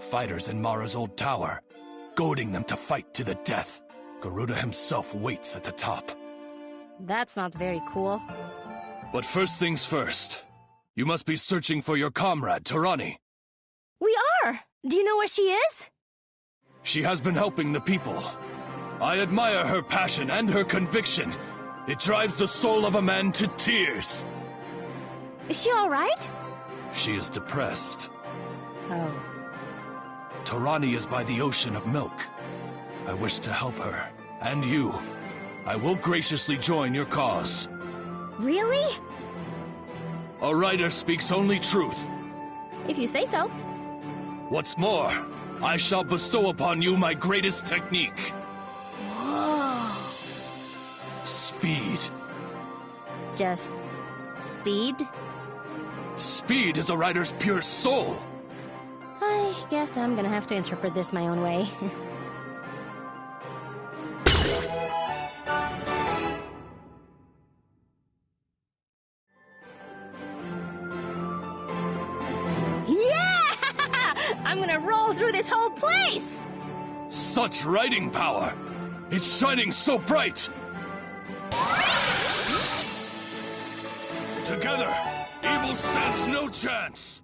fighters in Mara's old tower, goading them to fight to the death. Garuda himself waits at the top. That's not very cool. But first things first. You must be searching for your comrade, Tarani. We are! Do you know where she is? She has been helping the people. I admire her passion and her conviction. It drives the soul of a man to tears. Is she alright? She is depressed. Oh. Tarani is by the ocean of milk. I wish to help her, and you. I will graciously join your cause. Really? A writer speaks only truth. If you say so. What's more, I shall bestow upon you my greatest technique. Whoa. Speed. Just... speed? Speed is a writer's pure soul. I guess I'm gonna have to interpret this my own way. I'm gonna roll through this whole place! Such writing power! It's shining so bright! Together, evil stands no chance!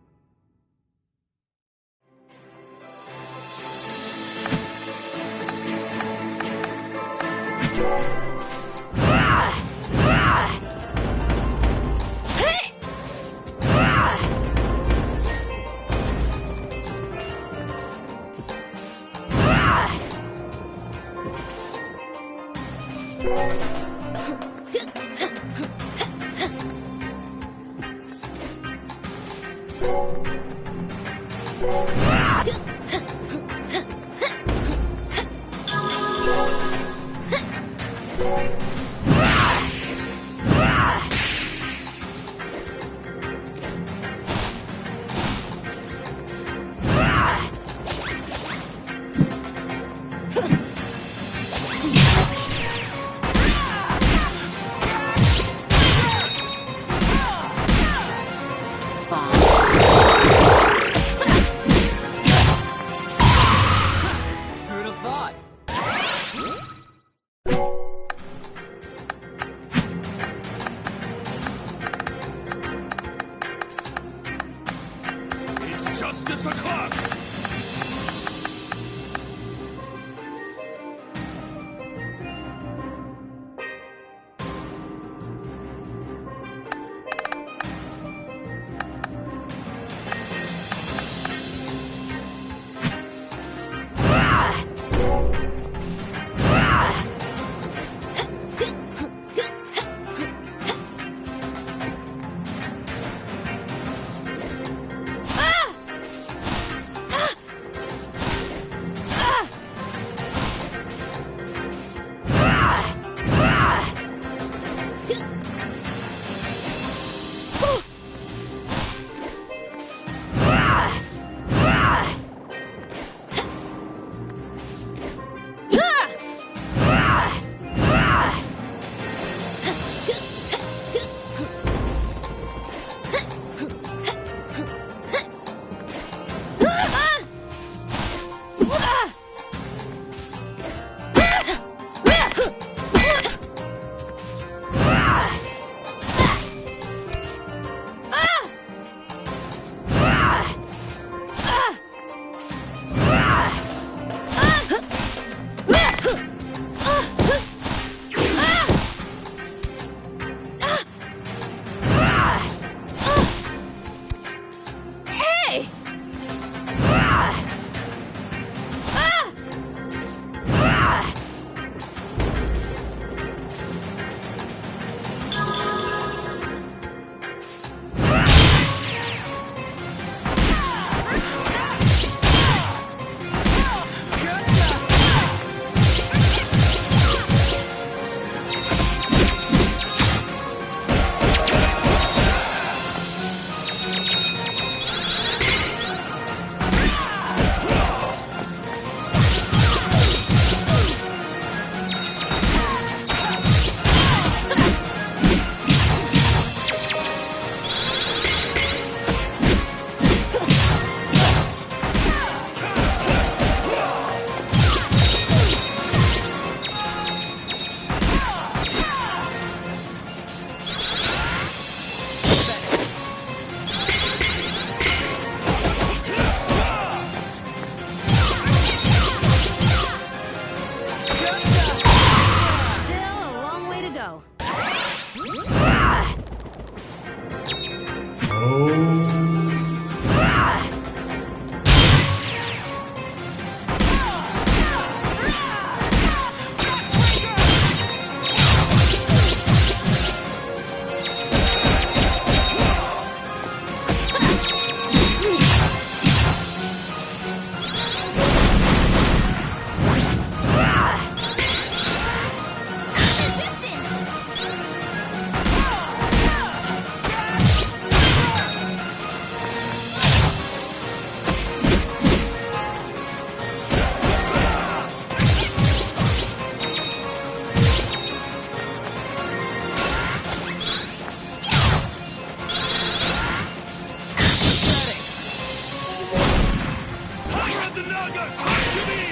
the Naga! Come to me!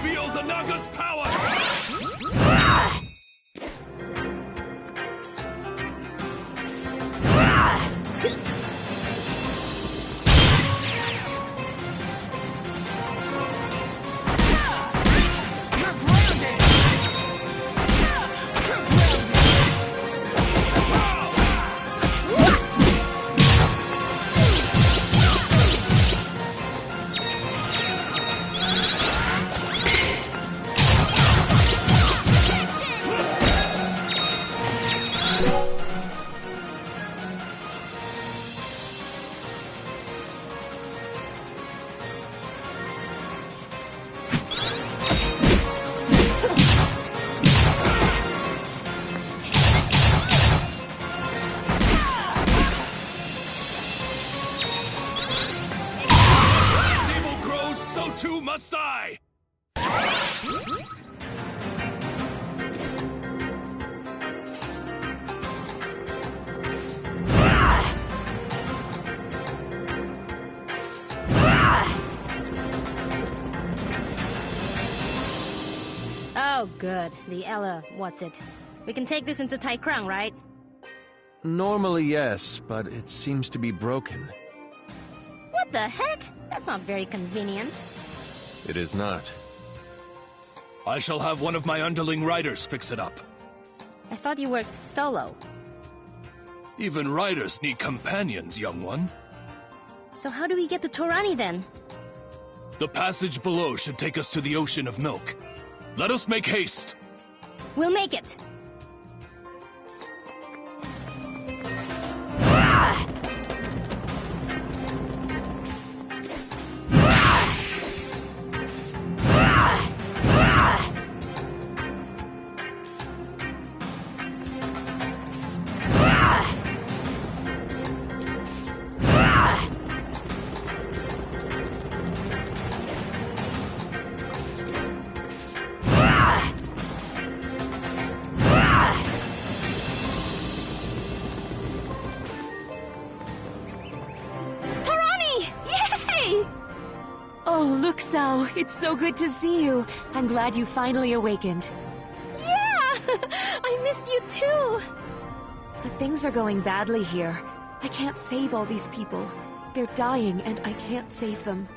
Feel the Naga's power! Too must I! Oh, good. The Ella, what's it? We can take this into Tai Krang, right? Normally, yes, but it seems to be broken. What the heck? That's not very convenient. It is not. I shall have one of my underling riders fix it up. I thought you worked solo. Even riders need companions, young one. So how do we get to Torani then? The passage below should take us to the Ocean of Milk. Let us make haste! We'll make it! Oh, Luxao, it's so good to see you. I'm glad you finally awakened. Yeah! I missed you too! But things are going badly here. I can't save all these people. They're dying and I can't save them.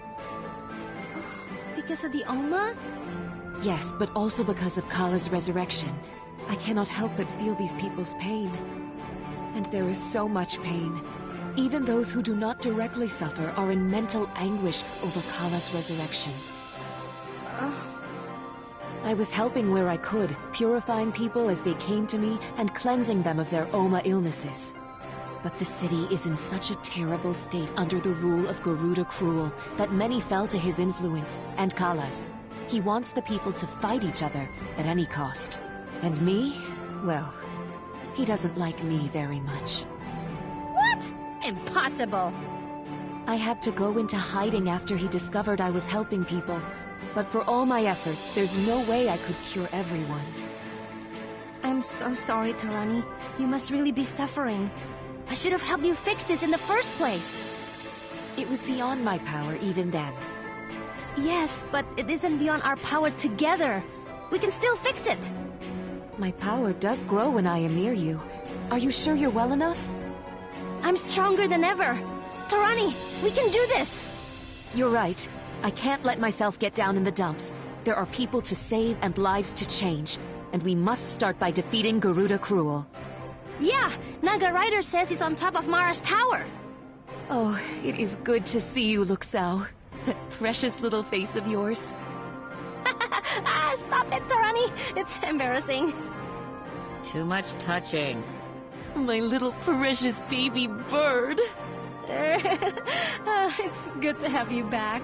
Because of the Oma? Yes, but also because of Kala's resurrection. I cannot help but feel these people's pain. And there is so much pain. Even those who do not directly suffer are in mental anguish over Kala's resurrection. I was helping where I could, purifying people as they came to me and cleansing them of their Oma illnesses. But the city is in such a terrible state under the rule of Garuda Cruel that many fell to his influence, and Kala's. He wants the people to fight each other at any cost. And me? Well, he doesn't like me very much. What? Impossible! I had to go into hiding after he discovered I was helping people. But for all my efforts, there's no way I could cure everyone. I'm so sorry, Torani. You must really be suffering. I should have helped you fix this in the first place. It was beyond my power even then. Yes, but it isn't beyond our power together. We can still fix it. My power does grow when I am near you. Are you sure you're well enough? I'm stronger than ever. Torani, we can do this! You're right. I can't let myself get down in the dumps. There are people to save and lives to change. And we must start by defeating Garuda Cruel. Yeah, Naga Rider says he's on top of Mara's tower. Oh, it is good to see you, Luxao. That precious little face of yours. Stop it, Torani. It's embarrassing. Too much touching. My little precious baby bird. It's good to have you back.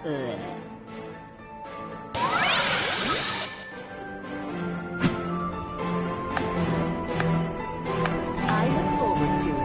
Ugh. I look forward to it.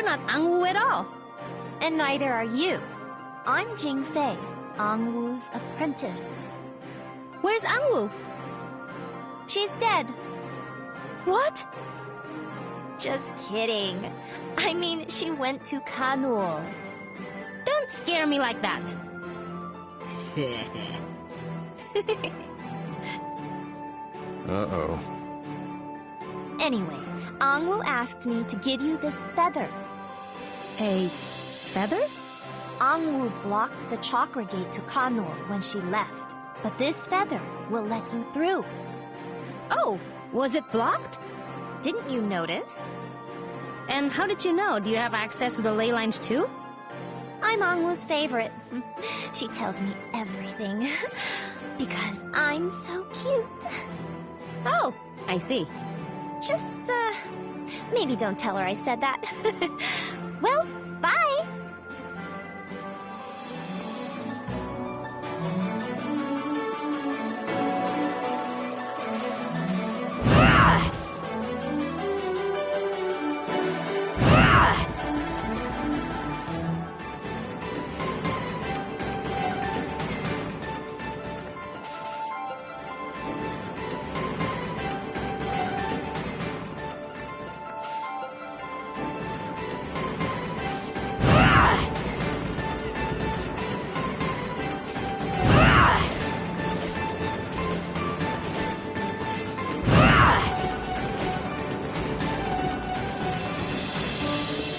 not Angwu at all. And neither are you. I'm Jing Fei, Angwu's apprentice. Where's Angwu? She's dead. What? Just kidding. I mean, she went to Kanul. Don't scare me like that. Uh-oh. Anyway, Angwu asked me to give you this feather. A feather? Angwu blocked the chakra gate to Kanul when she left. But this feather will let you through. Oh, was it blocked? Didn't you notice? And how did you know? Do you have access to the ley lines too? I'm Angwu's favorite. She tells me everything. Because I'm so cute. Oh, I see. Just, maybe don't tell her I said that. Well, bye!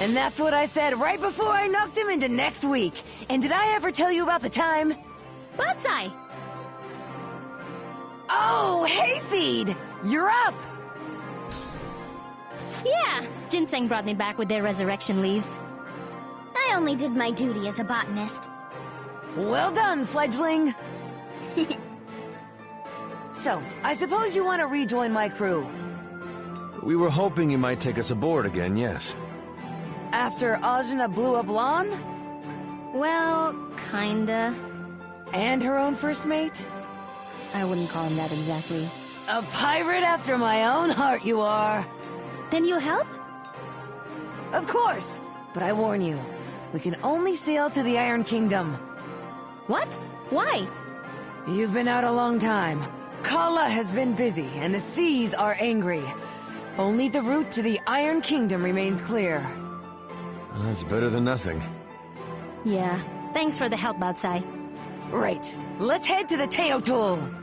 And that's what I said right before I knocked him into next week. And did I ever tell you about the time? Batsai! Oh, Hayseed! You're up! Yeah, Ginseng brought me back with their resurrection leaves. I only did my duty as a botanist. Well done, fledgling! So, I suppose you want to rejoin my crew. We were hoping you might take us aboard again, yes. After Ajna blew up Lan? Well, kinda. And her own first mate? I wouldn't call him that exactly. A pirate after my own heart you are! Then you'll help? Of course! But I warn you, we can only sail to the Iron Kingdom. What? Why? You've been out a long time. Kala has been busy, and the seas are angry. Only the route to the Iron Kingdom remains clear. That's better than nothing. Yeah, thanks for the help, Batsai. Right. Let's head to the Teotul.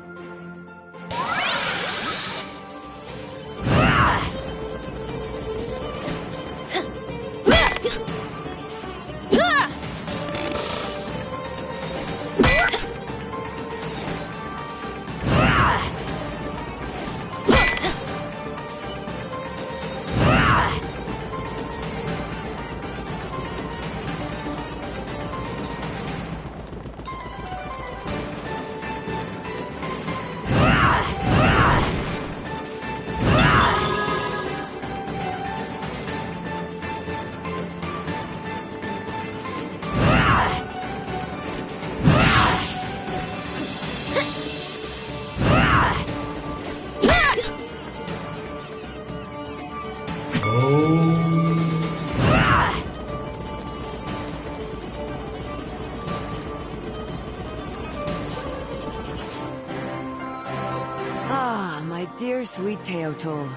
Ah, my dear sweet Teotul.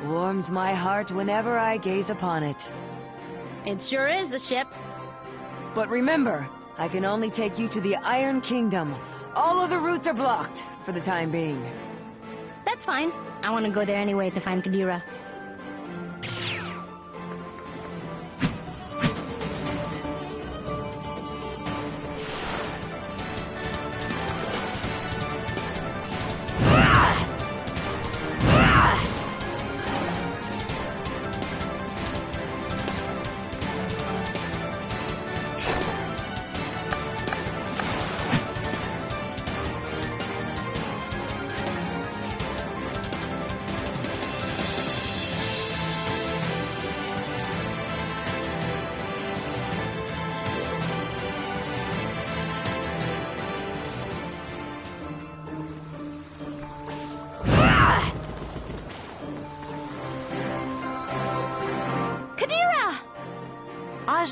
Warms my heart whenever I gaze upon it. It sure is a ship. But remember, I can only take you to the Iron Kingdom. All other routes are blocked, for the time being. That's fine. I want to go there anyway to find Kadira.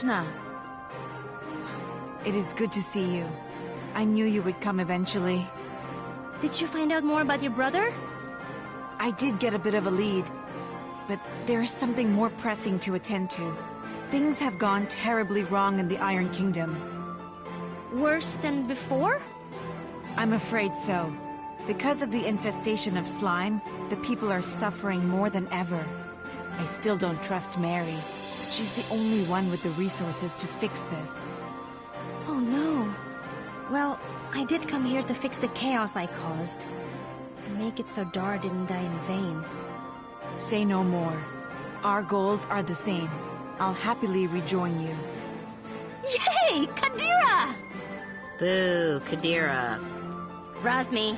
Ajna. It is good to see you. I knew you would come eventually. Did you find out more about your brother? I did get a bit of a lead, but there is something more pressing to attend to. Things have gone terribly wrong in the Iron Kingdom. Worse than before? I'm afraid so. Because of the infestation of slime, the people are suffering more than ever. I still don't trust Mary. She's the only one with the resources to fix this. Oh no. Well, I did come here to fix the chaos I caused. And make it so Dara didn't die in vain. Say no more. Our goals are the same. I'll happily rejoin you. Yay! Kadira! Boo, Kadira. Razmi.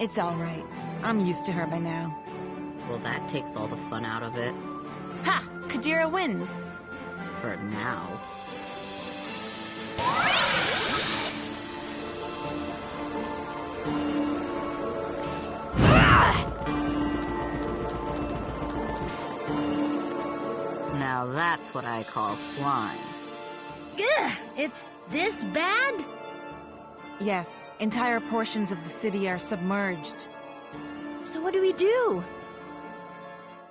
It's alright. I'm used to her by now. Well, that takes all the fun out of it. Ha! Kadira wins! For now. Now that's what I call slime. Ugh! It's this bad? Yes, entire portions of the city are submerged. So what do we do?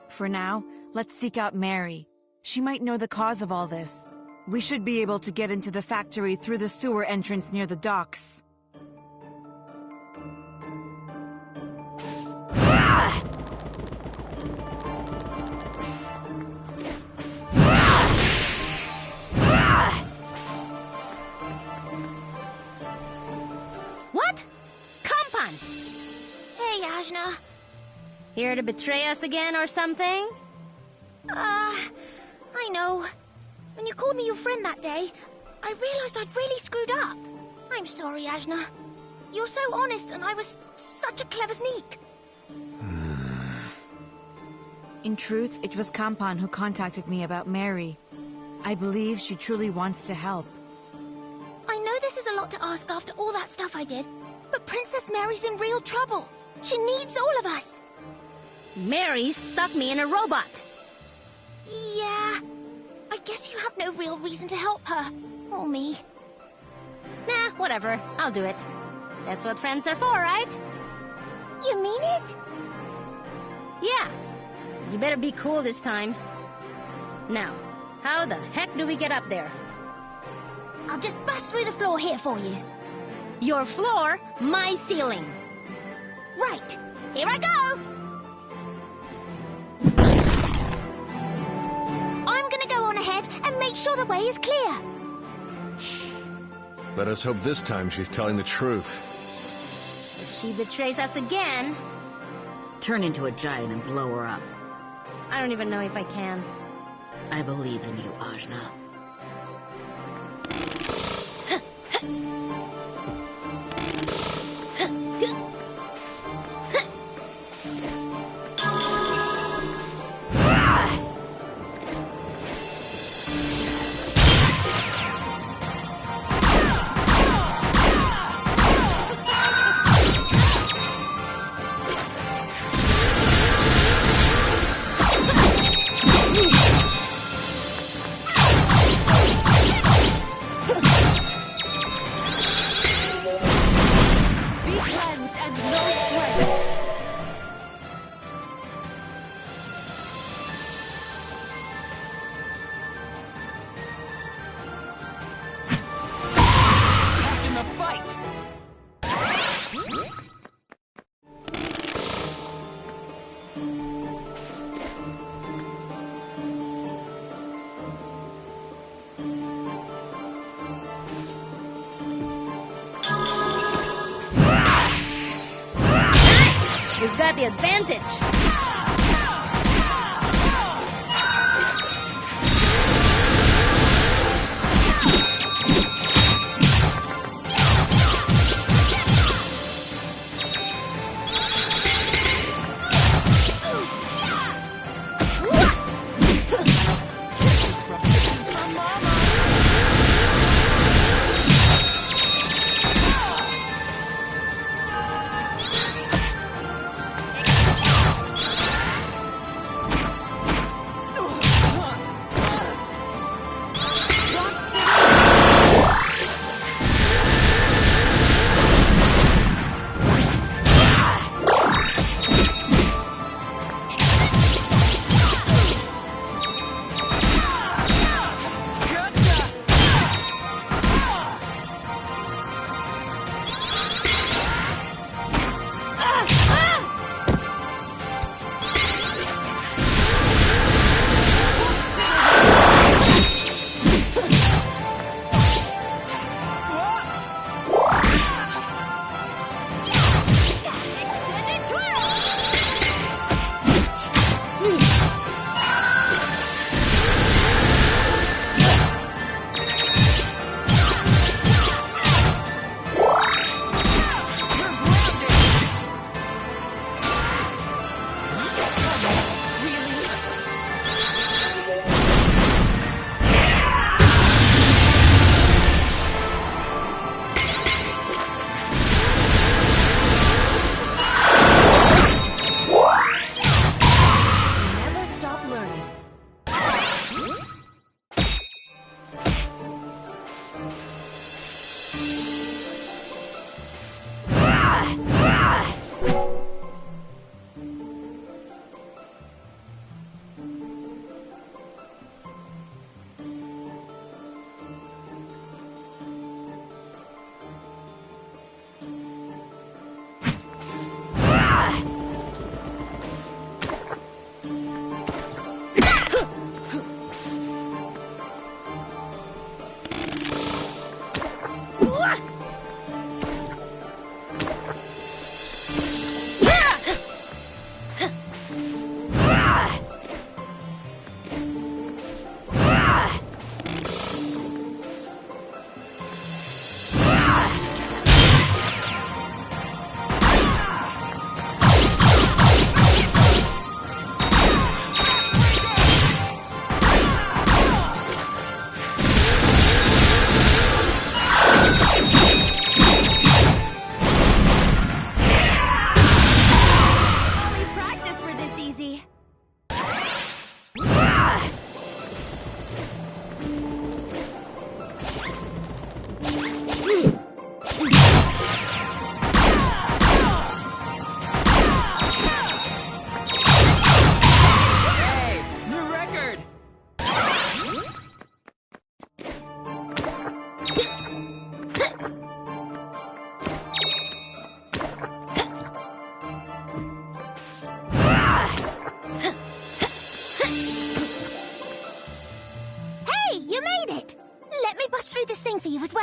For now, let's seek out Mary. She might know the cause of all this. We should be able to get into the factory through the sewer entrance near the docks. What? Kampan! Hey, Ajna. Here to betray us again or something? I know. When you called me your friend that day, I realized I'd really screwed up. I'm sorry, Ajna. You're so honest, and I was such a clever sneak. In truth, it was Kampan who contacted me about Mary. I believe she truly wants to help. I know this is a lot to ask after all that stuff I did, but Princess Mary's in real trouble. She needs all of us. Mary stuck me in a robot. Yeah, I guess you have no real reason to help her. Or me. Nah, whatever. I'll do it. That's what friends are for, right? You mean it? Yeah. You better be cool this time. Now, how the heck do we get up there? I'll just bust through the floor here for you. Your floor, my ceiling. Right, here I go! I'm gonna go on ahead and make sure the way is clear. Let us hope this time she's telling the truth. If she betrays us again, Turn into a giant and blow her up. I don't even know if I can. I believe in you, Ajna. We've got the advantage.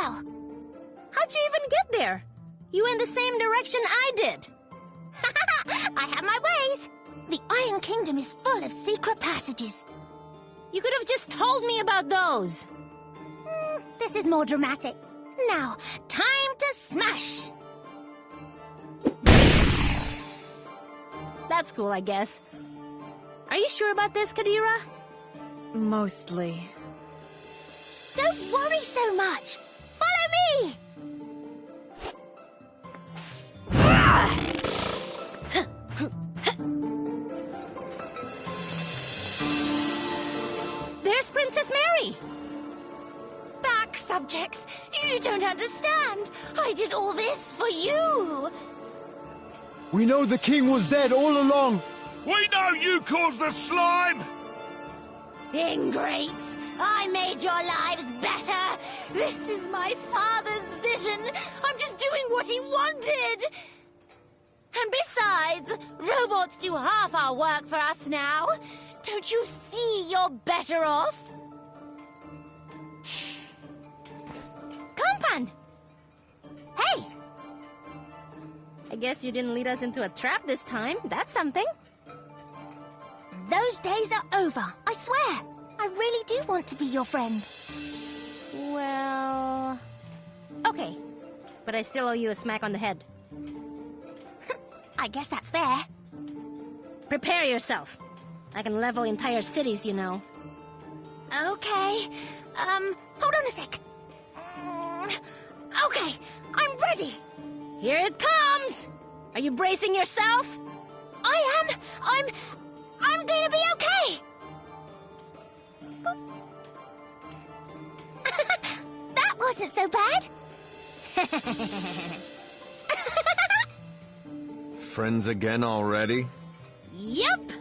well. How'd you even get there? You went the same direction I did. I have my ways. The Iron Kingdom is full of secret passages. You could have just told me about those. This is more dramatic. Now, time to smash! That's cool, I guess. Are you sure about this, Kadira? Mostly. Don't worry so much. Follow me! There's Princess Mary! Back, subjects. You don't understand. I did all this for you. We know the king was dead all along. We know you caused the slime! Ingrates! I made your lives better! This is my father's vision! I'm just doing what he wanted! And besides, robots do half our work for us now. Don't you see you're better off? Kompan! Hey! I guess you didn't lead us into a trap this time. That's something. Those days are over, I swear. I really do want to be your friend. Well... okay. But I still owe you a smack on the head. I guess that's fair. Prepare yourself. I can level entire cities, you know. Okay. Hold on a sec. Okay, I'm ready. Here it comes! Are you bracing yourself? I am. I'm gonna be okay. That wasn't so bad. Friends again already? Yep!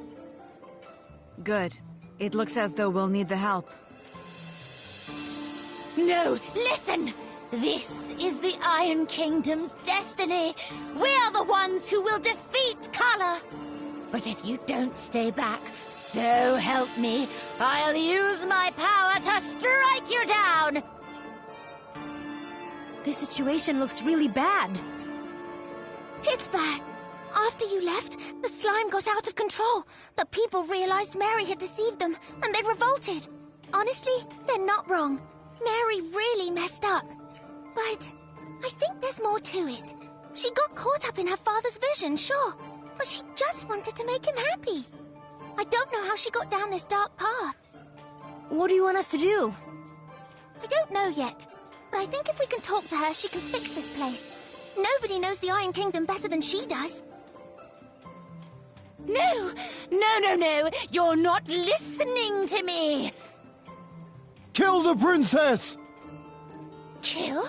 Good. It looks as though we'll need the help. No, listen! This is the Iron Kingdom's destiny. We're the ones who will defeat Kala. But if you don't stay back, so help me, I'll use my power to strike you down! This situation looks really bad. It's bad. After you left, the slime got out of control. The people realized Mary had deceived them, and they revolted. Honestly, they're not wrong. Mary really messed up. But I think there's more to it. She got caught up in her father's vision, sure, but she just wanted to make him happy. I don't know how she got down this dark path. What do you want us to do? I don't know yet, but I think if we can talk to her, she can fix this place. Nobody knows the Iron Kingdom better than she does. No! No! You're not listening to me! Kill the princess! Kill?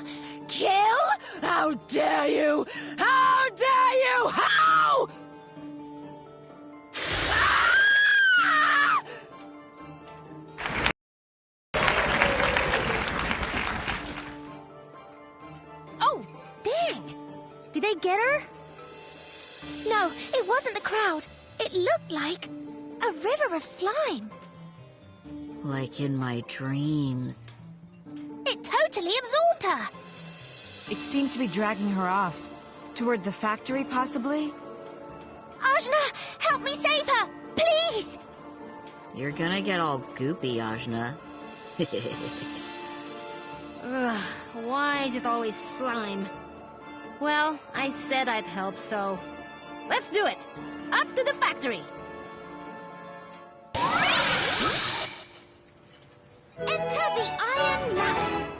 Kill? How dare you! How dare you! How? Ah! Oh, dang! Did they get her? No, it wasn't the crowd. It looked like a river of slime. Like in my dreams. It totally absorbed her. It seemed to be dragging her off. Toward the factory, possibly? Ajna, help me save her, please! You're gonna get all goopy, Ajna. Ugh, why is it always slime? Well, I said I'd help, so... let's do it! Up to the factory! Enter the Iron Mouse!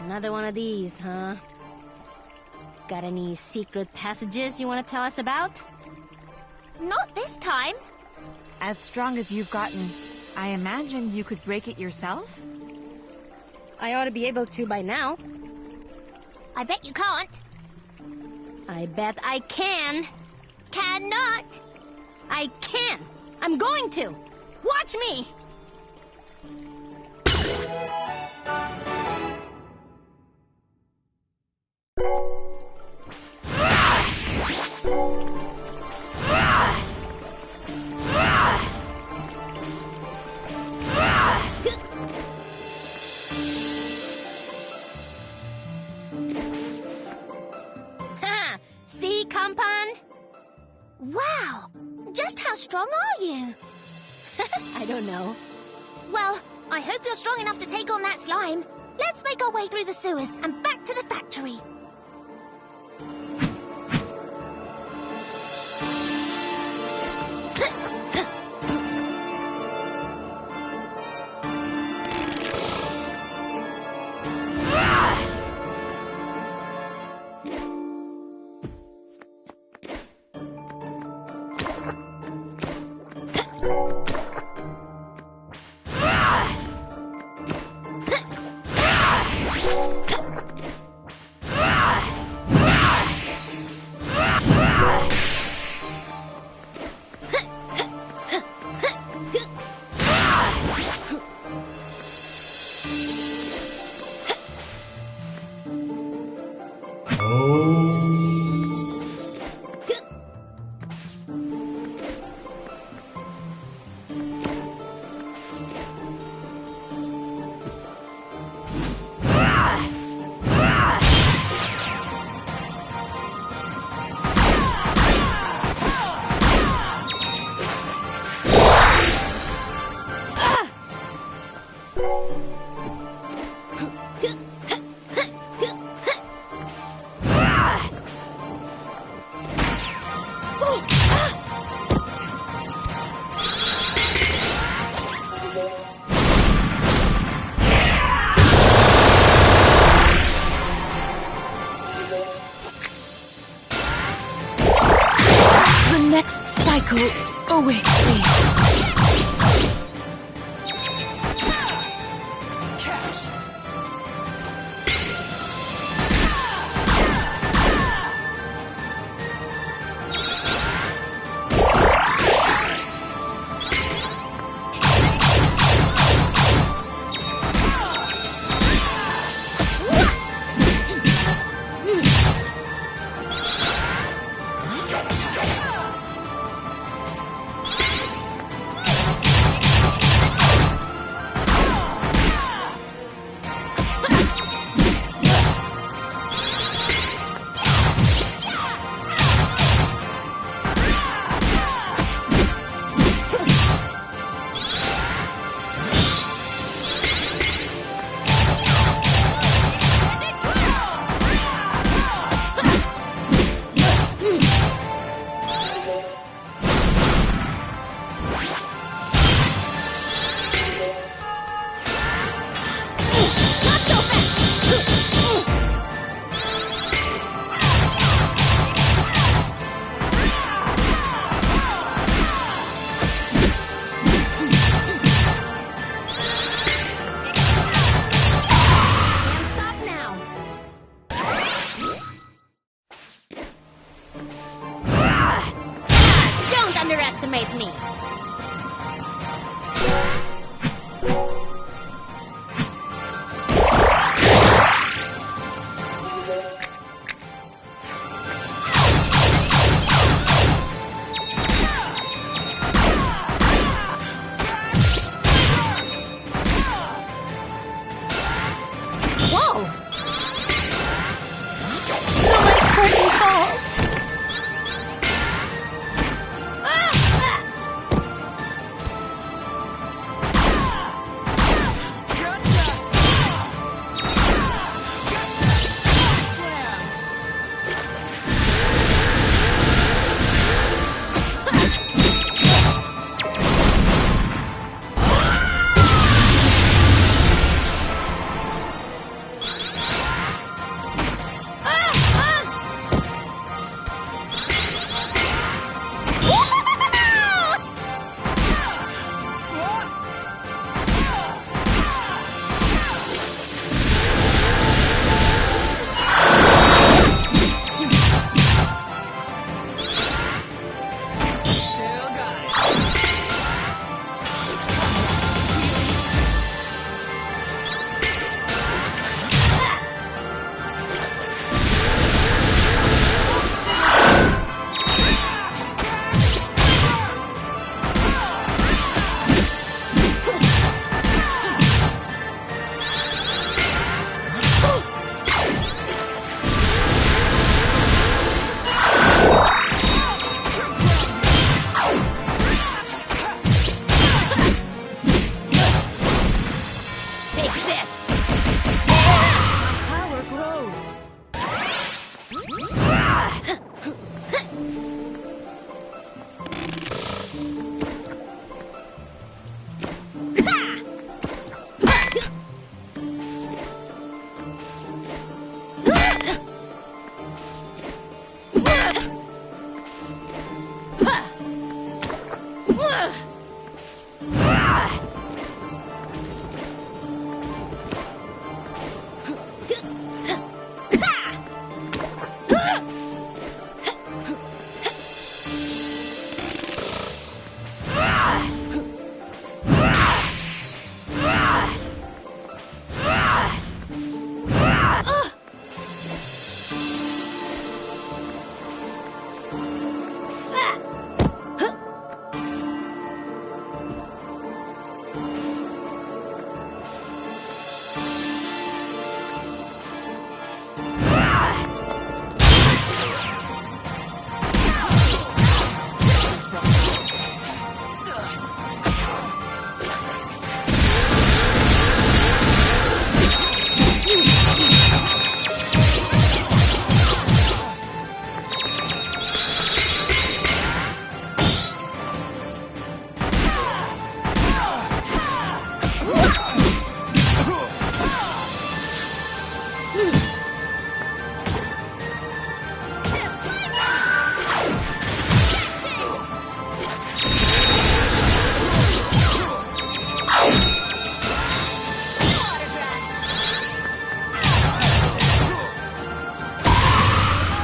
Another one of these, huh? Got any secret passages you want to tell us about? Not this time. As strong as you've gotten, I imagine you could break it yourself? I ought to be able to by now. I bet you can't. I bet I can. Cannot. I can. I'm going to. Watch me! How strong are you? I don't know. Well, I hope you're strong enough to take on that slime. Let's make our way through the sewers and back to the factory. The next cycle awaits me. Take this! Power grows.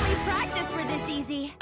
Only practice for this easy.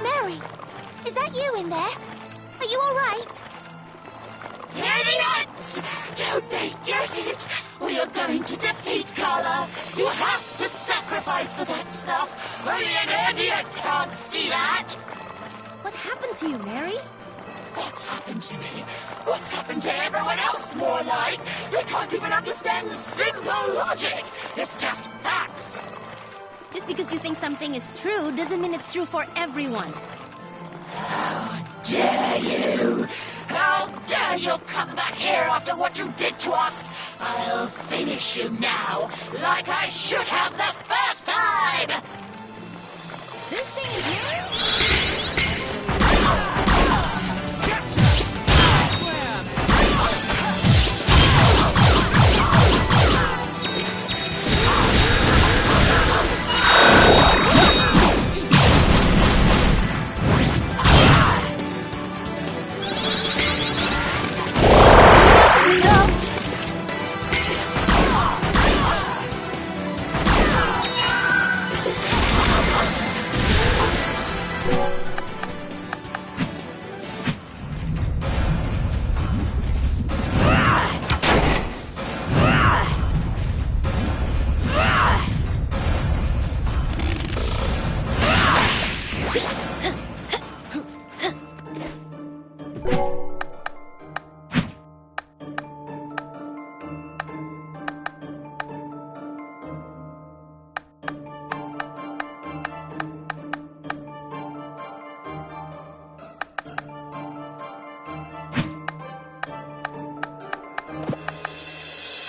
Mary, is that you in there? Are you all right? Idiots! Don't they get it? We are going to defeat Kala. You have to sacrifice for that stuff. Only an idiot can't see that. What happened to you, Mary? What's happened to me? What's happened to everyone else, more like? They can't even understand simple logic. It's just facts. Just because you think something is true doesn't mean it's true for everyone. How dare you! How dare you come back here after what you did to us? I'll finish you now, like I should have the first time! This thing is here?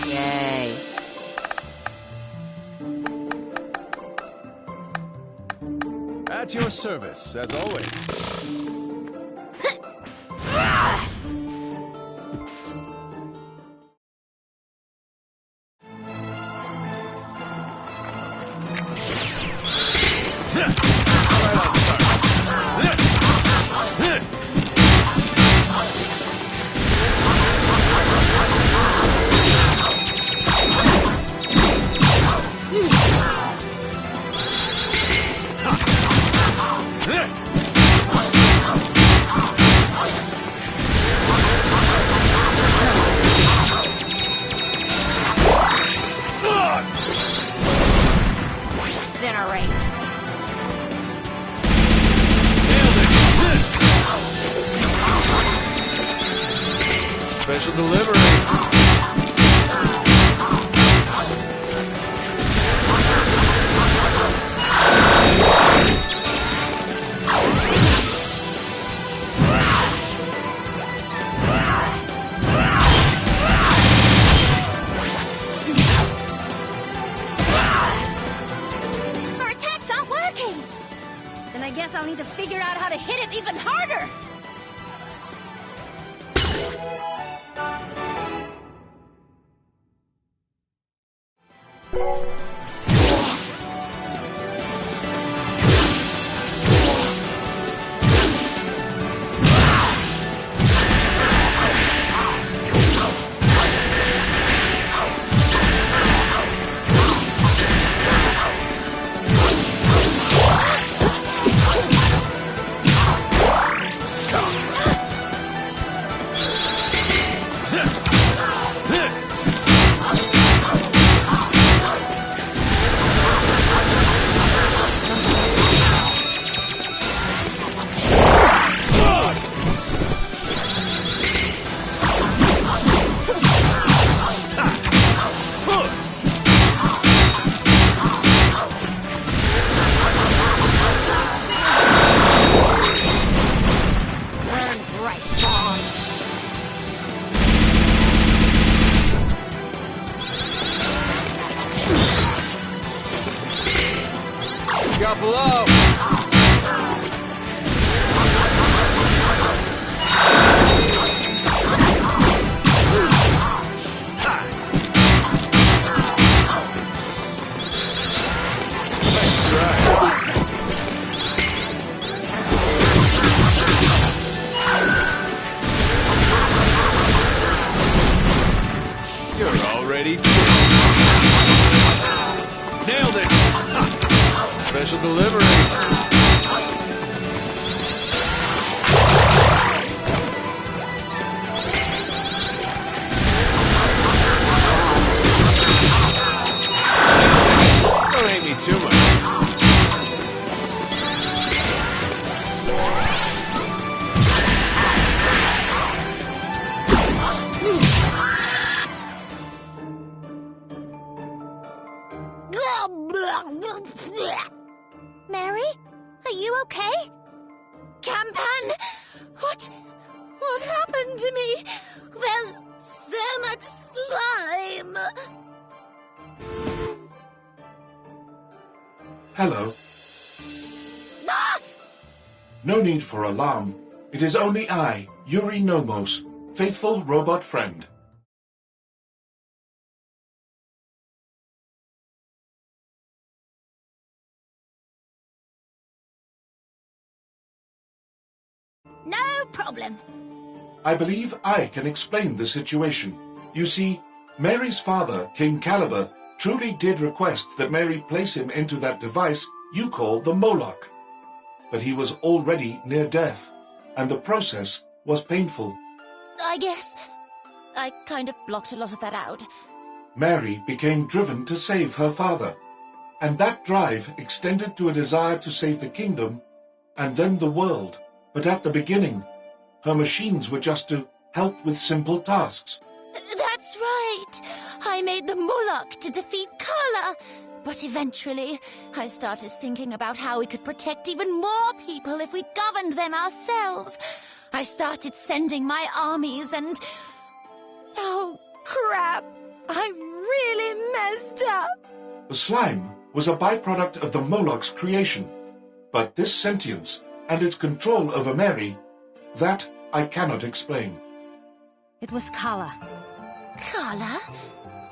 Yay. At your service, as always. Special delivery. Our attacks aren't working! Then I guess I'll need to figure out how to hit it even harder! out below! You're already nailed it! Special delivery. Don't hate me too much. Mary? Are you okay? Campan! What happened to me? There's so much slime! Hello. Ah! No need for alarm. It is only I, Yuri Nomos, faithful robot friend. No problem. I believe I can explain the situation. You see, Mary's father, King Caliber, truly did request that Mary place him into that device you call the Moloch. But he was already near death, and the process was painful. I guess I kind of blocked a lot of that out. Mary became driven to save her father, and that drive extended to a desire to save the kingdom and then the world. But at the beginning, her machines were just to help with simple tasks. That's right. I made the Moloch to defeat Kala. But eventually, I started thinking about how we could protect even more people if we governed them ourselves. I started sending my armies and... Oh, crap! I really messed up! The slime was a byproduct of the Moloch's creation. But this sentience and its control over Mary, that I cannot explain. It was Kala. Kala?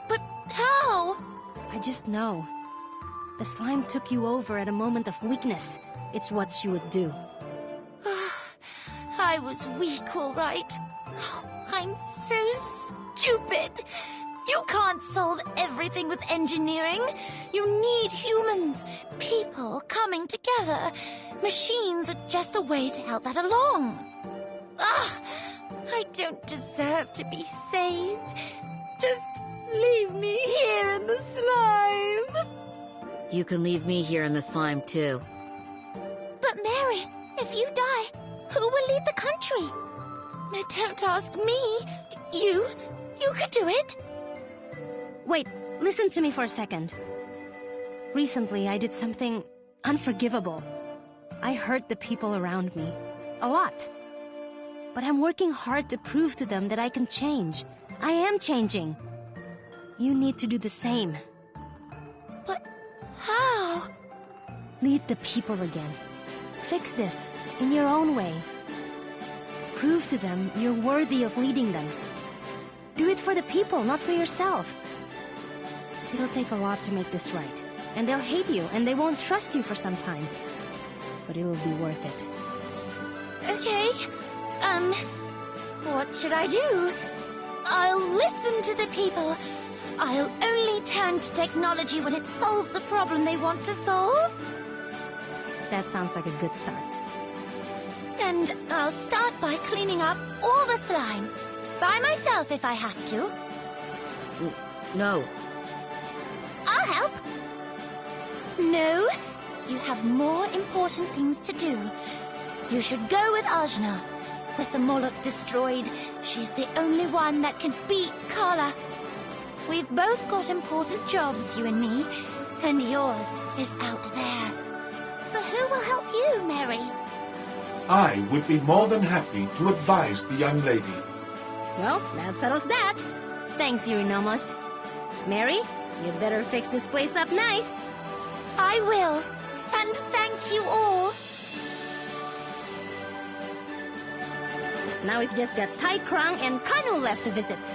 But how? I just know. The slime took you over at a moment of weakness. It's what she would do. I was weak, all right. I'm so stupid. You can't solve everything with engineering. You need humans, people coming together. Machines are just a way to help that along. I don't deserve to be saved. Just leave me here in the slime. You can leave me here in the slime, too. But Mary, if you die, who will lead the country? Don't ask me. You could do it. Wait, listen to me for a second. Recently, I did something unforgivable. I hurt the people around me. A lot. But I'm working hard to prove to them that I can change. I am changing. You need to do the same. But how? Lead the people again. Fix this in your own way. Prove to them you're worthy of leading them. Do it for the people, not for yourself. It'll take a lot to make this right. And they'll hate you, and they won't trust you for some time. But it'll be worth it. Okay. What should I do? I'll listen to the people. I'll only turn to technology when it solves a problem they want to solve. That sounds like a good start. And I'll start by cleaning up all the slime. By myself if I have to. No. I'll help. No, you have more important things to do. You should go with Ajna. With the Moloch destroyed, she's the only one that can beat Kala. We've both got important jobs, you and me, and yours is out there. But who will help you, Mary? I would be more than happy to advise the young lady. Well, that settles that. Thanks, Yurinomos. Mary, you'd better fix this place up nice. I will. And thank you all. Now we've just got Tai Krang and Kanu left to visit.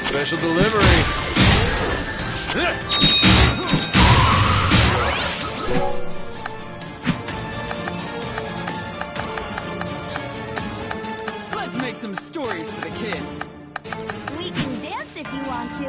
Special delivery. Let's make some stories for the kids. We can dance if you want to.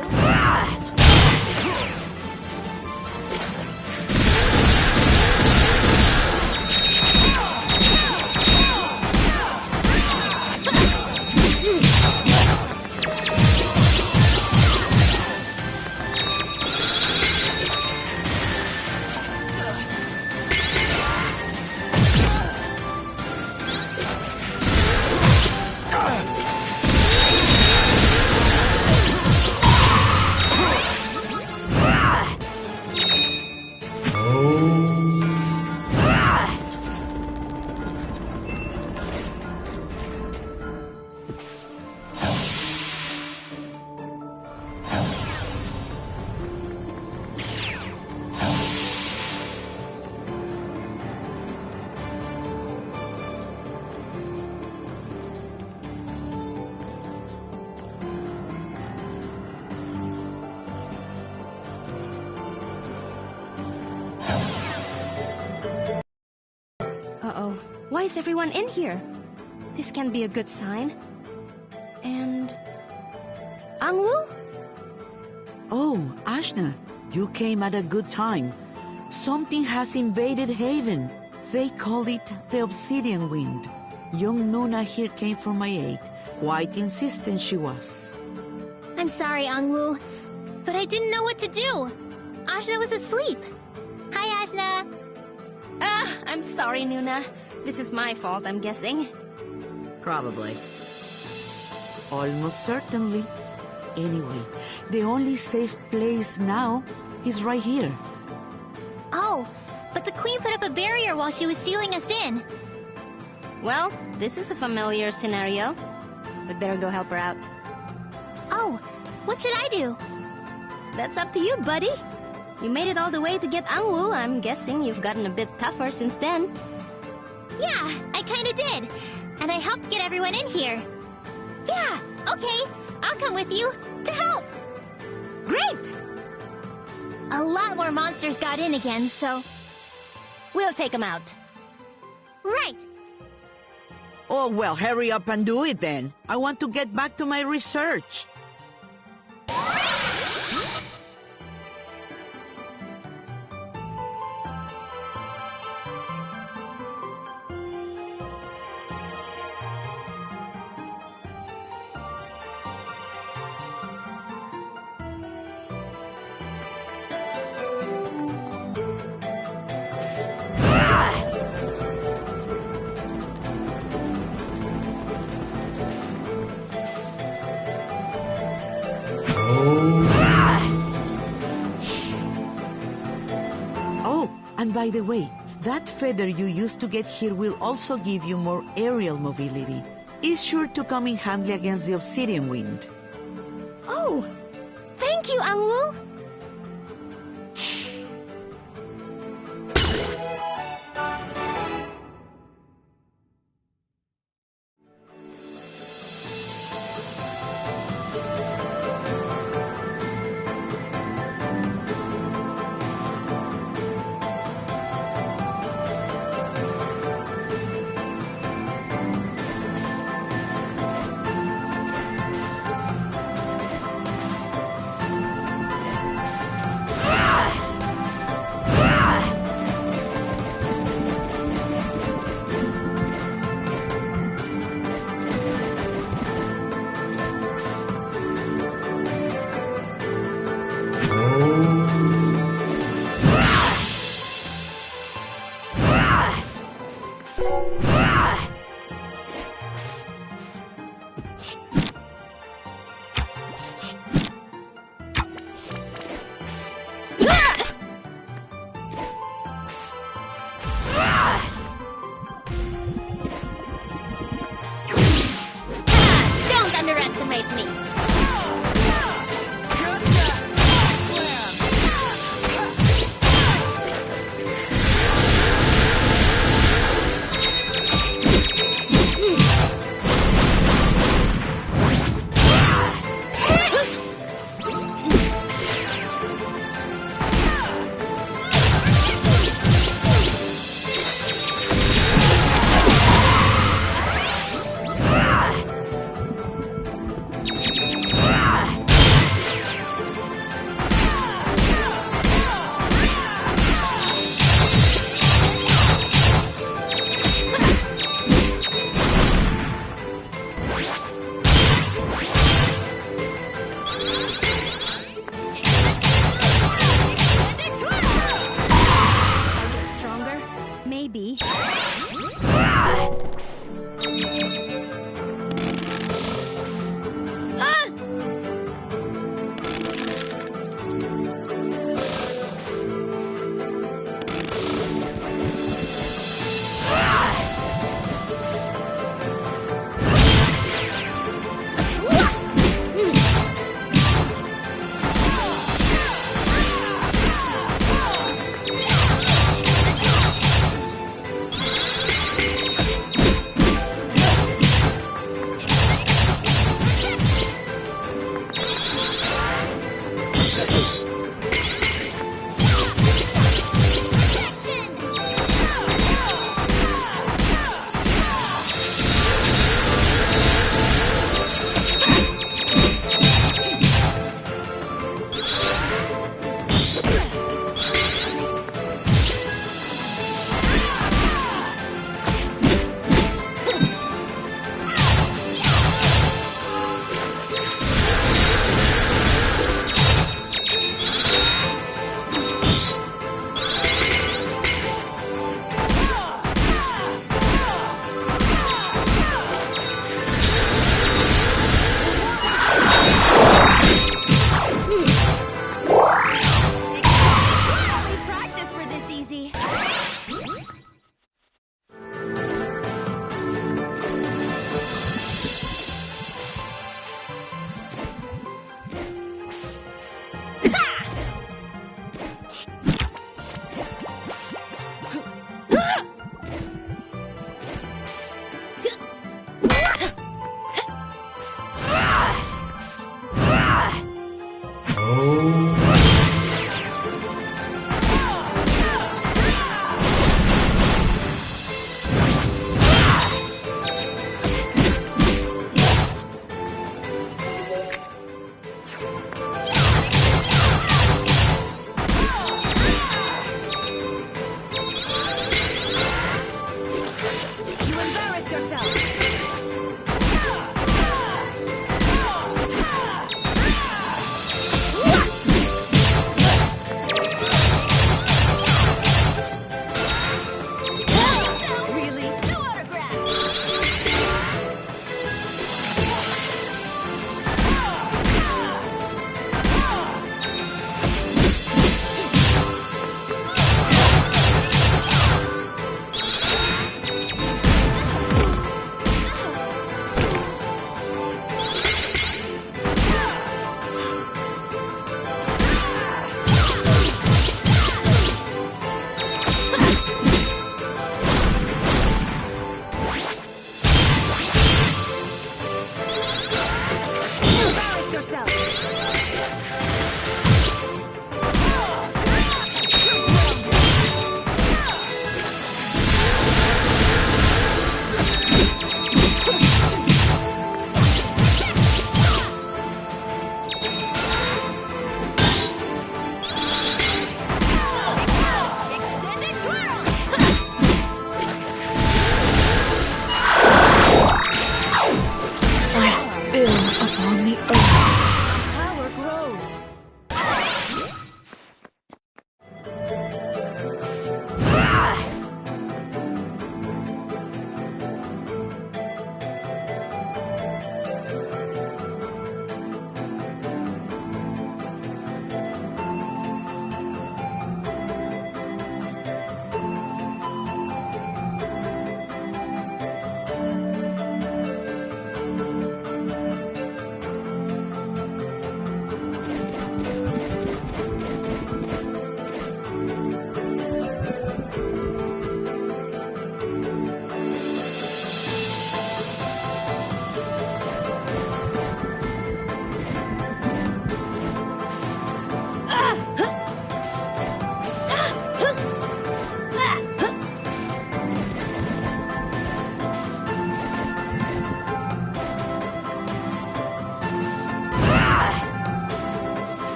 Uh-oh. Why is everyone in here? This can't be a good sign. And... Angwu? Oh, Ashna, you came at a good time. Something has invaded Haven. They call it the Obsidian Wind. Young Nuna here came for my aid. Quite insistent she was. I'm sorry, Angwu, but I didn't know what to do. Ashna was asleep. Hi, Ashna. I'm sorry, Nuna. This is my fault, I'm guessing. Probably. Almost certainly. Anyway, the only safe place now is right here. Oh, but the Queen put up a barrier while she was sealing us in. Well, this is a familiar scenario. We'd better go help her out. Oh, what should I do? That's up to you, buddy. You made it all the way to get Angwu. I'm guessing you've gotten a bit tougher since then. Yeah, I kinda did. And I helped get everyone in here. Yeah, okay. I'll come with you to help. Great! A lot more monsters got in again, so... We'll take them out. Right. Oh, well, hurry up and do it then. I want to get back to my research. And by the way, that feather you used to get here will also give you more aerial mobility. It's sure to come in handy against the Obsidian Wind. Oh! Thank you, Angwu!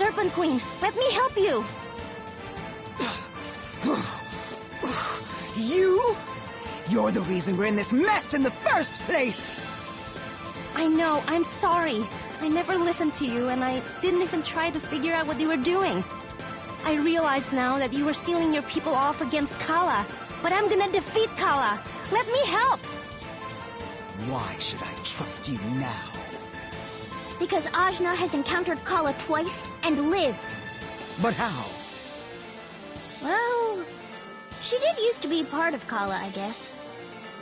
Serpent Queen, let me help you! You? You're the reason we're in this mess in the first place! I know, I'm sorry. I never listened to you, and I didn't even try to figure out what you were doing. I realize now that you were sealing your people off against Kala, but I'm gonna defeat Kala. Let me help! Why should I trust you now? Because Ajna has encountered Kala twice and lived. But how? Well, she did used to be part of Kala, I guess.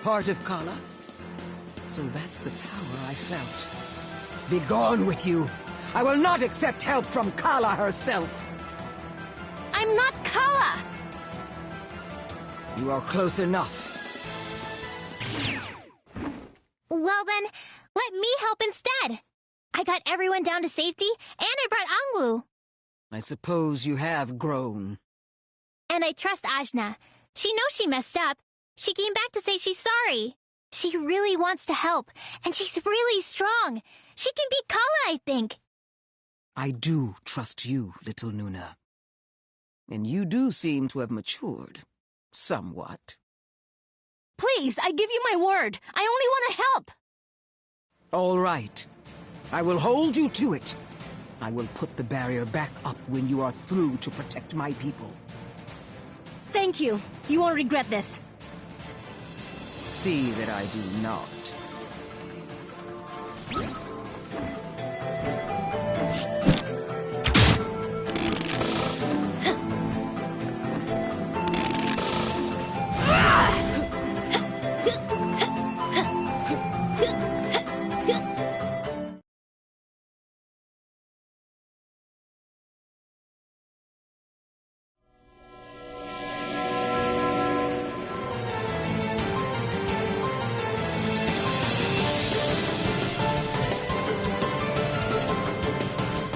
Part of Kala? So that's the power I felt. Be gone with you! I will not accept help from Kala herself! I'm not Kala! You are close enough. Well then, let me help instead! I got everyone down to safety, and I brought Angwu. I suppose you have grown. And I trust Ajna. She knows she messed up. She came back to say she's sorry. She really wants to help, and she's really strong. She can beat Kala, I think. I do trust you, little Nuna. And you do seem to have matured. Somewhat. Please, I give you my word. I only want to help. All right. I will hold you to it. I will put the barrier back up when you are through to protect my people. Thank you. You won't regret this. See that I do not.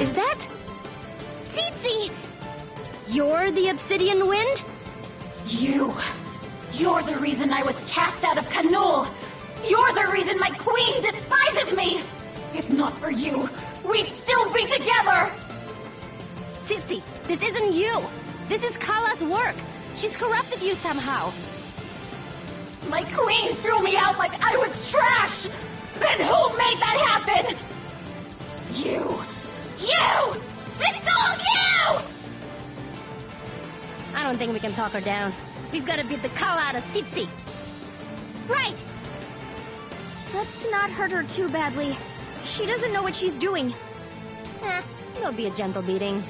Is that... Tsitsi! You're the Obsidian Wind? You're the reason I was cast out of Kanul! You're the reason my queen despises me! If not for you, we'd still be together! Tsitsi, this isn't you! This is Kala's work! She's corrupted you somehow! My queen threw me out like I was trash! Then who made that happen? You! It's all you! I don't think we can talk her down. We've got to beat the Kala out of Tsitsi. Right! Let's not hurt her too badly. She doesn't know what she's doing. It'll be a gentle beating.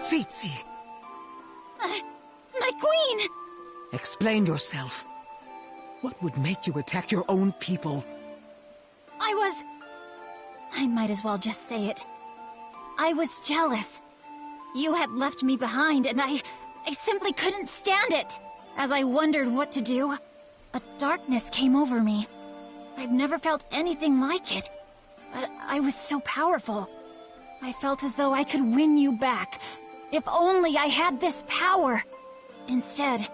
Tsitsi! My queen! Explain yourself. What would make you attack your own people? I might as well just say it. I was jealous. You had left me behind, and I simply couldn't stand it. As I wondered what to do, a darkness came over me. I've never felt anything like it. But I was so powerful. I felt as though I could win you back. If only I had this power. Instead,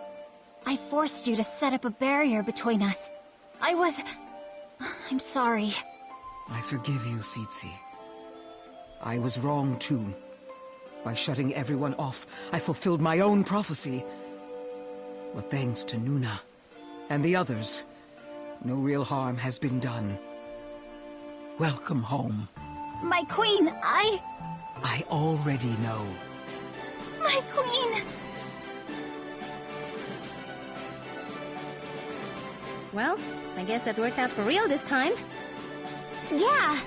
I forced you to set up a barrier between us. I'm sorry. I forgive you, Tsitsi. I was wrong too. By shutting everyone off, I fulfilled my own prophecy. But thanks to Nuna and the others, no real harm has been done. Welcome home. My queen, I already know. My queen! Well, I guess that worked out for real this time. Yeah.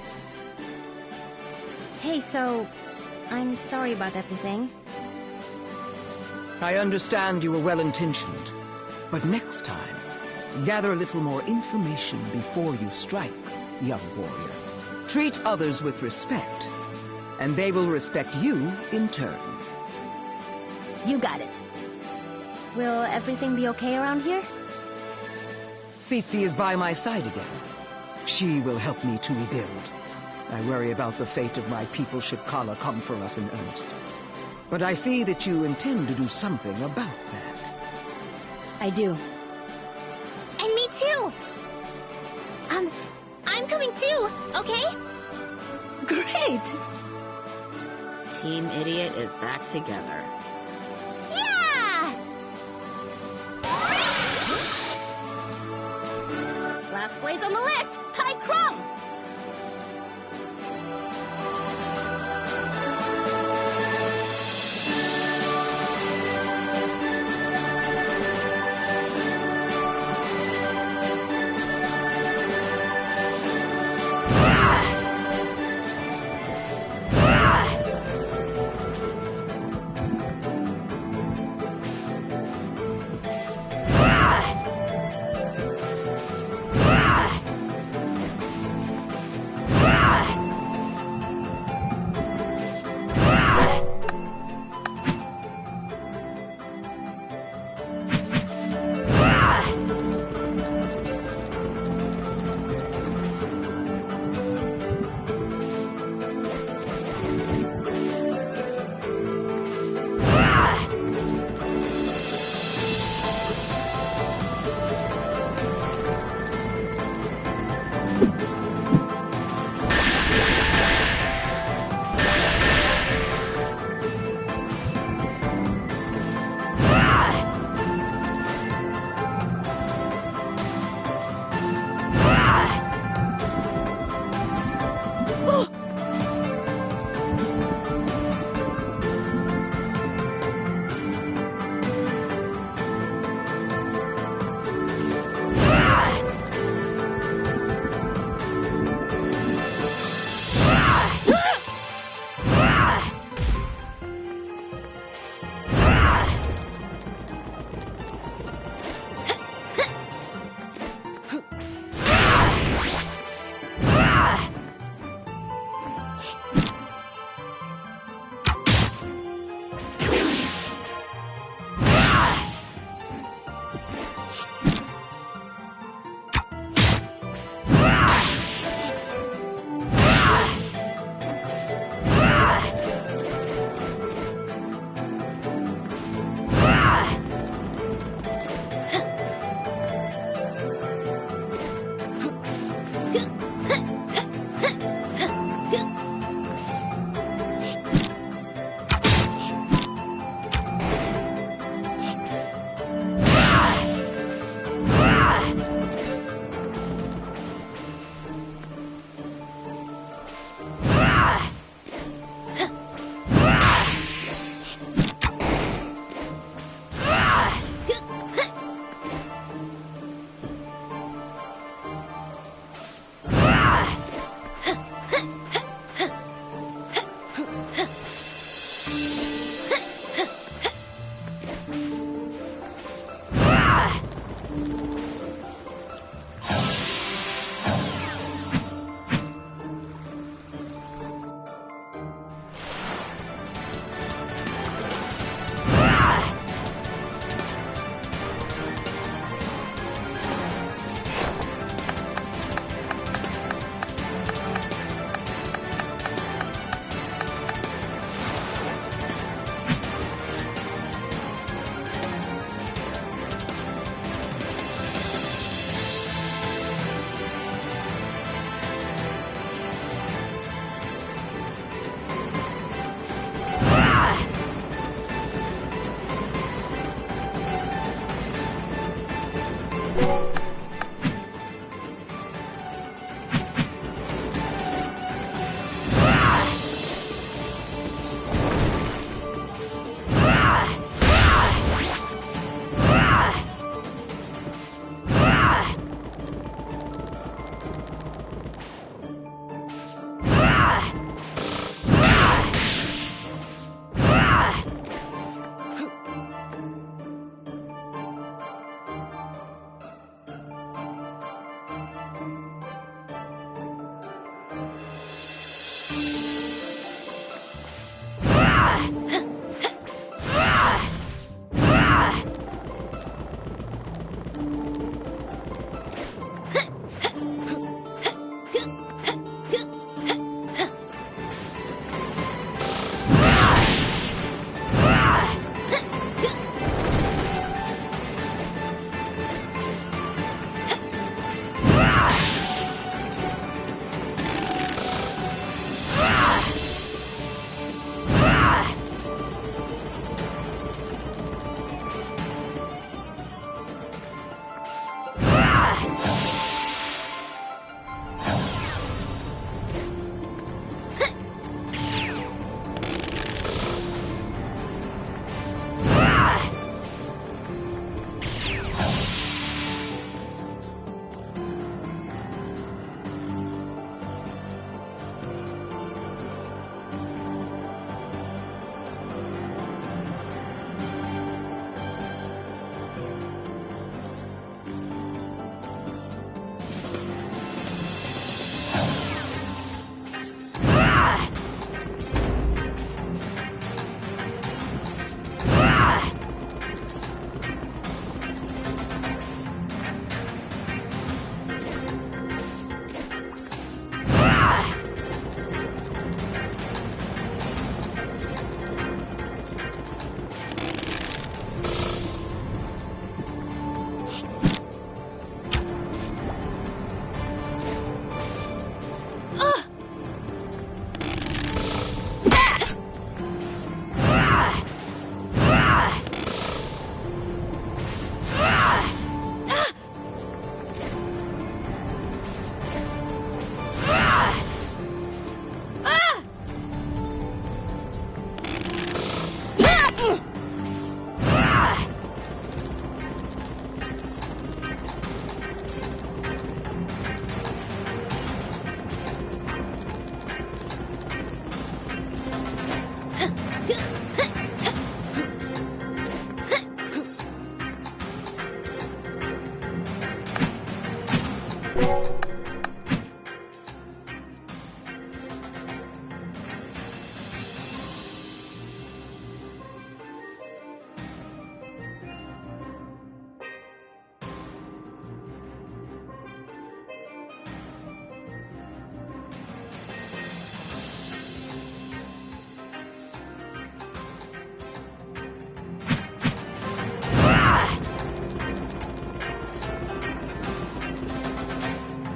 Hey, so... I'm sorry about everything. I understand you were well-intentioned. But next time, gather a little more information before you strike, young warrior. Treat others with respect, and they will respect you in turn. You got it. Will everything be okay around here? Tsitsi is by my side again. She will help me to rebuild. I worry about the fate of my people should Kala come for us in earnest. But I see that you intend to do something about that. I do. And me too! I'm coming too, okay? Great! Team Idiot is back together. Yeah! Last place on the list, Ty Crumb!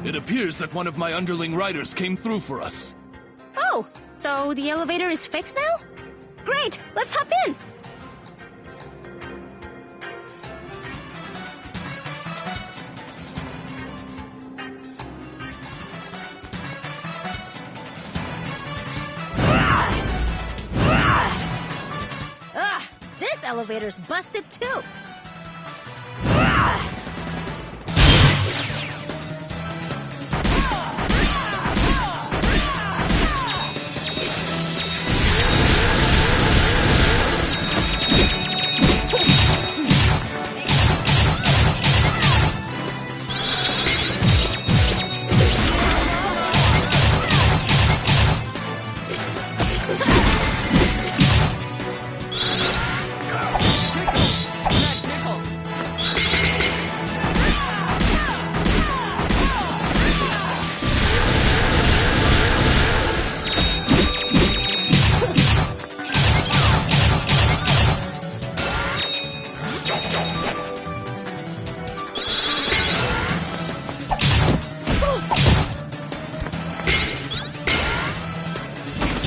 It appears that one of my underling riders came through for us. Oh, so the elevator is fixed now? Great, let's hop in! Ugh, this elevator's busted too!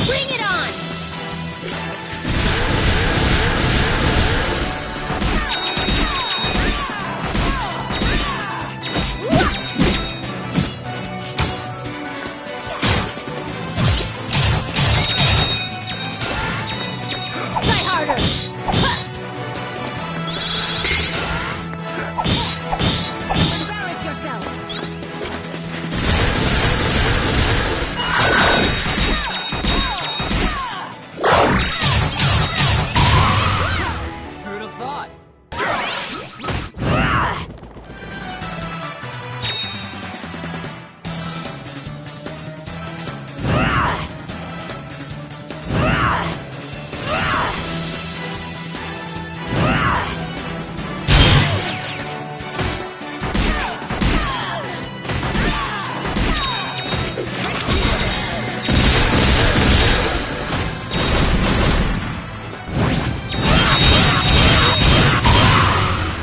Bring it on! Try harder! Embarrass yourself! Who'd have thought?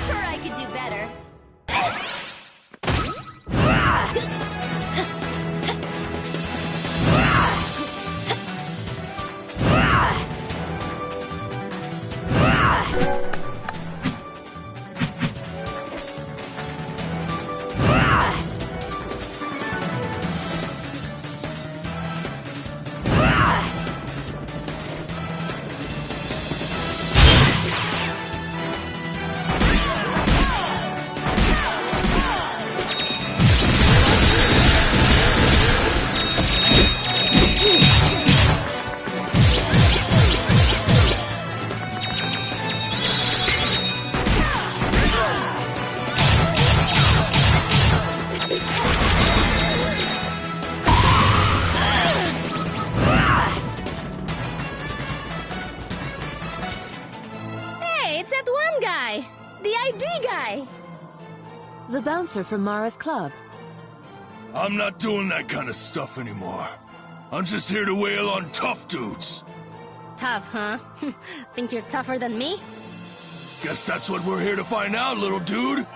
Sure, I could do better. Hey, it's that one guy! The ID guy! The bouncer from Mara's club. I'm not doing that kind of stuff anymore. I'm just here to wail on tough dudes. Tough, huh? Think you're tougher than me? Guess that's what we're here to find out, little dude.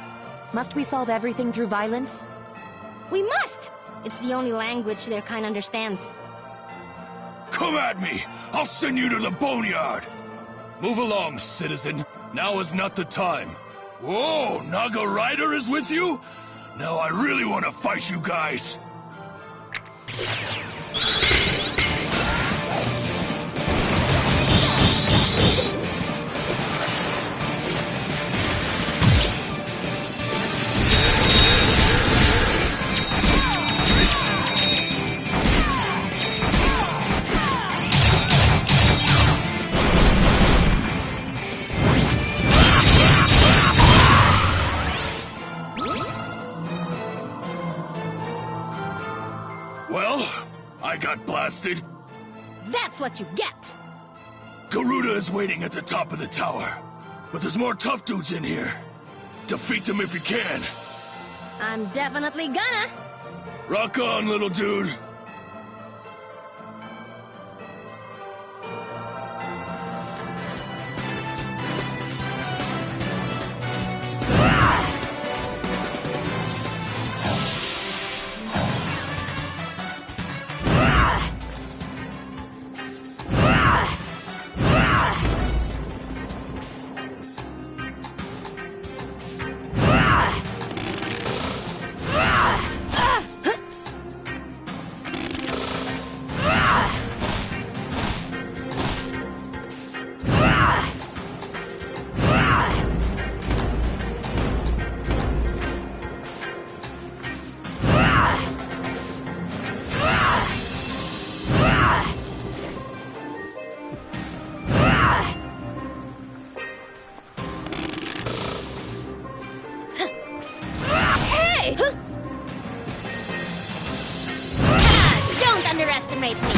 Must we solve everything through violence? We must! It's the only language their kind understands. Come at me! I'll send you to the boneyard! Move along, citizen. Now is not the time. Whoa, Naga Rider is with you? Now I really want to fight you guys. Well, I got blasted. That's what you get! Garuda is waiting at the top of the tower. But there's more tough dudes in here. Defeat them if you can. I'm definitely gonna! Rock on, little dude. underestimate me.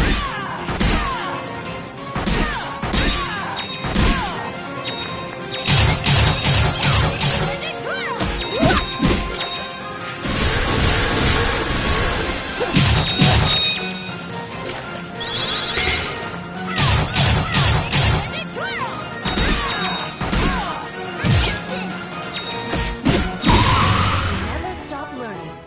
Never stop learning.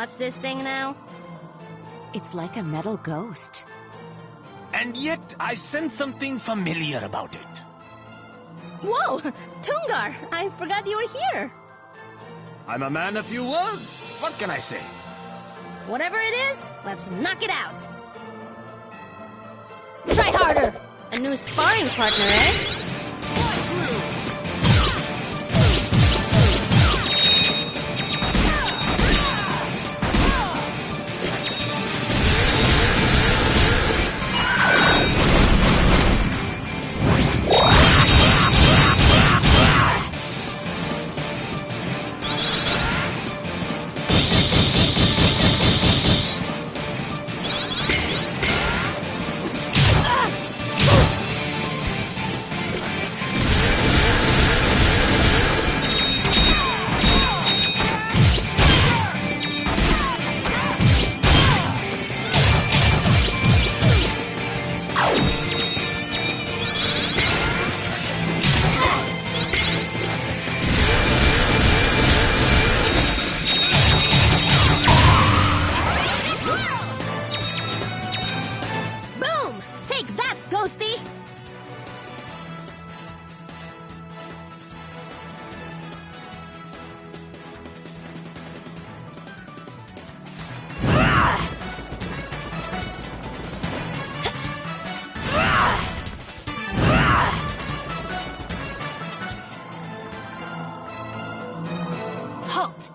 What's this thing now? It's like a metal ghost. And yet, I sense something familiar about it. Whoa! Tungar! I forgot you were here! I'm a man of few words. What can I say? Whatever it is, let's knock it out! Try harder! A new sparring partner, eh?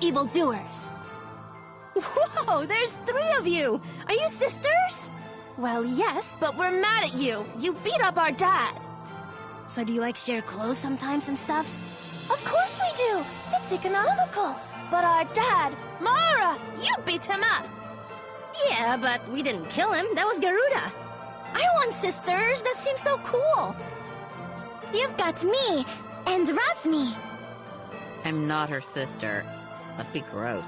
evildoers. Whoa, there's 3 of you! Are you sisters? Well, yes, but we're mad at you. You beat up our dad. So do you like share clothes sometimes and stuff? Of course we do. It's economical. But our dad, Mara, you beat him up. Yeah, but we didn't kill him. That was Garuda. I want sisters. That seems so cool. You've got me and Razmi. I'm not her sister. That'd be gross.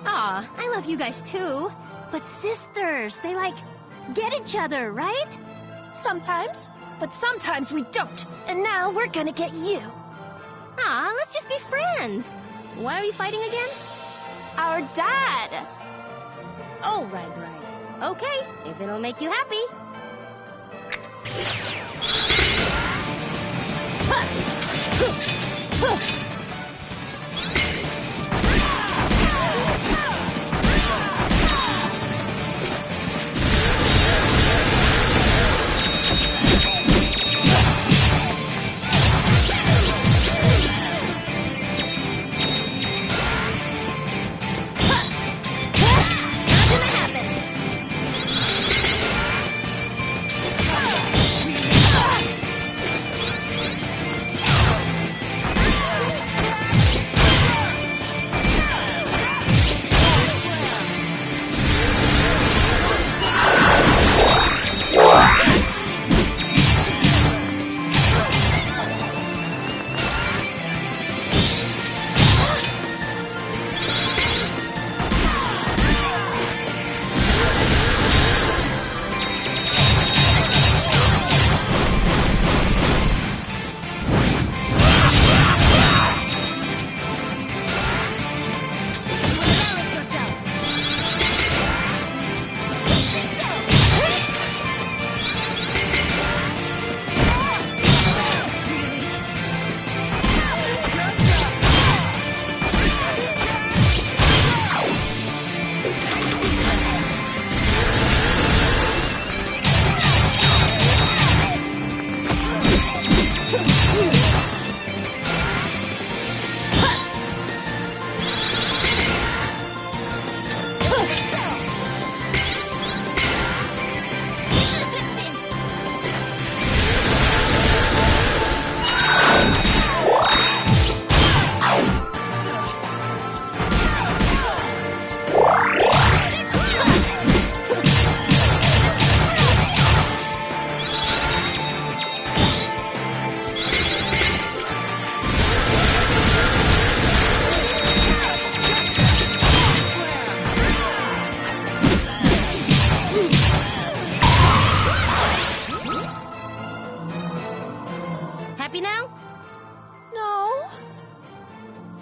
Aw, I love you guys too. But sisters, they like, get each other, right? Sometimes, but sometimes we don't. And now we're gonna get you. Aw, let's just be friends. Why are we fighting again? Our dad. Oh, right. Okay, if it'll make you happy.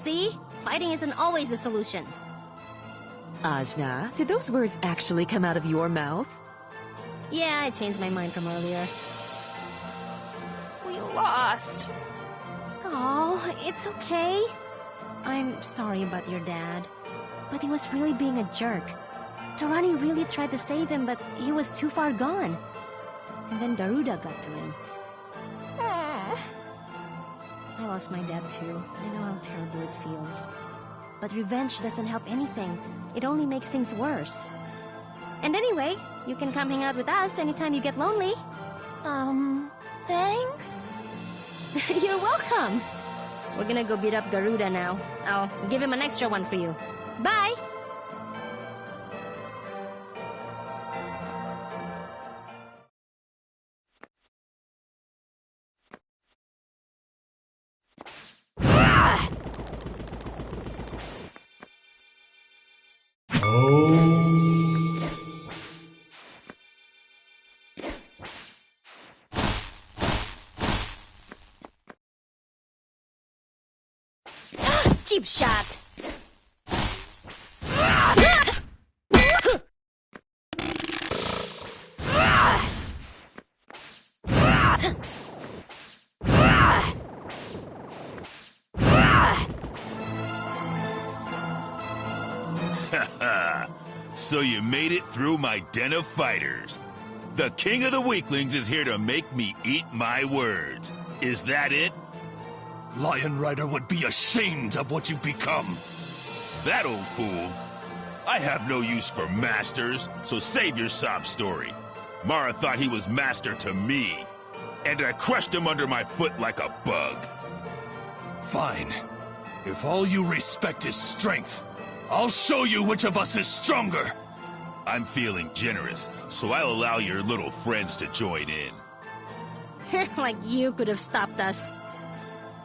See? Fighting isn't always the solution. Ajna, did those words actually come out of your mouth? Yeah, I changed my mind from earlier. We lost. Oh, it's okay. I'm sorry about your dad. But he was really being a jerk. Torani really tried to save him, but he was too far gone. And then Garuda got to him. I lost my dad too. I know how terrible it feels. But revenge doesn't help anything. It only makes things worse. And anyway, you can come hang out with us anytime you get lonely. Thanks? You're welcome. We're gonna go beat up Garuda now. I'll give him an extra one for you. Bye! Cheap shot! So you made it through my den of fighters. The king of the weaklings is here to make me eat my words. Is that it? Lion Rider would be ashamed of what you've become. That old fool. I have no use for masters, so save your sob story. Mara thought he was master to me, and I crushed him under my foot like a bug. Fine. If all you respect is strength, I'll show you which of us is stronger. I'm feeling generous, so I'll allow your little friends to join in. Like you could have stopped us.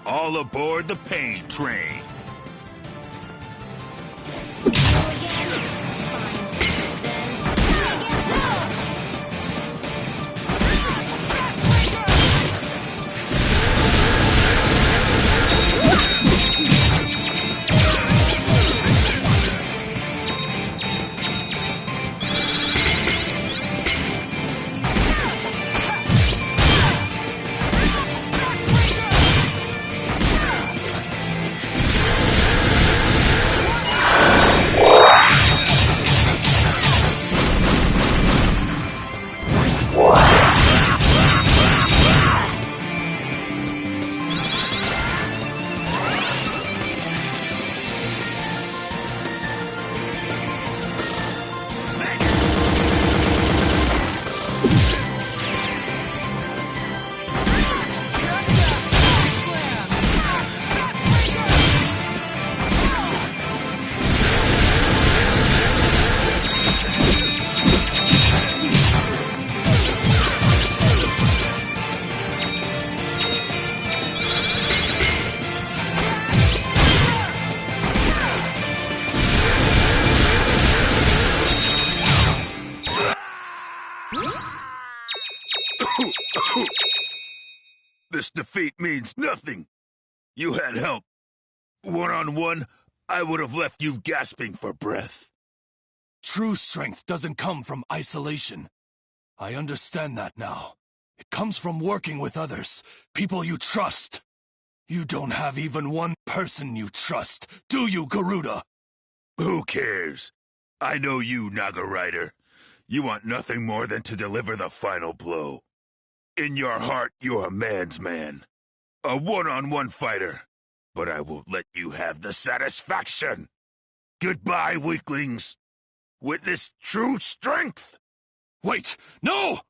All aboard the pain train. This defeat means nothing. You had help. One-on-one, I would have left you gasping for breath. True strength doesn't come from isolation. I understand that now. It comes from working with others, people you trust. You don't have even one person you trust, do you, Garuda? Who cares? I know you, Naga Rider. You want nothing more than to deliver the final blow. In your heart, you're a man's man. A one-on-one fighter. But I won't let you have the satisfaction. Goodbye, weaklings. Witness true strength. Wait, no!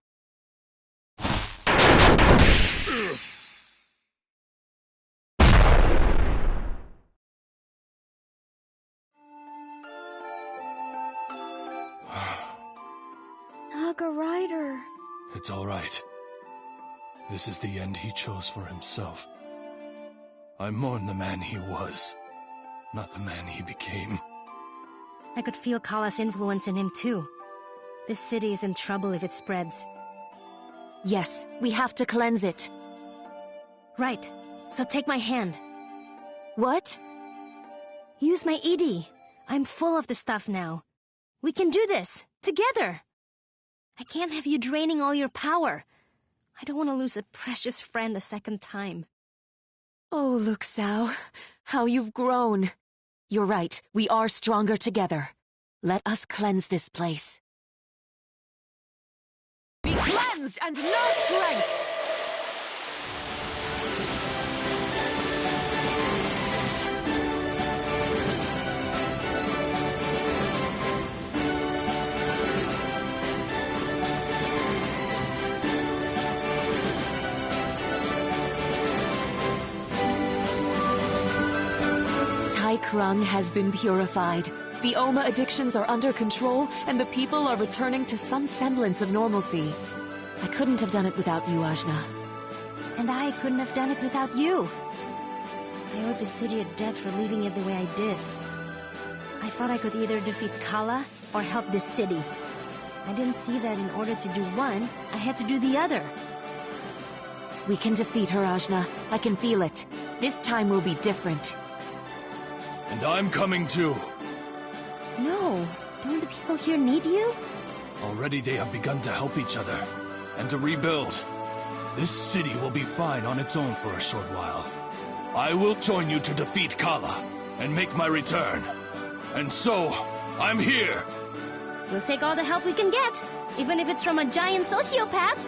Naga Rider. It's all right. This is the end he chose for himself. I mourn the man he was, not the man he became. I could feel Kala's influence in him too. This city is in trouble if it spreads. Yes, we have to cleanse it. Right. So take my hand. What? Use my Edie. I'm full of the stuff now. We can do this, together. I can't have you draining all your power. I don't want to lose a precious friend a second time. Oh, Luxao, how you've grown. You're right, we are stronger together. Let us cleanse this place. Be cleansed and no strength! Tai Krung has been purified. The Oma addictions are under control, and the people are returning to some semblance of normalcy. I couldn't have done it without you, Ajna. And I couldn't have done it without you. I owed the city a debt for leaving it the way I did. I thought I could either defeat Kala or help this city. I didn't see that in order to do one, I had to do the other. We can defeat her, Ajna. I can feel it. This time will be different. And I'm coming too. No, don't the people here need you? Already they have begun to help each other, and to rebuild. This city will be fine on its own for a short while. I will join you to defeat Kala, and make my return. And so, I'm here! We'll take all the help we can get, even if it's from a giant sociopath!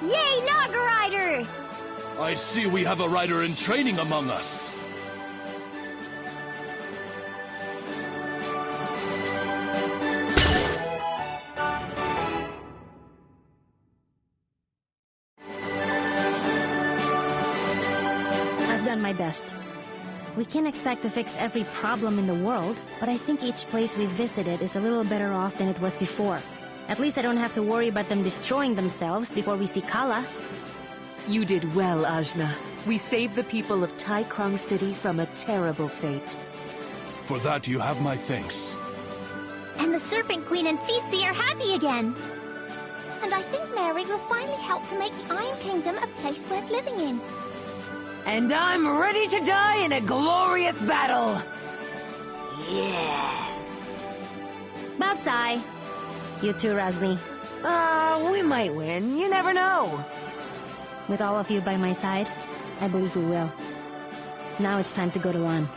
Yay, Naga Rider! I see we have a rider in training among us. my best. We can't expect to fix every problem in the world, but I think each place we've visited is a little better off than it was before. At least I don't have to worry about them destroying themselves before we see Kala. You did well, Ajna. We saved the people of Tai Krung City from a terrible fate. For that, you have my thanks. And the Serpent Queen and Tsitsi are happy again. And I think Mary will finally help to make the Iron Kingdom a place worth living in. And I'm ready to die in a glorious battle! Yes! Batsai. You too, Razmi. We might win. You never know. With all of you by my side, I believe we will. Now it's time to go to Lan.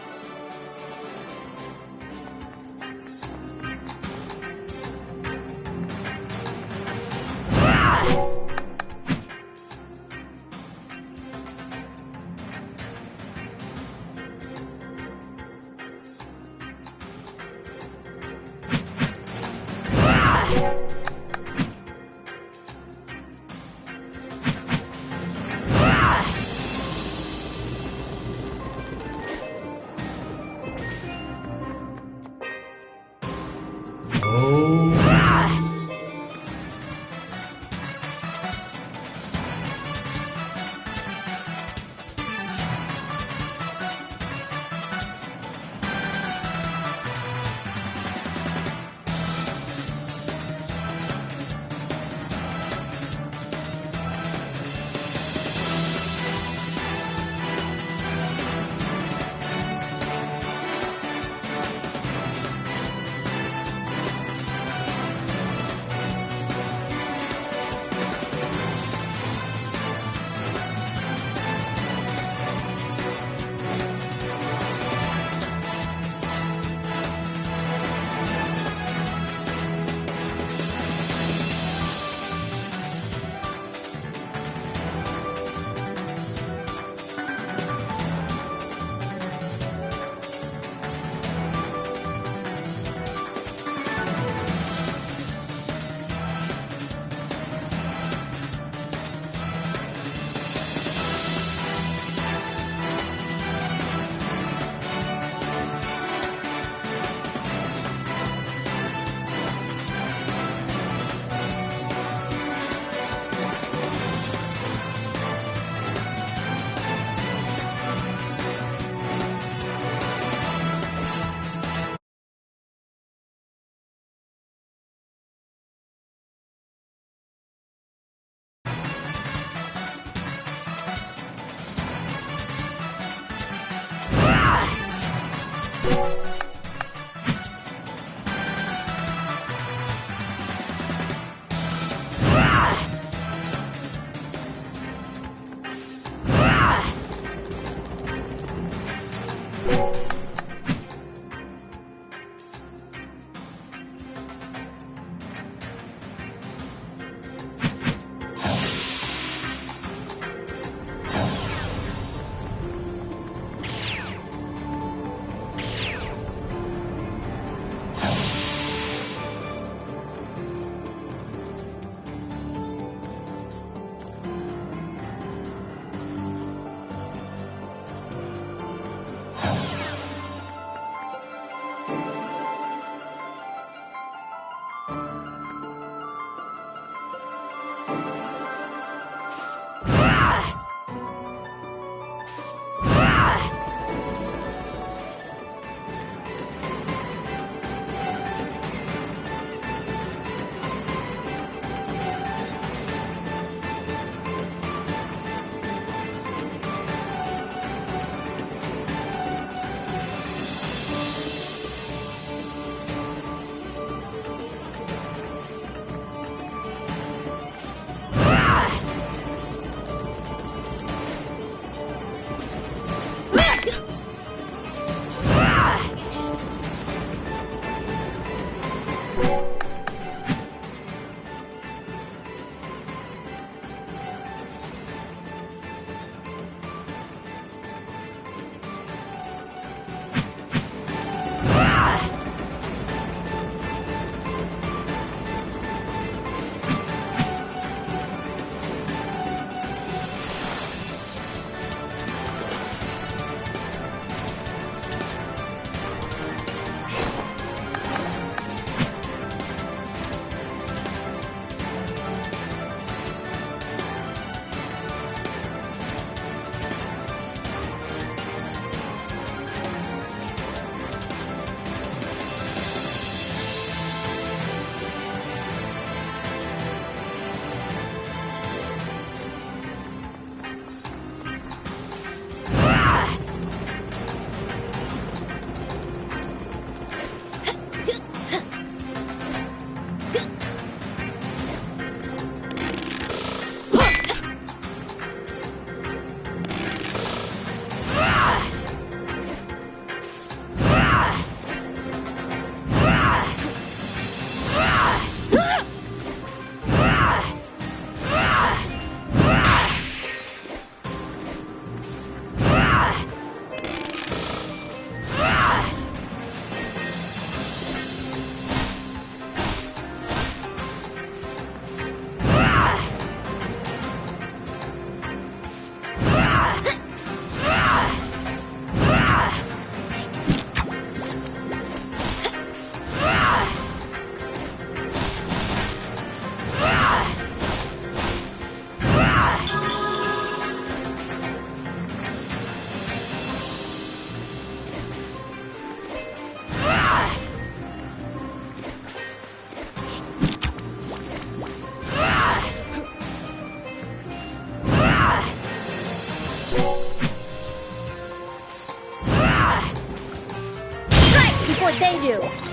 before they do.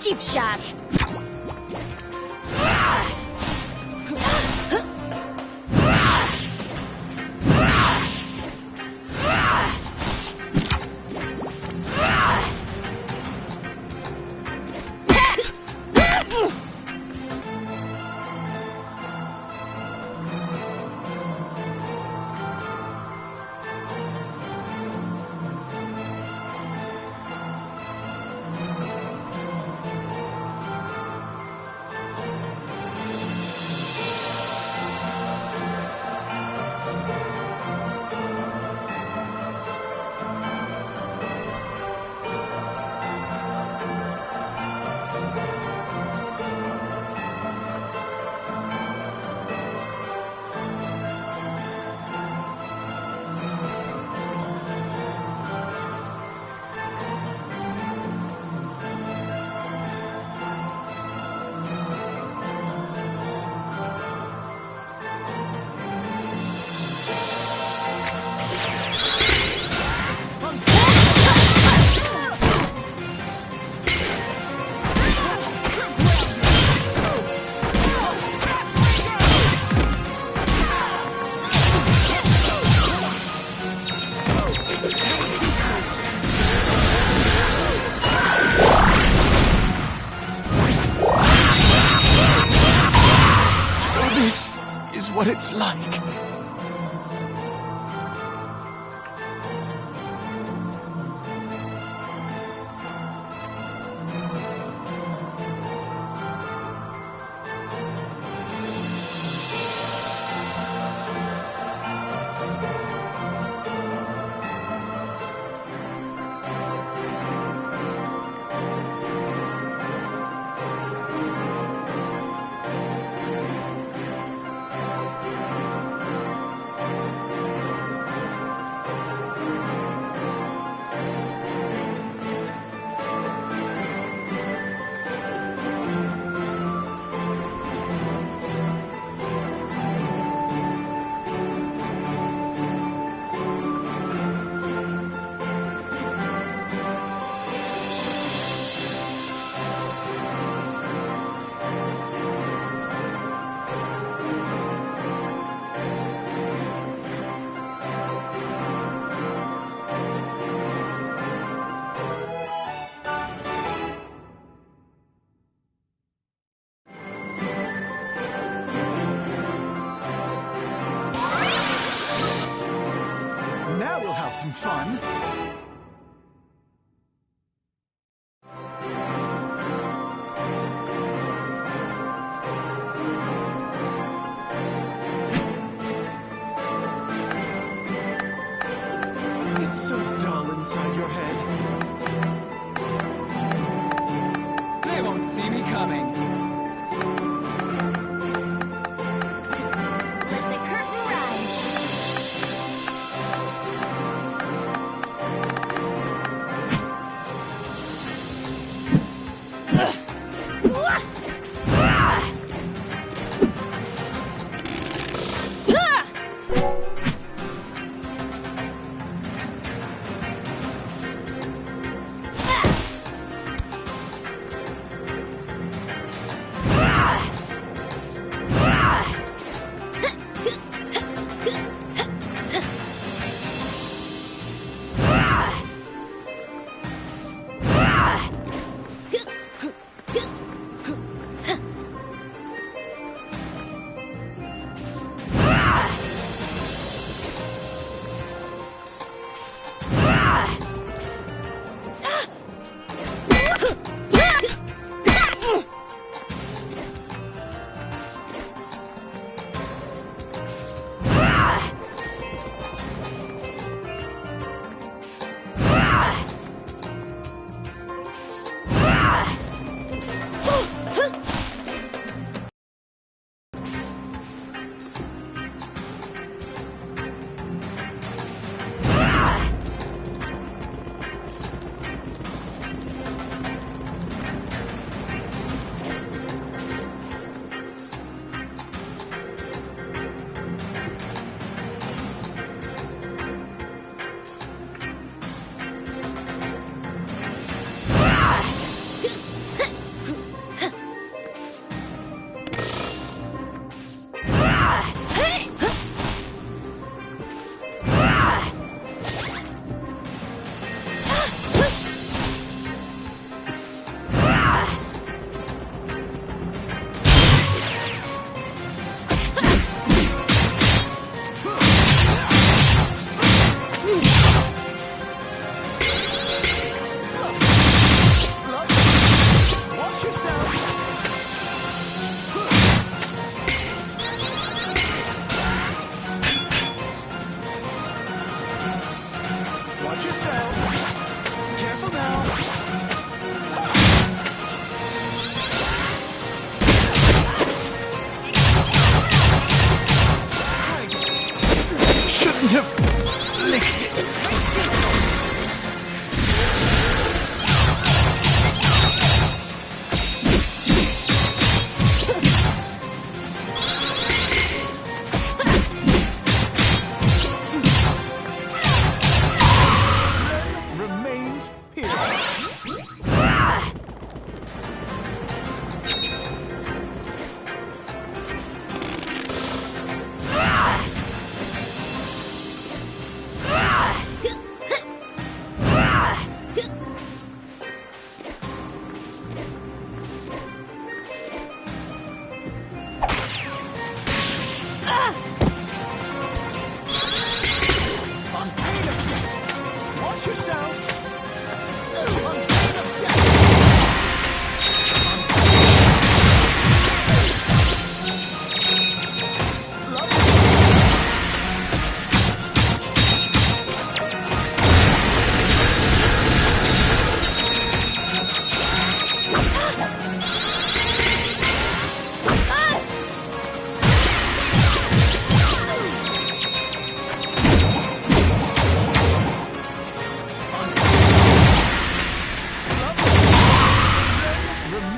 Cheap shot. This is what it's like. Now we'll have some fun. It's so dull inside your head. They won't see me coming. Let the curtain rise.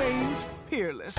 remains peerless.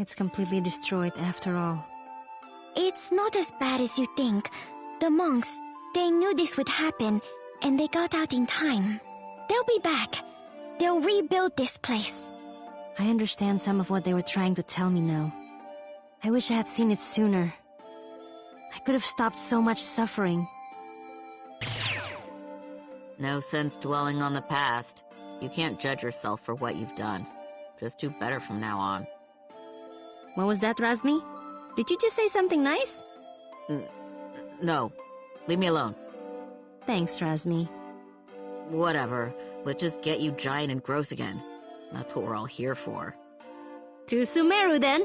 It's completely destroyed after all. It's not as bad as you think. The monks, they knew this would happen, and they got out in time. They'll be back. They'll rebuild this place. I understand some of what they were trying to tell me now. I wish I had seen it sooner. I could have stopped so much suffering. No sense dwelling on the past. You can't judge yourself for what you've done. Just do better from now on. What was that, Razmi? Did you just say something nice? No. Leave me alone. Thanks, Razmi. Whatever. Let's just get you giant and gross again. That's what we're all here for. To Sumeru, then.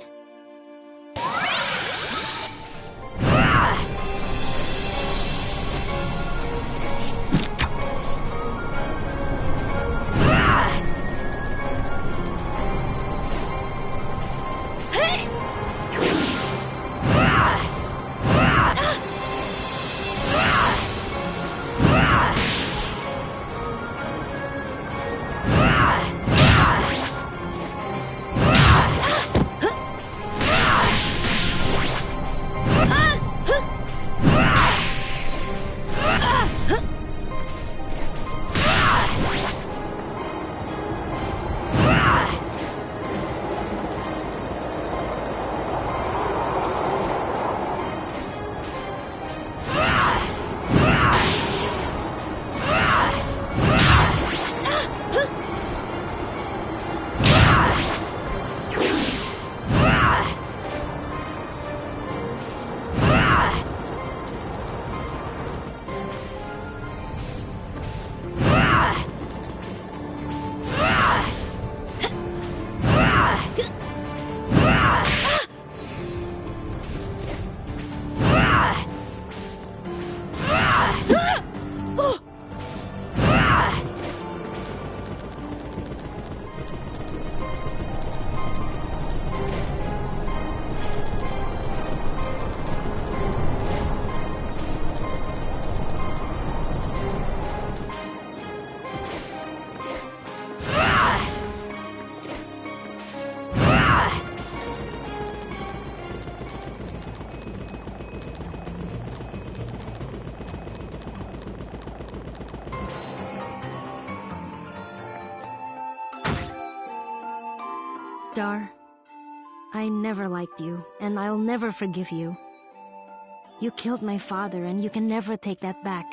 Dar, I never liked you, and I'll never forgive you. You killed my father, and you can never take that back.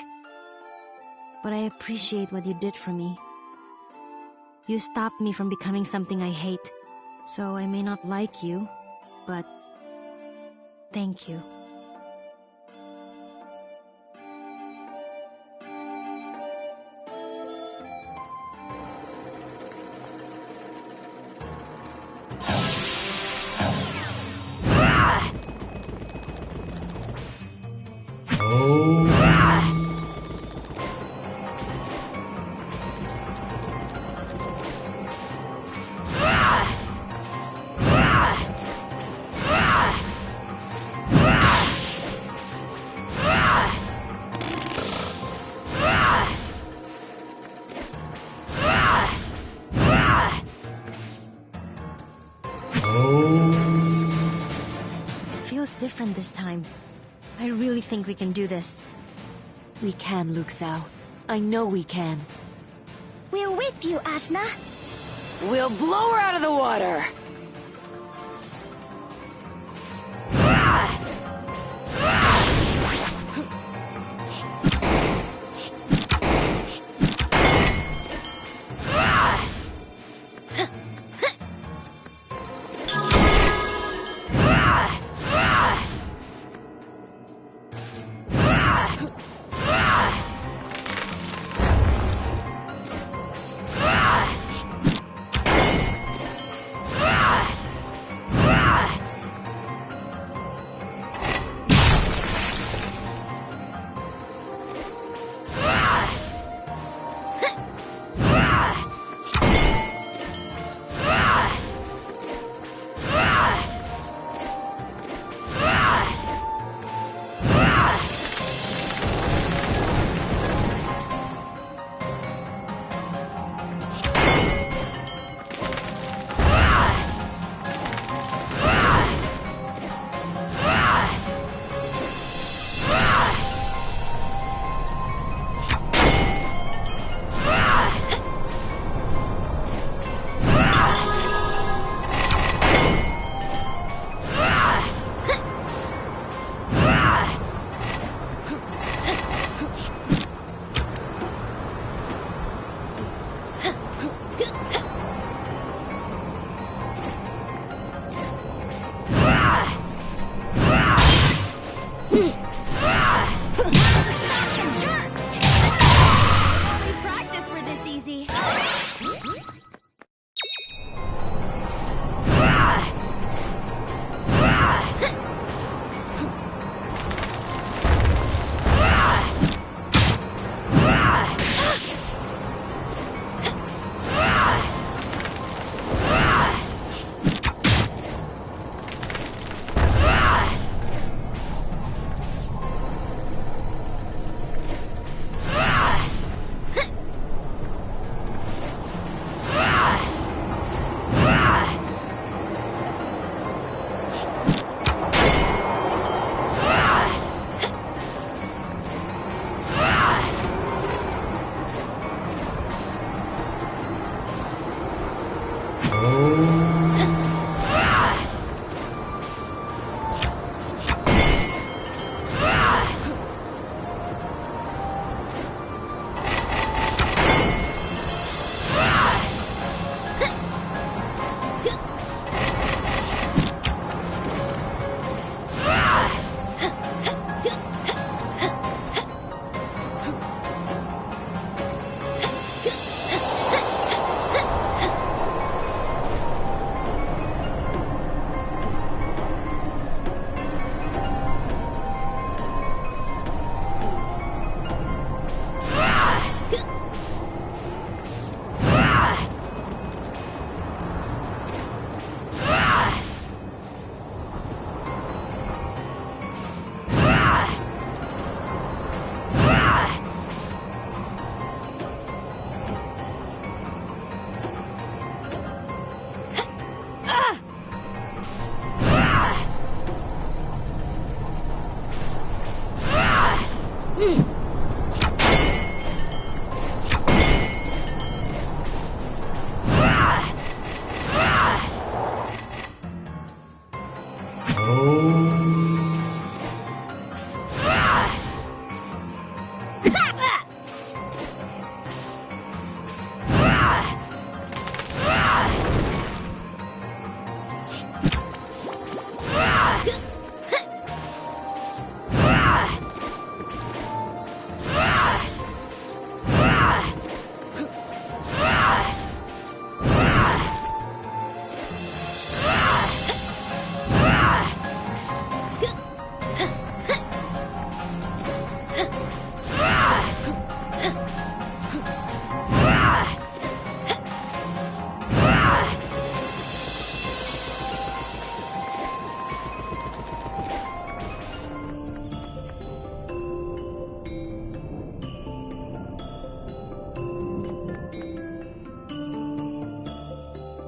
But I appreciate what you did for me. You stopped me from becoming something I hate, so I may not like you, but thank you. Feels different this time. I really think we can do this. We can, Luke Sao. I know we can. We're with you, Ashna. We'll blow her out of the water!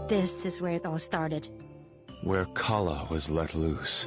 This is where it all started. Where Kala was let loose.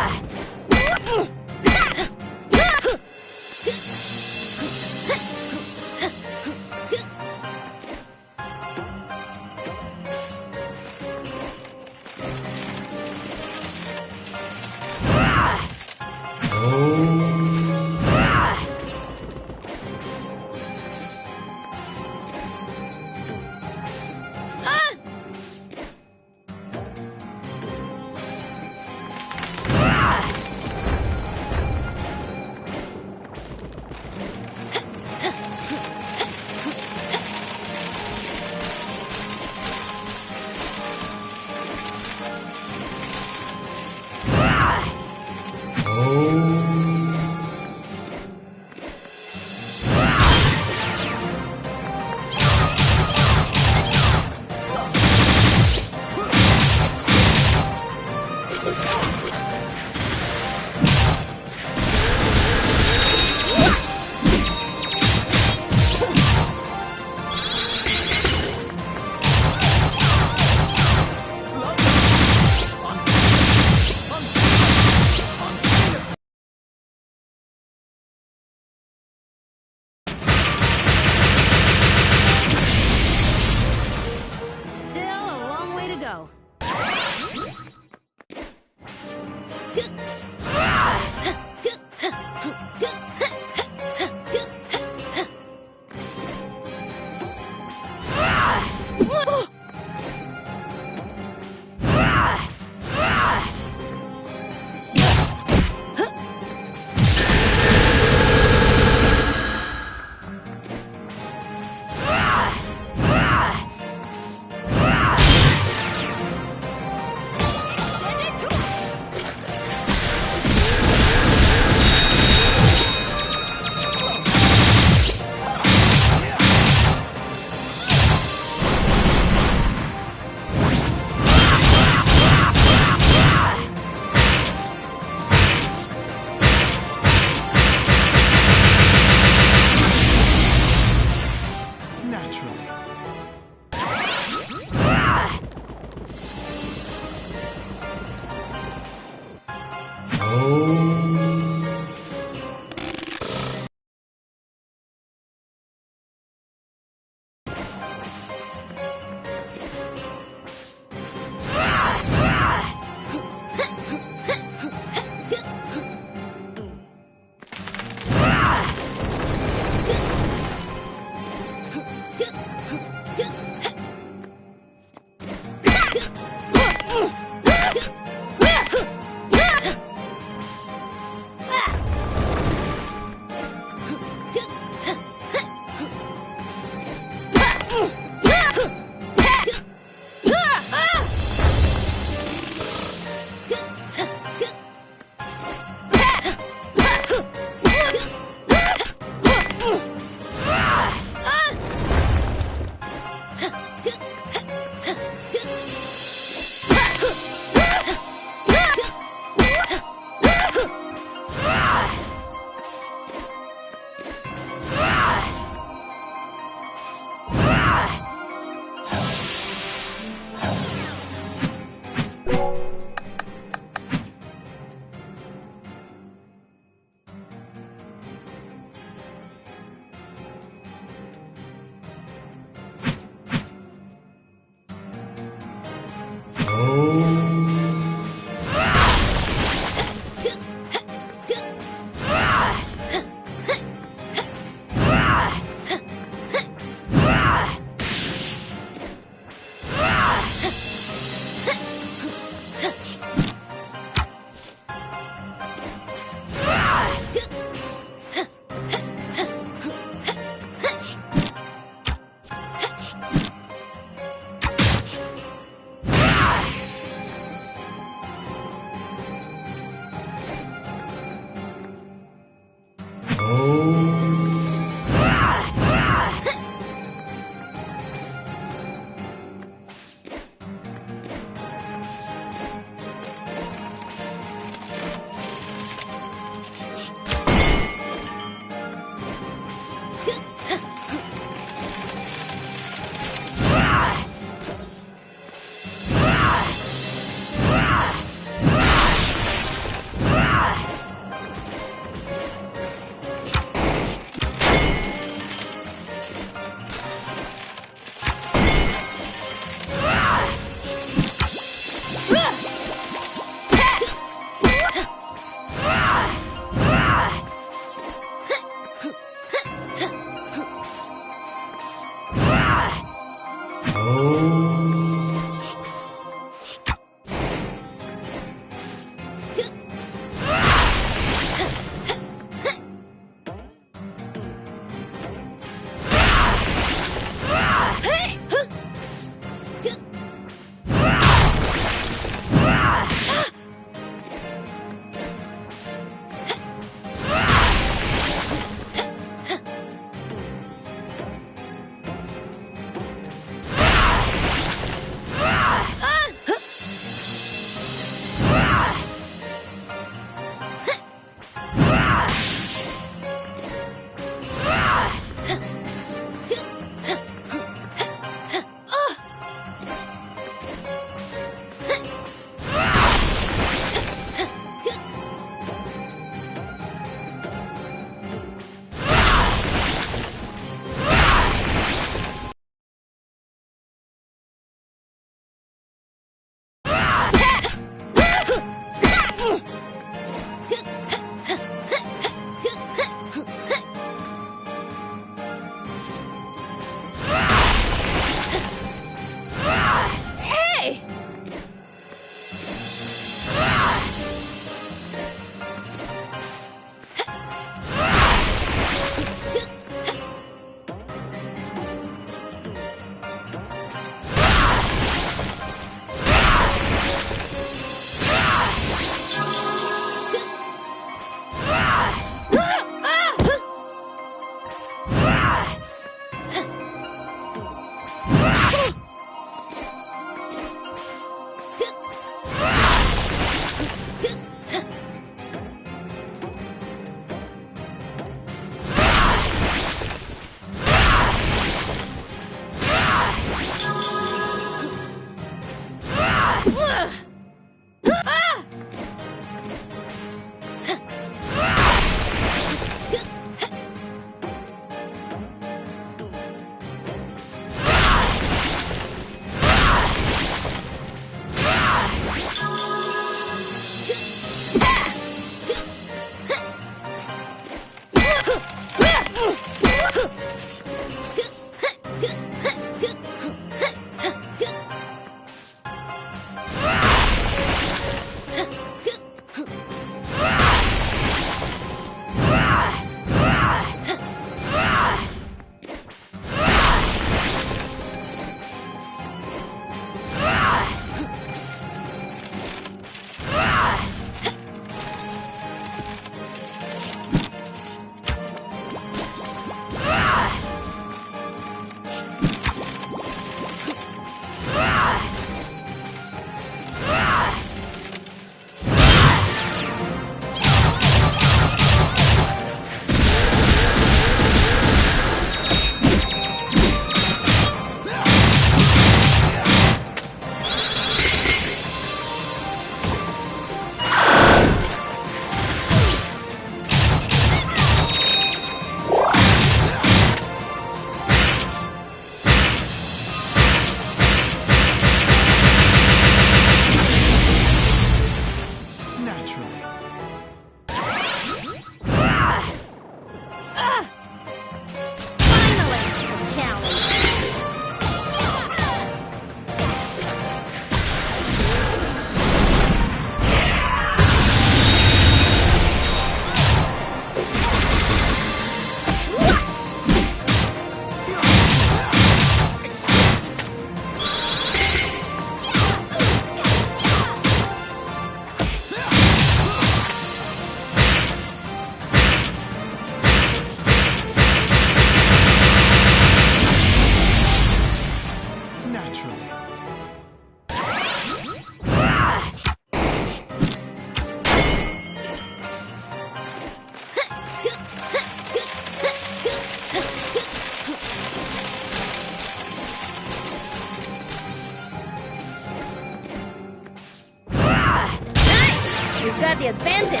got the advantage.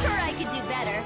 Sure, I could do better.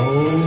Ah!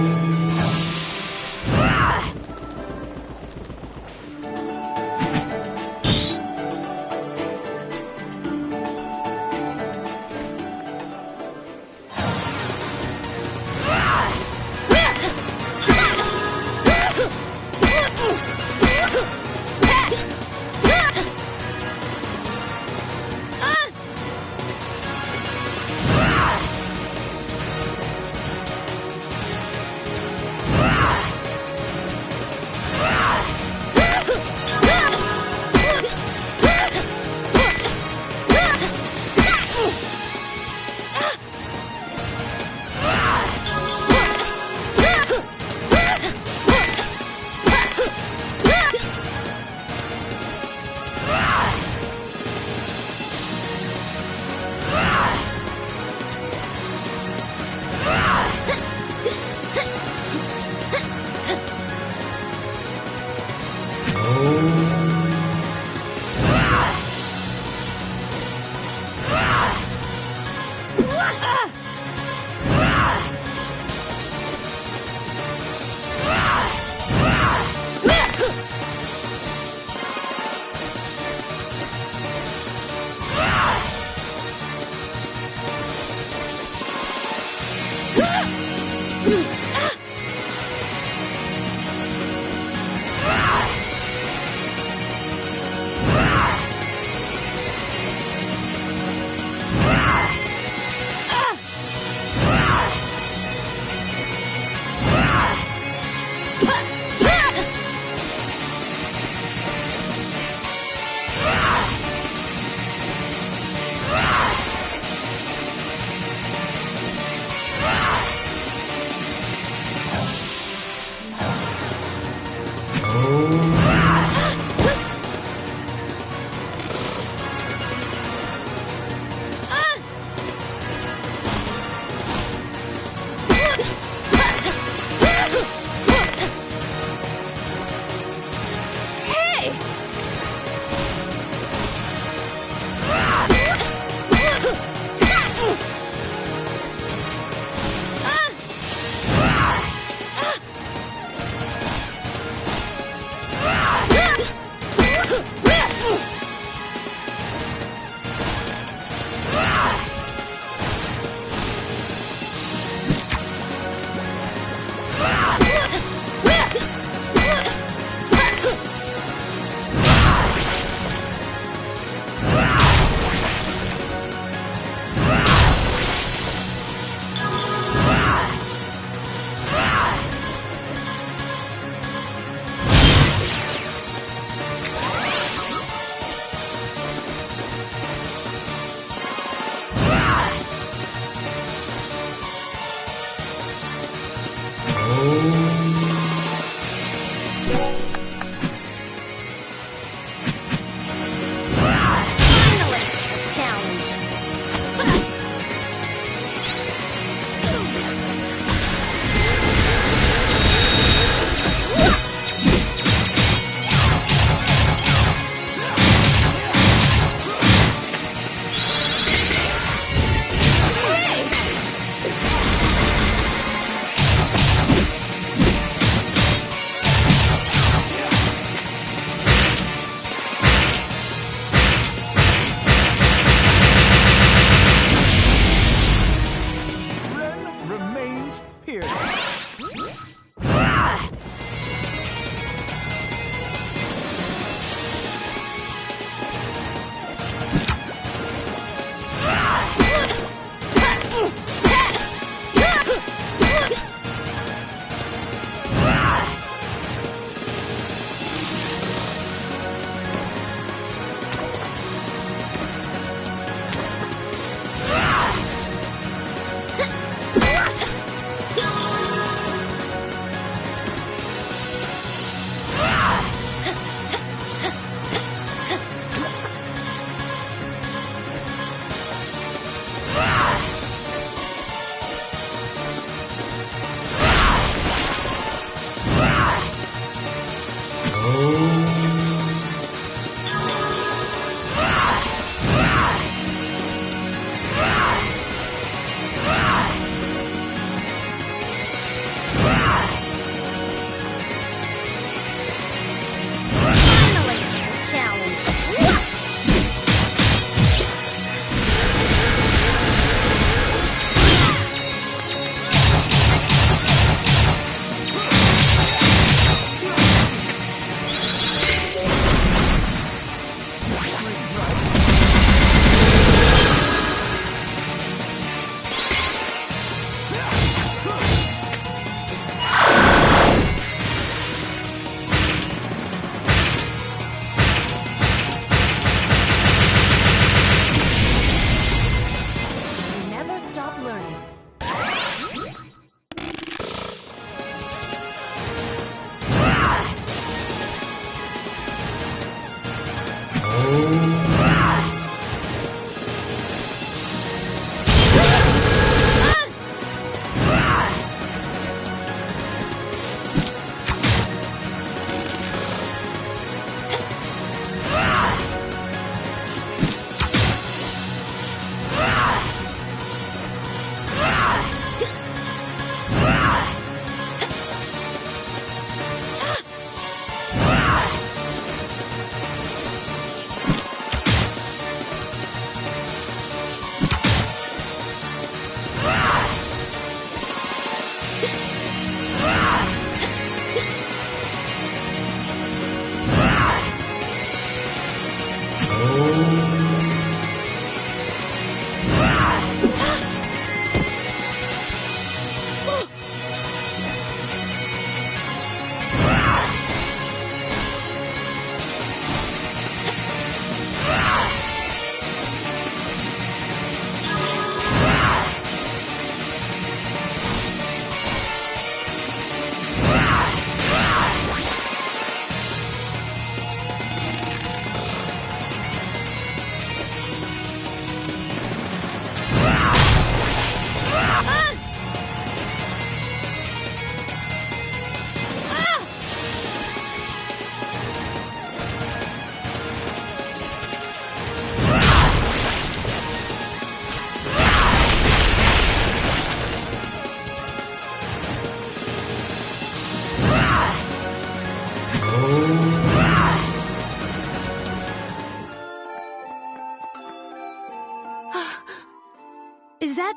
Is that...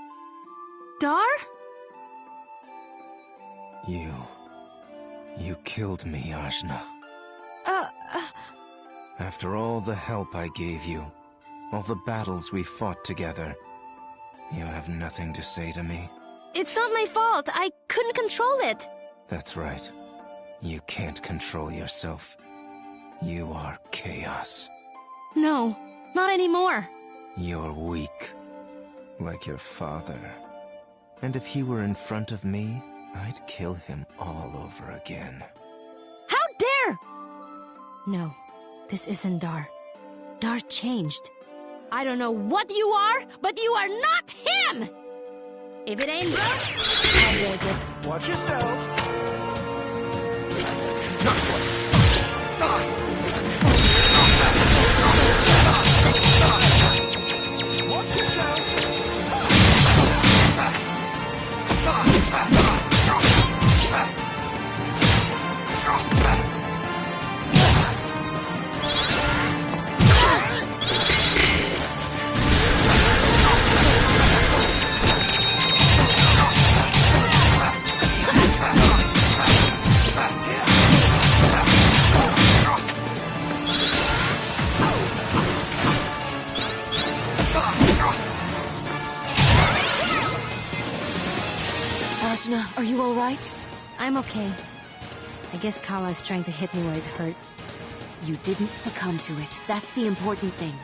Dar? You killed me, Ajna. After all the help I gave you, all the battles we fought together, you have nothing to say to me? It's not my fault. I couldn't control it. That's right. You can't control yourself. You are chaos. No, not anymore. You're weak, like your father. And if he were in front of me, I'd kill him all over again. How dare! No, this isn't Dar. Dar changed. I don't know what you are, but you are not him! If it ain't broke, I'll break it. Watch yourself. Watch yourself. Ajna, are you alright? I'm okay. I guess Kala is trying to hit me where it hurts. You didn't succumb to it. That's the important thing.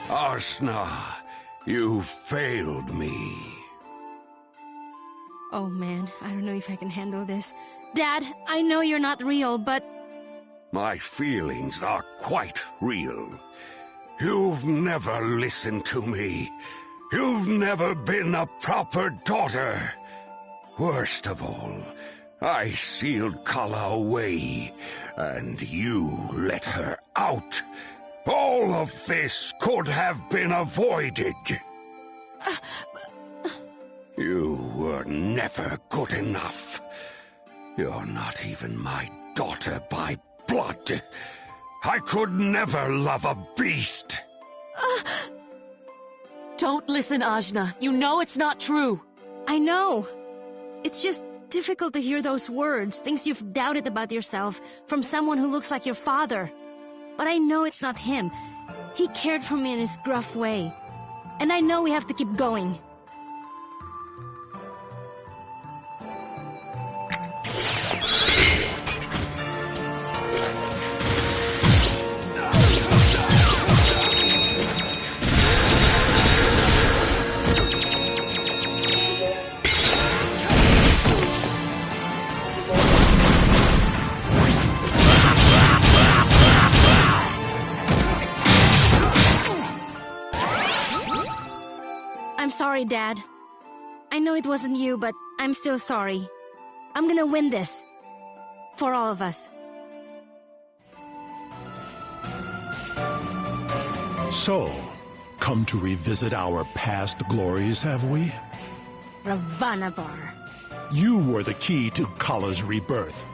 Ajna, you failed me. Oh man, I don't know if I can handle this. Dad, I know you're not real, but... My feelings are quite real. You've never listened to me. You've never been a proper daughter. Worst of all, I sealed Kala away, and you let her out. All of this could have been avoided. You were never good enough. You're not even my daughter by blood. I could never love a beast. Don't listen, Ajna. You know it's not true. I know. It's just difficult to hear those words, things you've doubted about yourself, from someone who looks like your father. But I know it's not him. He cared for me in his gruff way. And I know we have to keep going. I'm sorry, Dad. I know it wasn't you, but I'm still sorry. I'm gonna win this. For all of us. So, come to revisit our past glories, have we? Ravanavar. You were the key to Kala's rebirth.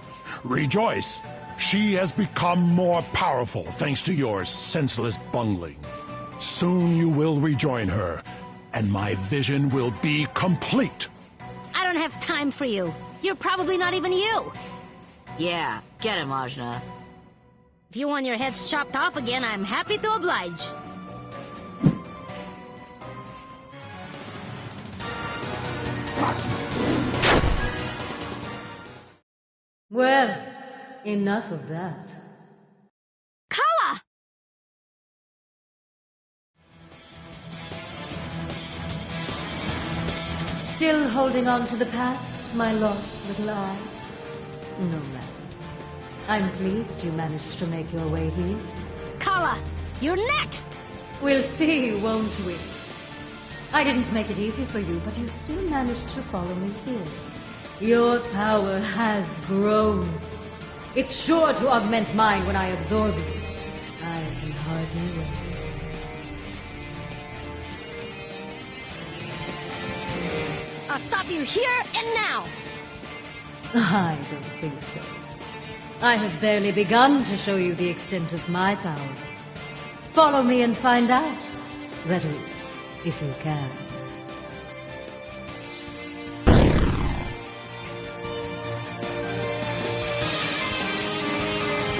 Rejoice! She has become more powerful thanks to your senseless bungling. Soon you will rejoin her, and my vision will be complete. I don't have time for you. You're probably not even you. Yeah, get him, Ajna. If you want your heads chopped off again, I'm happy to oblige. Well, enough of that. Kala! Still holding on to the past, my lost little eye? No matter. I'm pleased you managed to make your way here. Kala, you're next! We'll see, won't we? I didn't make it easy for you, but you still managed to follow me here. Your power has grown. It's sure to augment mine when I absorb you. I can hardly wait. I'll stop you here and now! I don't think so. I have barely begun to show you the extent of my power. Follow me and find out. That is, if you can.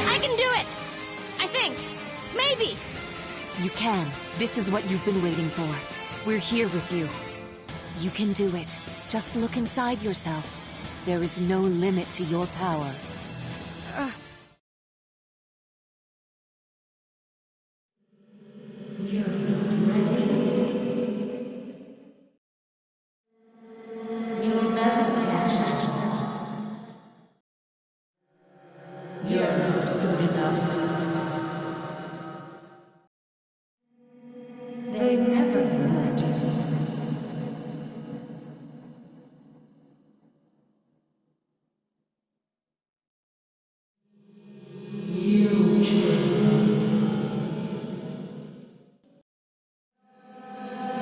I can do it! I think. Maybe. You can. This is what you've been waiting for. We're here with you. You can do it. Just look inside yourself. There is no limit to your power. You'll never catch me. You're not good enough. They never moved it. You killed him.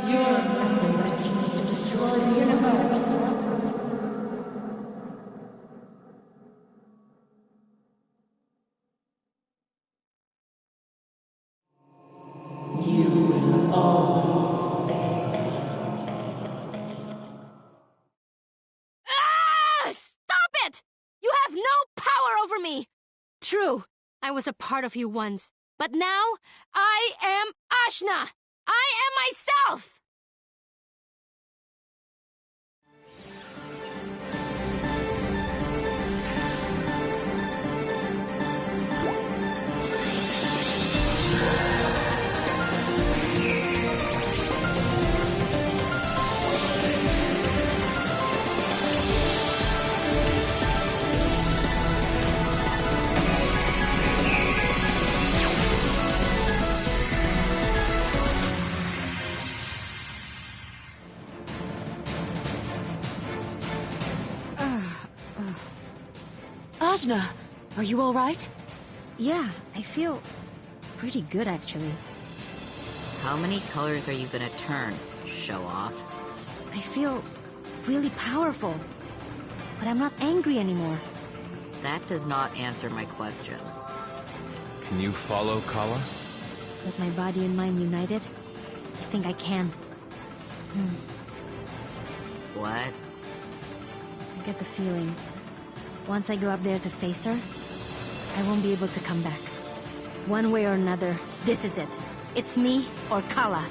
You're nothing but a key to destroy the universe. You will always Ah! Stop it! You have no power over me! True, I was a part of you once, but now I am Ashna! I am myself! Ajna, are you all right? Yeah, I feel pretty good actually. How many colors are you gonna turn, show off? I feel really powerful, but I'm not angry anymore. That does not answer my question. Can you follow Kala? With my body and mind united, I think I can. What? I get the feeling. Once I go up there to face her, I won't be able to come back. One way or another, this is it. It's me or Kala.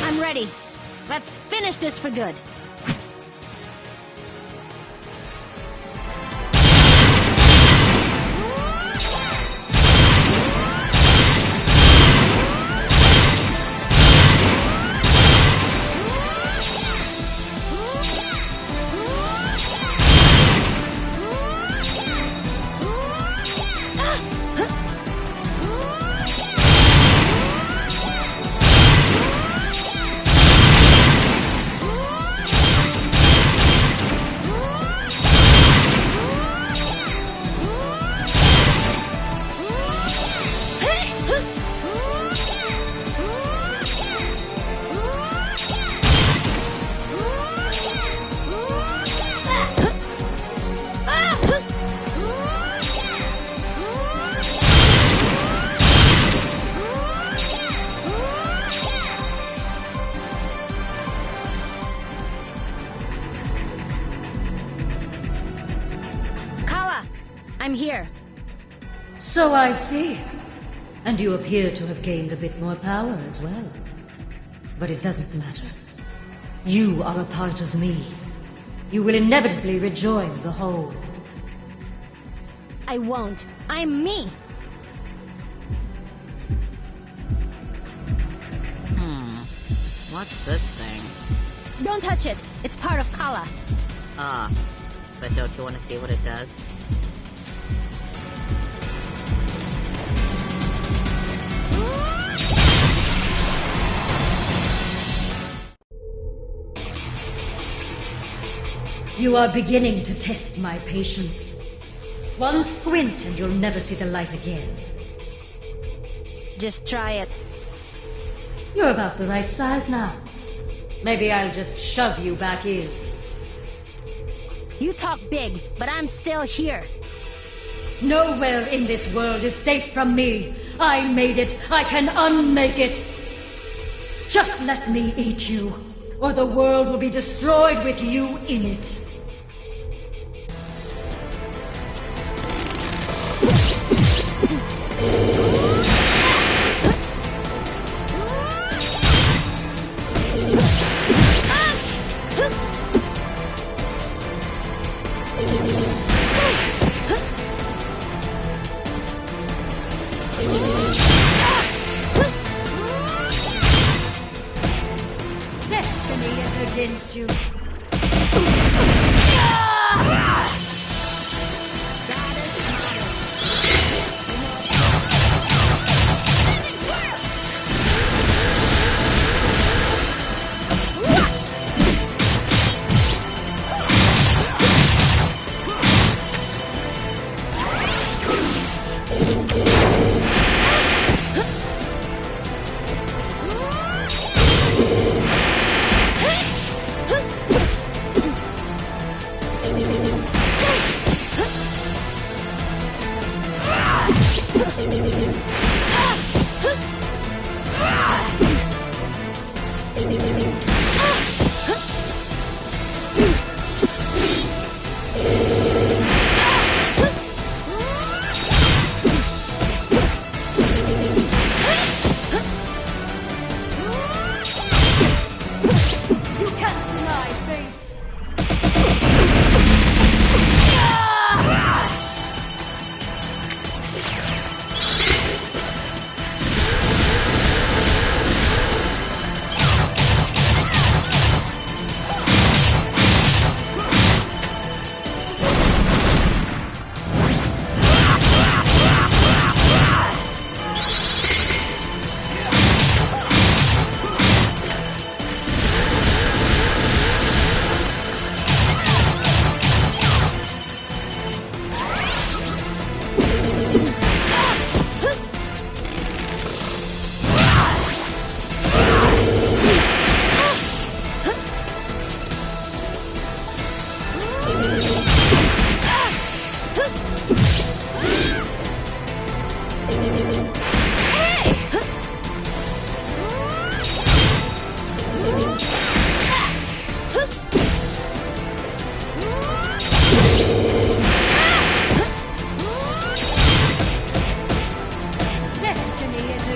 I'm ready. Let's finish this for good. I'm here. So I see. And you appear to have gained a bit more power as well. But it doesn't matter. You are a part of me. You will inevitably rejoin the whole. I won't. I'm me. What's this thing? Don't touch it. It's part of Kala. Ah, but don't you want to see what it does? You are beginning to test my patience. One squint and you'll never see the light again. Just try it. You're about the right size now. Maybe I'll just shove you back in. You talk big, but I'm still here. Nowhere in this world is safe from me. I made it. I can unmake it. Just let me eat you, or the world will be destroyed with you in it. Destiny is against you.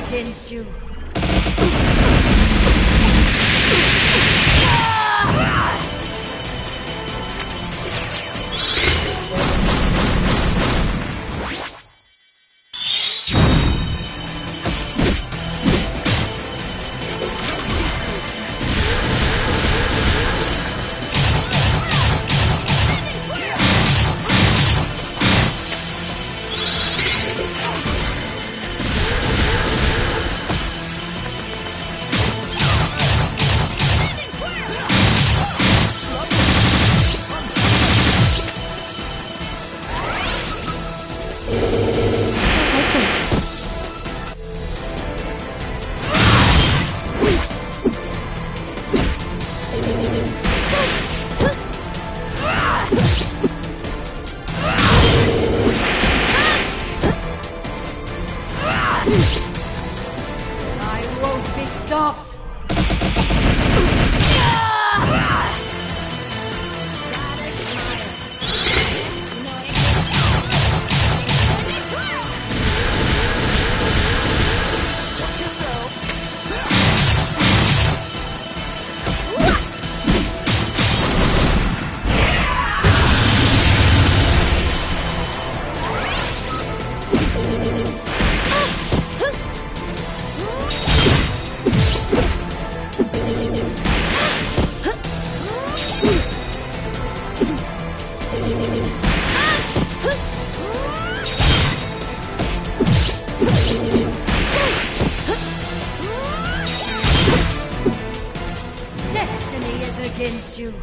Against you. I won't be stopped. Destiny is against you.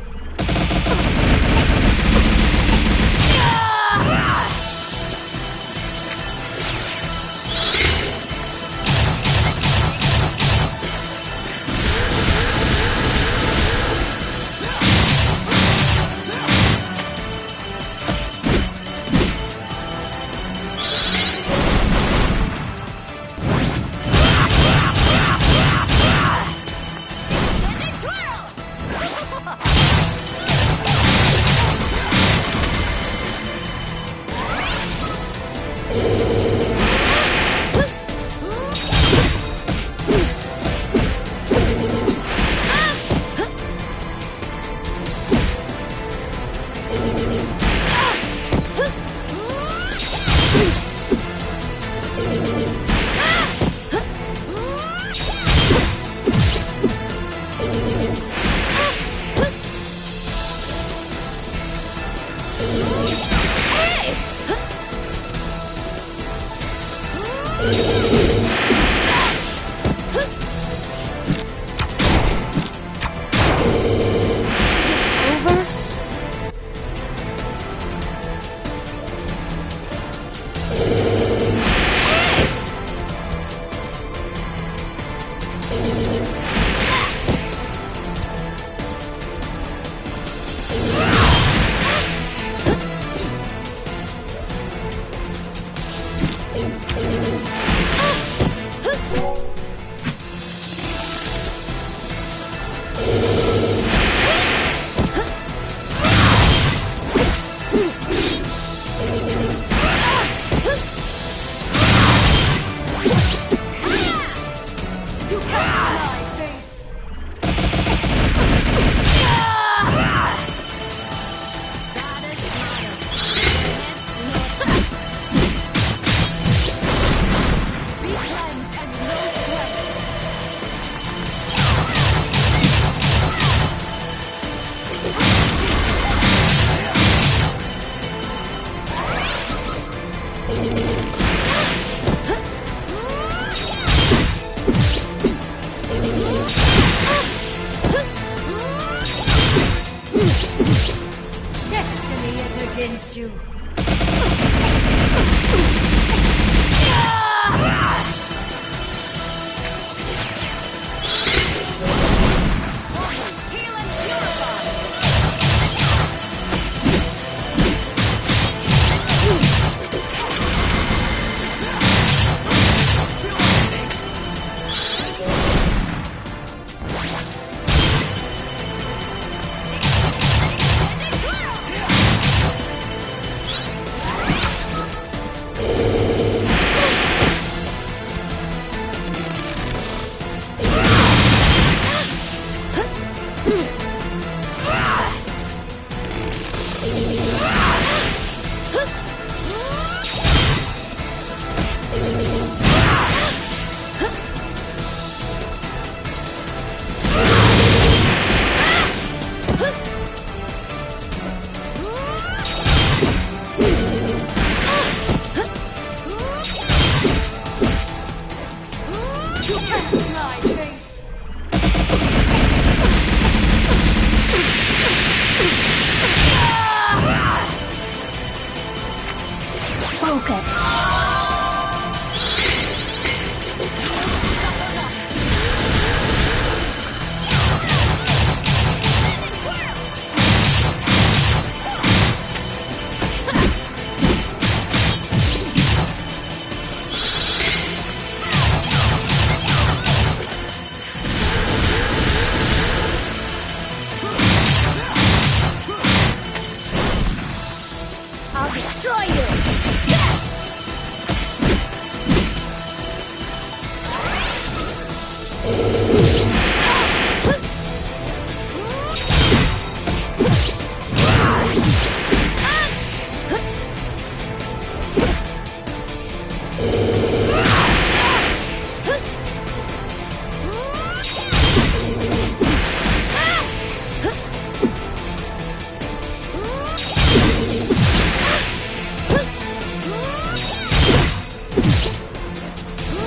Destiny is against you.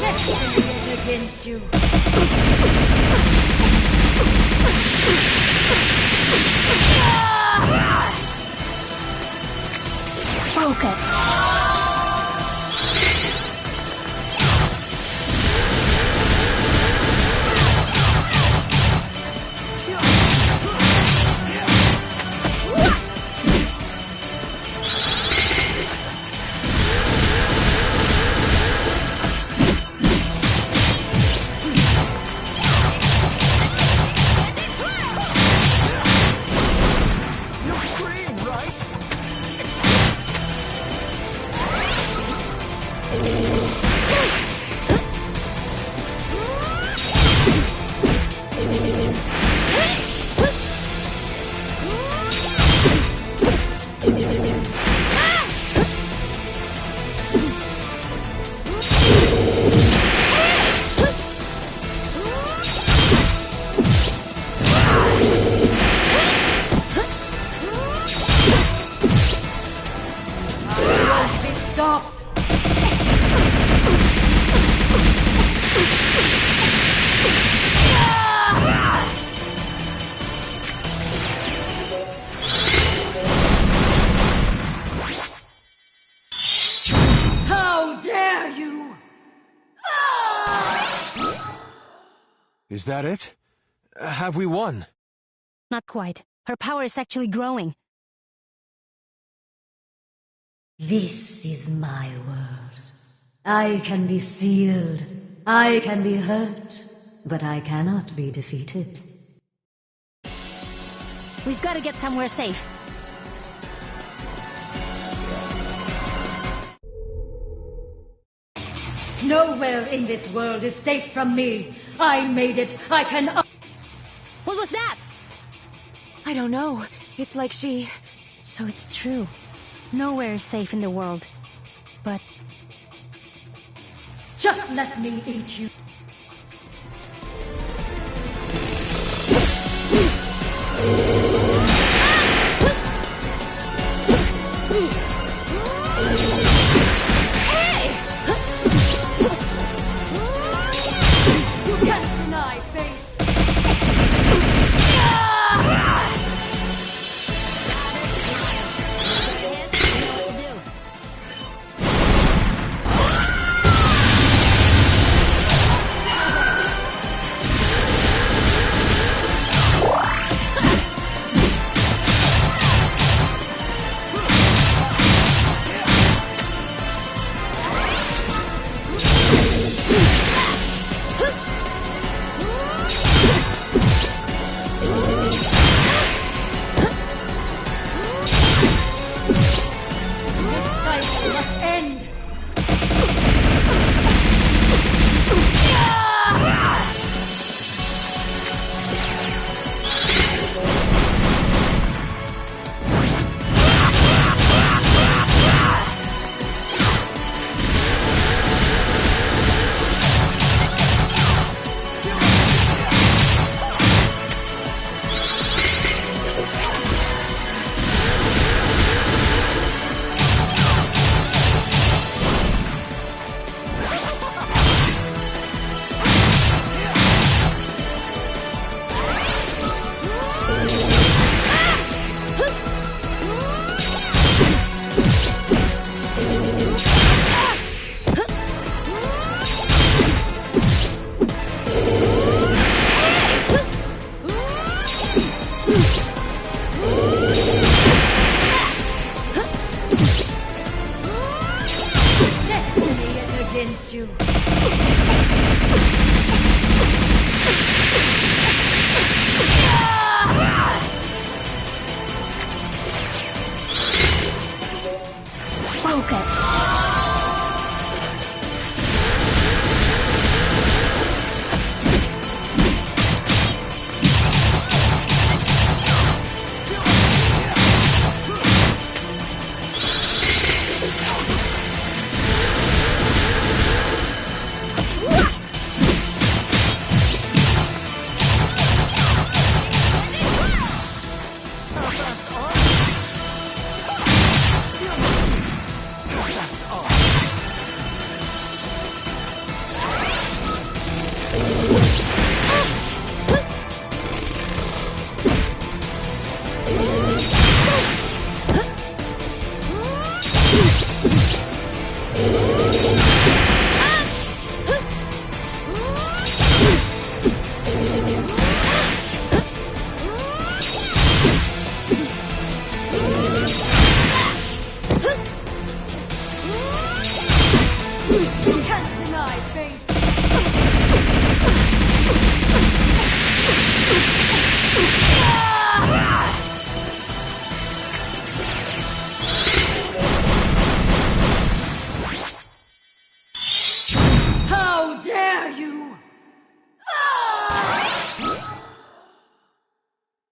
Destiny is against you. Is that it? Have we won? Not quite. Her power is actually growing. This is my world. I can be sealed. I can be hurt. But I cannot be defeated. We've got to get somewhere safe. Nowhere in this world is safe from me. I made it. I can... What was that? I don't know. It's like she... So it's true. Nowhere is safe in the world. But... Just let me eat you.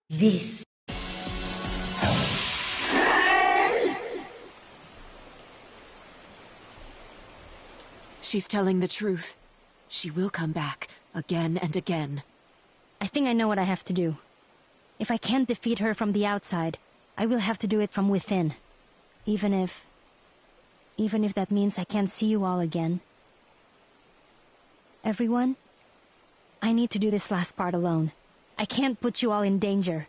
This. She's telling the truth. She will come back, again and again. I think I know what I have to do. If I can't defeat her from the outside, I will have to do it from within. Even if that means I can't see you all again. Everyone, I need to do this last part alone. I can't put you all in danger.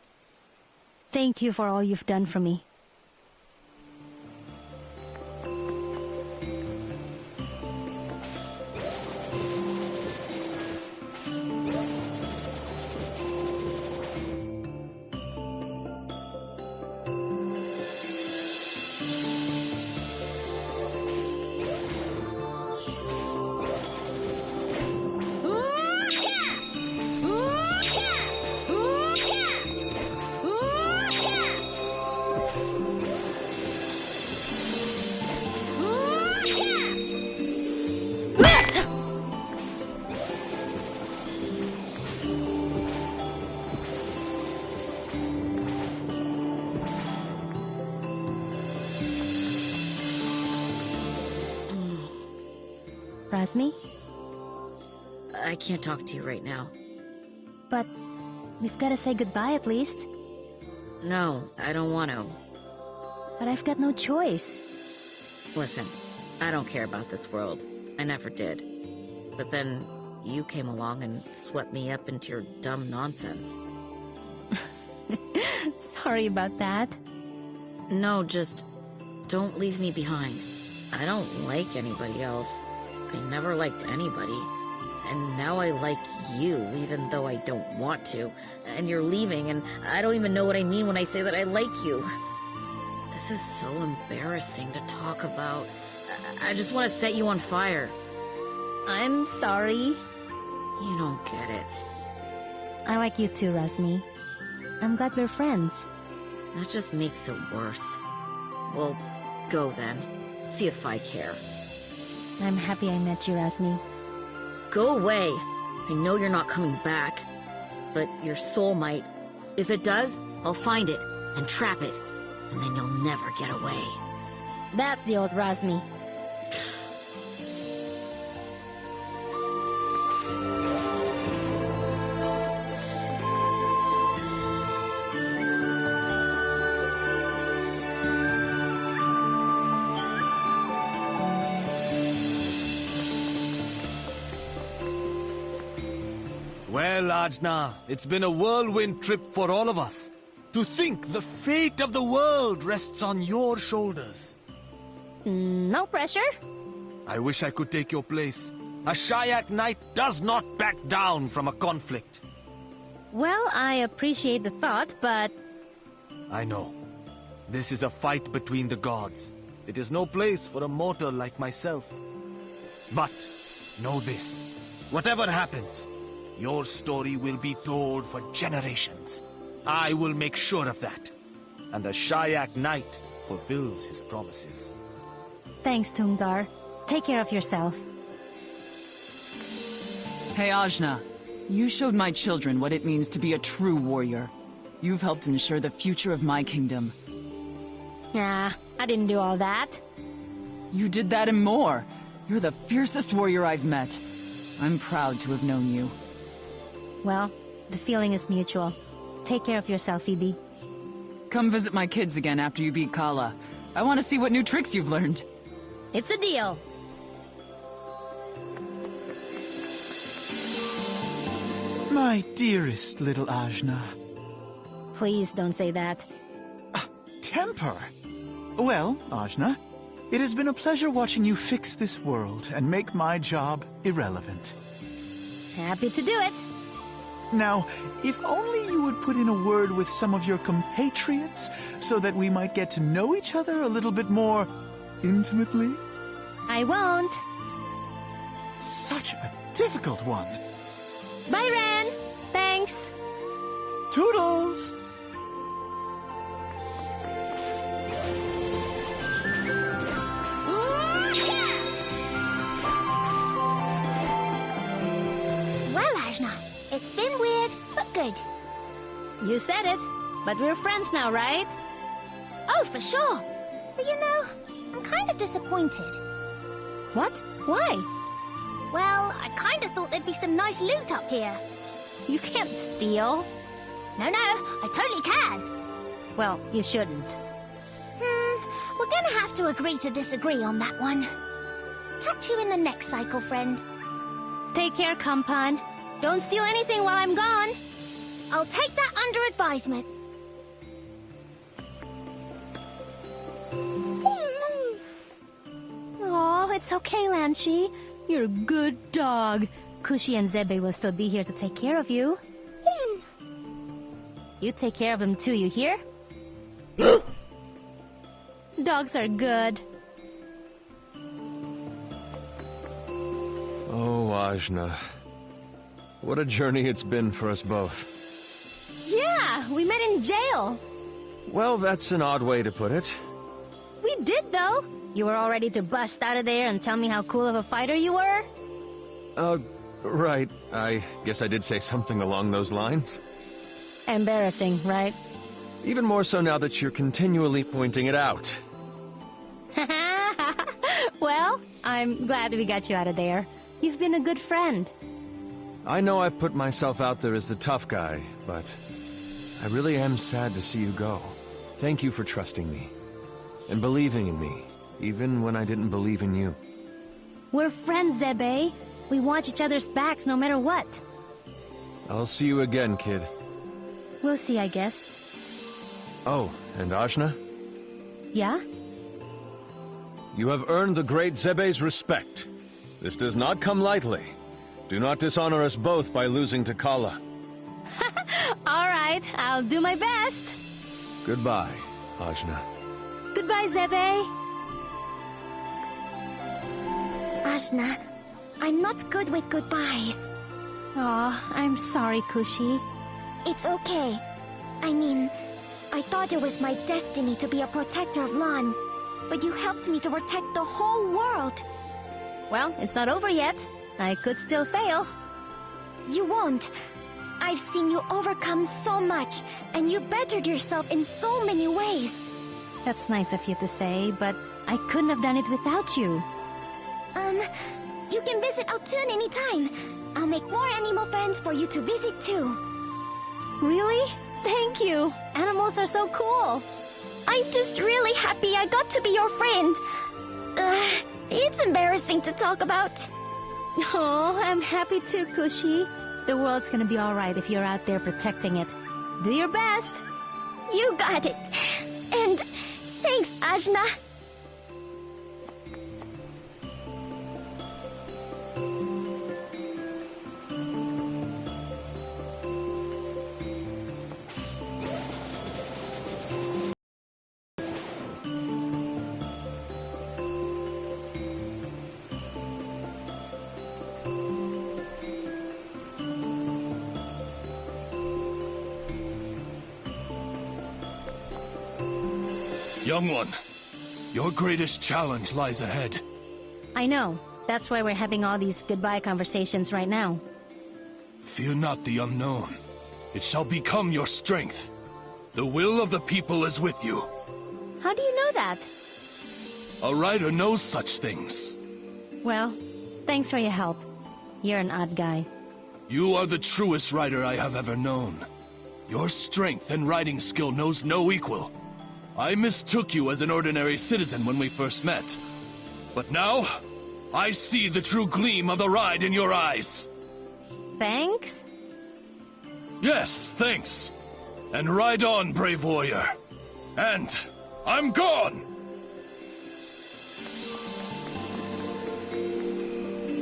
Thank you for all you've done for me. Razmi? I can't talk to you right now. But we've got to say goodbye at least. No, I don't want to. But I've got no choice. Listen, I don't care about this world. I never did. But then you came along and swept me up into your dumb nonsense. Sorry about that. No, just don't leave me behind. I don't like anybody else. I never liked anybody. And now I like you, even though I don't want to. And you're leaving, and I don't even know what I mean when I say that I like you. This is so embarrassing to talk about. I just want to set you on fire. I'm sorry. You don't get it. I like you too, Razmi. I'm glad we're friends. That just makes it worse. Well, go then. See if I care. I'm happy I met you, Razmi. Go away. I know you're not coming back. But your soul might. If it does, I'll find it and trap it. And then you'll never get away. That's the old Razmi. Well, Ajna, it's been a whirlwind trip for all of us. To think the fate of the world rests on your shoulders. No pressure. I wish I could take your place. A Shayak knight does not back down from a conflict. Well, I appreciate the thought, but... I know. This is a fight between the gods. It is no place for a mortal like myself. But, know this. Whatever happens, your story will be told for generations. I will make sure of that. And a Shayak knight fulfills his promises. Thanks, Tungar. Take care of yourself. Hey, Ajna. You showed my children what it means to be a true warrior. You've helped ensure the future of my kingdom. Nah, I didn't do all that. You did that and more. You're the fiercest warrior I've met. I'm proud to have known you. Well, the feeling is mutual. Take care of yourself, Phoebe. Come visit my kids again after you beat Kala. I want to see what new tricks you've learned. It's a deal. My dearest little Ajna. Please don't say that. Temper. Well, Ajna, it has been a pleasure watching you fix this world and make my job irrelevant. Happy to do it. Now, if only you would put in a word with some of your compatriots so that we might get to know each other a little bit more intimately. I won't. Such a difficult one. Bye, Ren. Thanks. Toodles! Well, Ajna, it's been weird, but good. You said it, but we're friends now, right? Oh, for sure. But you know, I'm kind of disappointed. What? Why? Well, I kind of thought there'd be some nice loot up here. You can't steal. No, I totally can. Well, you shouldn't. We're gonna have to agree to disagree on that one. Catch you in the next cycle, friend. Take care, Kampan. Don't steal anything while I'm gone. I'll take that under advisement. Oh, it's okay, Lanshi. You're a good dog. Kushi and Zebe will still be here to take care of you. You take care of him too, you hear? Dogs are good. Oh, Ajna. What a journey it's been for us both. Yeah, we met in jail. Well, that's an odd way to put it. We did, though. You were all ready to bust out of there and tell me how cool of a fighter you were? Right. I guess I did say something along those lines. Embarrassing, right? Even more so now that you're continually pointing it out. Well, I'm glad we got you out of there. You've been a good friend. I know I've put myself out there as the tough guy, but I really am sad to see you go. Thank you for trusting me and believing in me, even when I didn't believe in you. We're friends, Zebe. We watch each other's backs no matter what. I'll see you again, kid. We'll see, I guess. Oh, and Ajna? Yeah? You have earned the great Zebe's respect. This does not come lightly. Do not dishonor us both by losing to Kala. Alright, I'll do my best. Goodbye, Ajna. Goodbye, Zebe. Ajna, I'm not good with goodbyes. Aw, I'm sorry, Kushi. It's okay. I mean, I thought it was my destiny to be a protector of Lan, but you helped me to protect the whole world. Well, it's not over yet. I could still fail. You won't. I've seen you overcome so much, and you bettered yourself in so many ways. That's nice of you to say, but I couldn't have done it without you. You can visit Altun anytime. I'll make more animal friends for you to visit too. Really? Thank you. Animals are so cool. I'm just really happy I got to be your friend. It's embarrassing to talk about. Oh, I'm happy too, Kushi. The world's gonna be alright if you're out there protecting it. Do your best. You got it. And thanks, Ajna. Young one, your greatest challenge lies ahead. I know. That's why we're having all these goodbye conversations right now. Fear not the unknown. It shall become your strength. The will of the people is with you. How do you know that? A rider knows such things. Well, thanks for your help. You're an odd guy. You are the truest rider I have ever known. Your strength and riding skill knows no equal. I mistook you as an ordinary citizen when we first met. But now, I see the true gleam of the ride in your eyes. Thanks? Yes, thanks. And ride on, brave warrior. And I'm gone!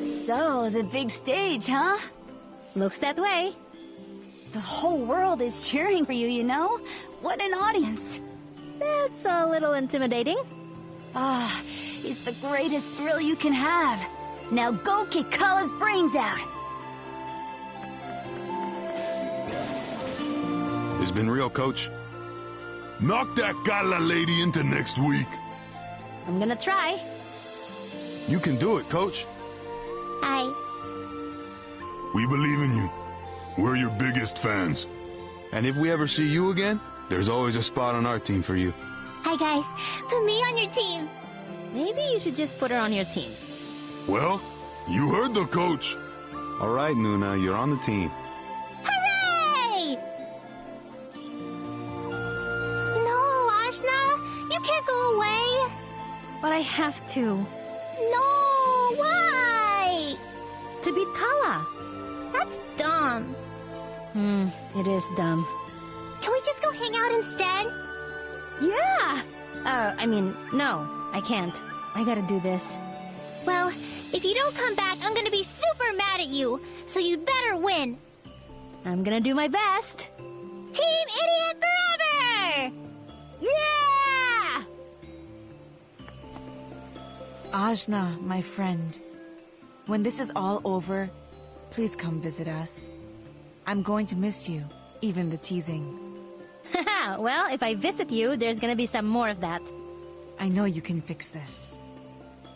So, the big stage, huh? Looks that way. The whole world is cheering for you, you know? What an audience! That's a little intimidating. Ah, it's the greatest thrill you can have. Now go kick Kala's brains out! It's been real, Coach. Knock that Kala lady into next week. I'm gonna try. You can do it, Coach. Hi. We believe in you. We're your biggest fans. And if we ever see you again, there's always a spot on our team for you. Hi, guys. Put me on your team. Maybe you should just put her on your team. Well, you heard the coach. All right, Nuna, you're on the team. Hooray! No, Ajna! You can't go away! But I have to. No! Why? To beat Kala. That's dumb. It is dumb. Can we just go hang out instead? Yeah! No, I can't. I gotta do this. Well, if you don't come back, I'm gonna be super mad at you, so you'd better win. I'm gonna do my best. Team Idiot Forever! Yeah! Ajna, my friend. When this is all over, please come visit us. I'm going to miss you, even the teasing. Haha, well, if I visit you, there's gonna be some more of that. I know you can fix this.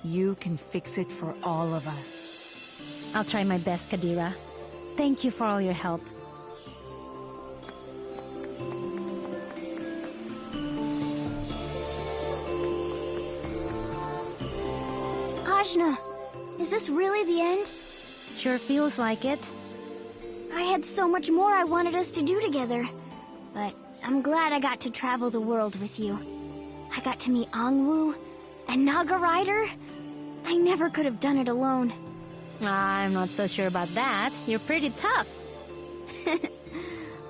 You can fix it for all of us. I'll try my best, Kadira. Thank you for all your help. Ajna, is this really the end? Sure feels like it. I had so much more I wanted us to do together. But I'm glad I got to travel the world with you. I got to meet Angwu and Naga Rider. I never could have done it alone. I'm not so sure about that. You're pretty tough.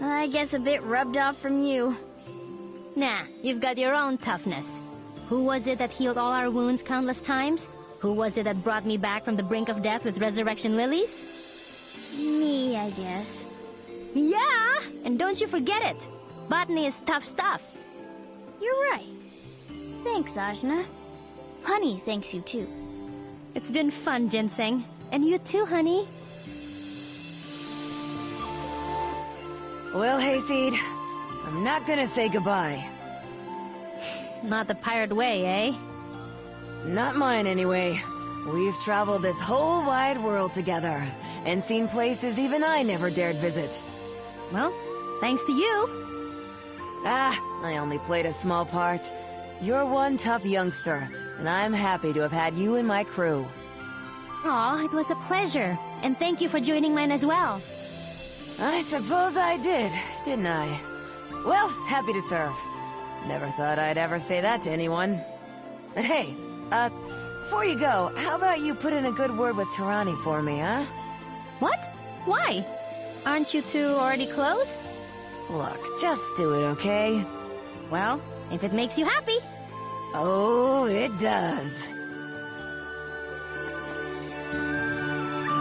I guess a bit rubbed off from you. Nah, you've got your own toughness. Who was it that healed all our wounds countless times? Who was it that brought me back from the brink of death with resurrection lilies? Me, I guess. Yeah! And don't you forget it! Botany is tough stuff. You're right. Thanks, Ajna. Honey thanks you too. It's been fun, Ginseng. And you too, honey. Well, Hayseed, I'm not gonna say goodbye. Not the pirate way, eh? Not mine, anyway. We've traveled this whole wide world together, and seen places even I never dared visit. Well, thanks to you. I only played a small part. You're one tough youngster, and I'm happy to have had you in my crew. Aw, it was a pleasure. And thank you for joining mine as well. I suppose I did, didn't I? Well, happy to serve. Never thought I'd ever say that to anyone. But hey, before you go, how about you put in a good word with Tarani for me, huh? What? Why? Aren't you two already close? Look, just do it, okay? Well, if it makes you happy. Oh, it does.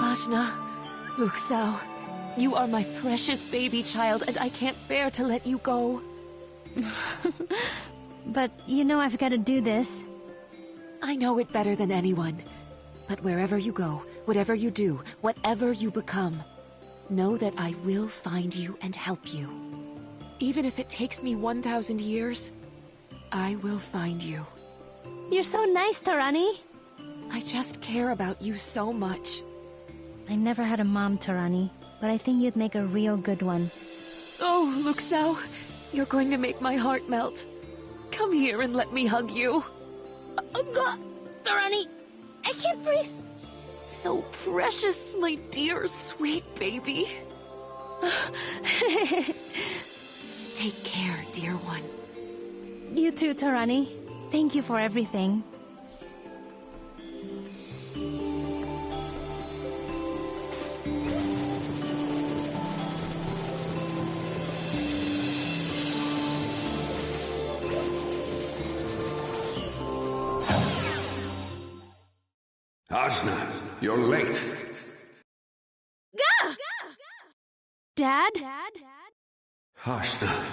Ajna, Luxao, you are my precious baby child, and I can't bear to let you go. But you know I've got to do this. I know it better than anyone. But wherever you go, whatever you do, whatever you become, know that I will find you and help you. Even if it takes me 1,000 years, I will find you. You're so nice, Tarani. I just care about you so much. I never had a mom, Tarani, but I think you'd make a real good one. Oh, Luxao, you're going to make my heart melt. Come here and let me hug you. God, Tarani, I can't breathe. So precious, my dear, sweet baby. Take care, dear one. You too, Tarani. Thank you for everything. Ajna, you're late. Gah! Dad? Ajna.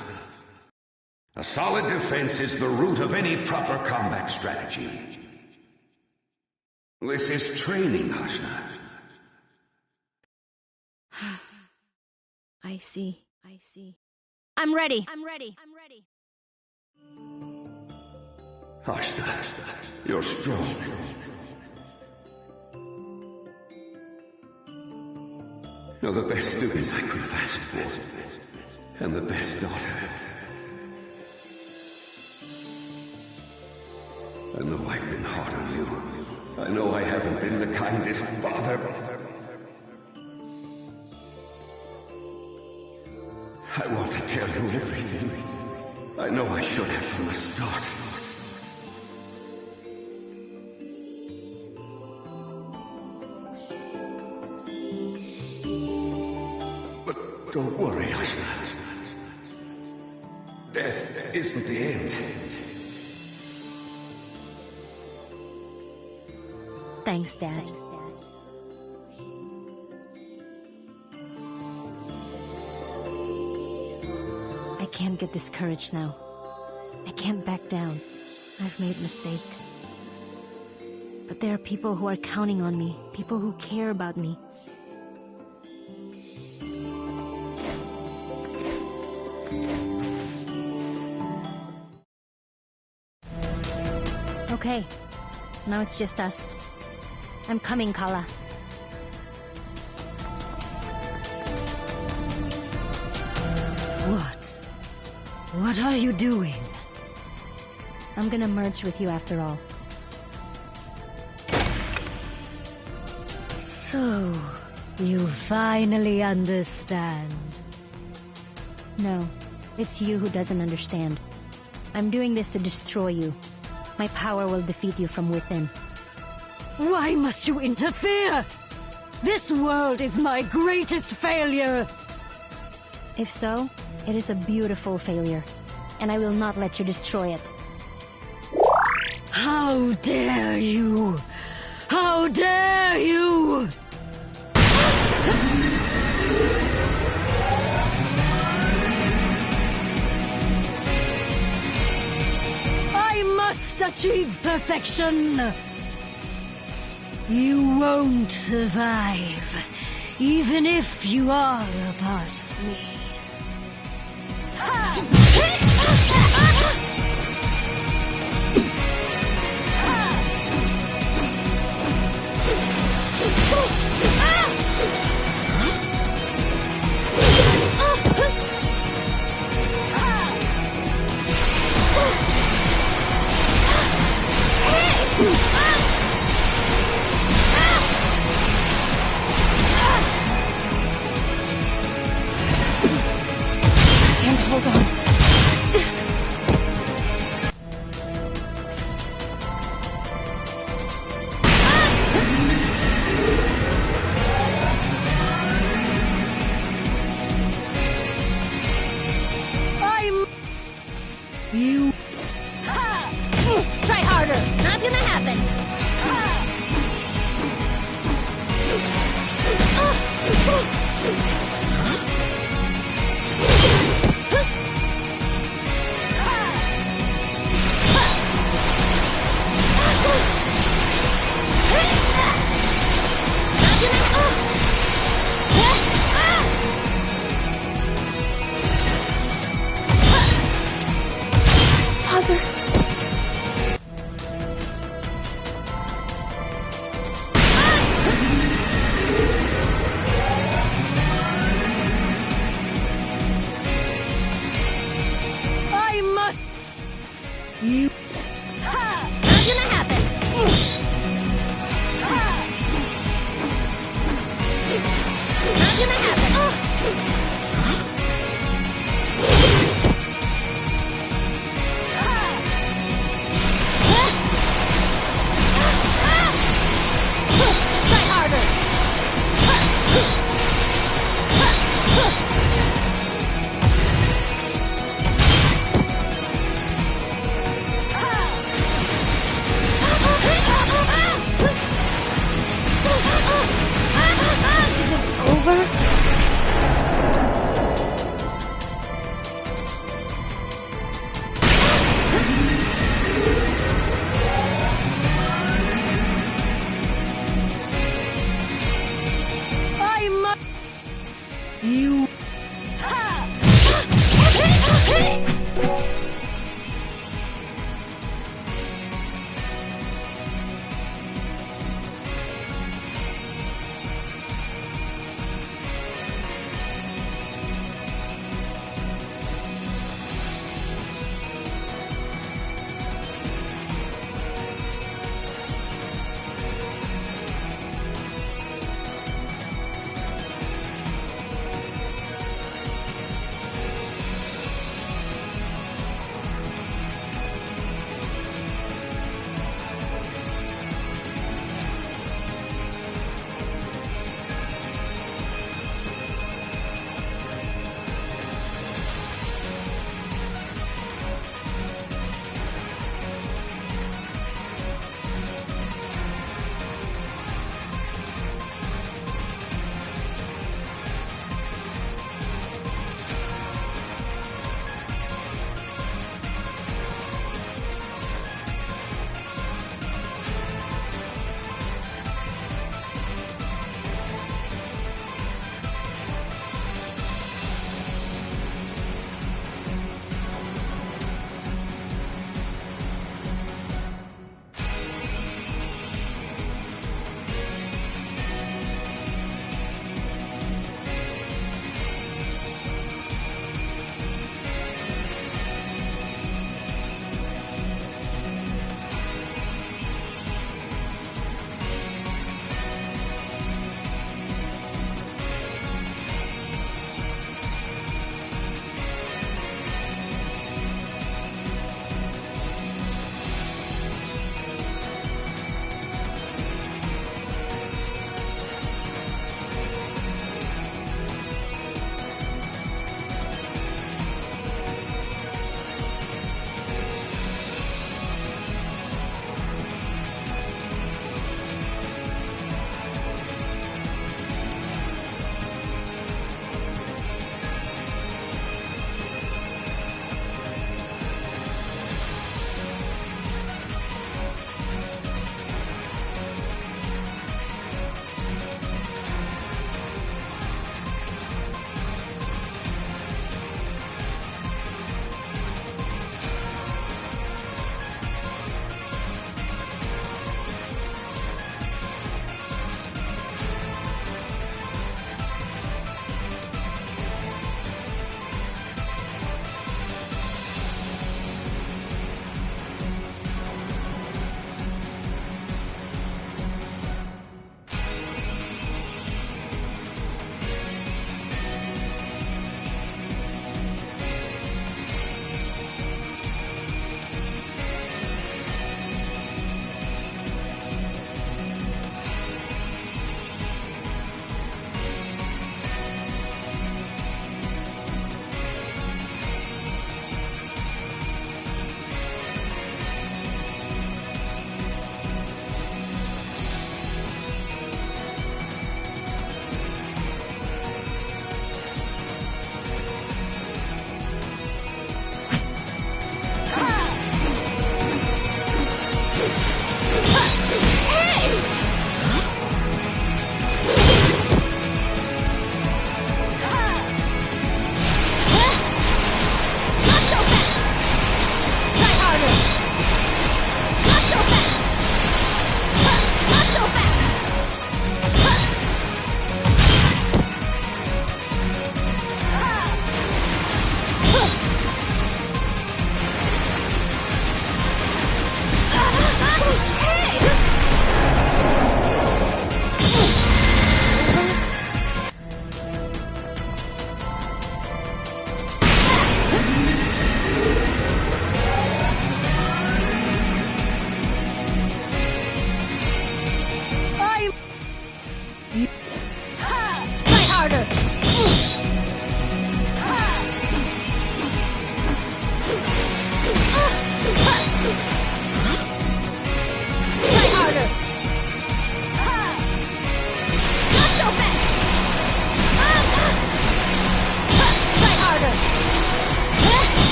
A solid defense is the root of any proper combat strategy. This is training, Ajna. I see. I'm ready. Ajna, you're strong. You're the best student I could have asked for, and the best daughter. I know I've been hard on you. I know I haven't been the kindest father. I want to tell you everything. I know I should have from the start. But don't worry, Ajna. Death isn't the end. Thanks, Dad. I can't get discouraged now. I can't back down. I've made mistakes. But there are people who are counting on me, people who care about me. Okay, now it's just us. I'm coming, Kala. What are you doing? I'm gonna merge with you after all. So, you finally understand. No, it's you who doesn't understand. I'm doing this to destroy you. My power will defeat you from within. Why must you interfere? This world is my greatest failure! If so, it is a beautiful failure, and I will not let you destroy it. How dare you! How dare you! I must achieve perfection! You won't survive, even if you are a part of me. Hold on. You... Try harder. Not gonna happen. Father. I must... You... Not gonna happen. Not gonna happen. Try harder.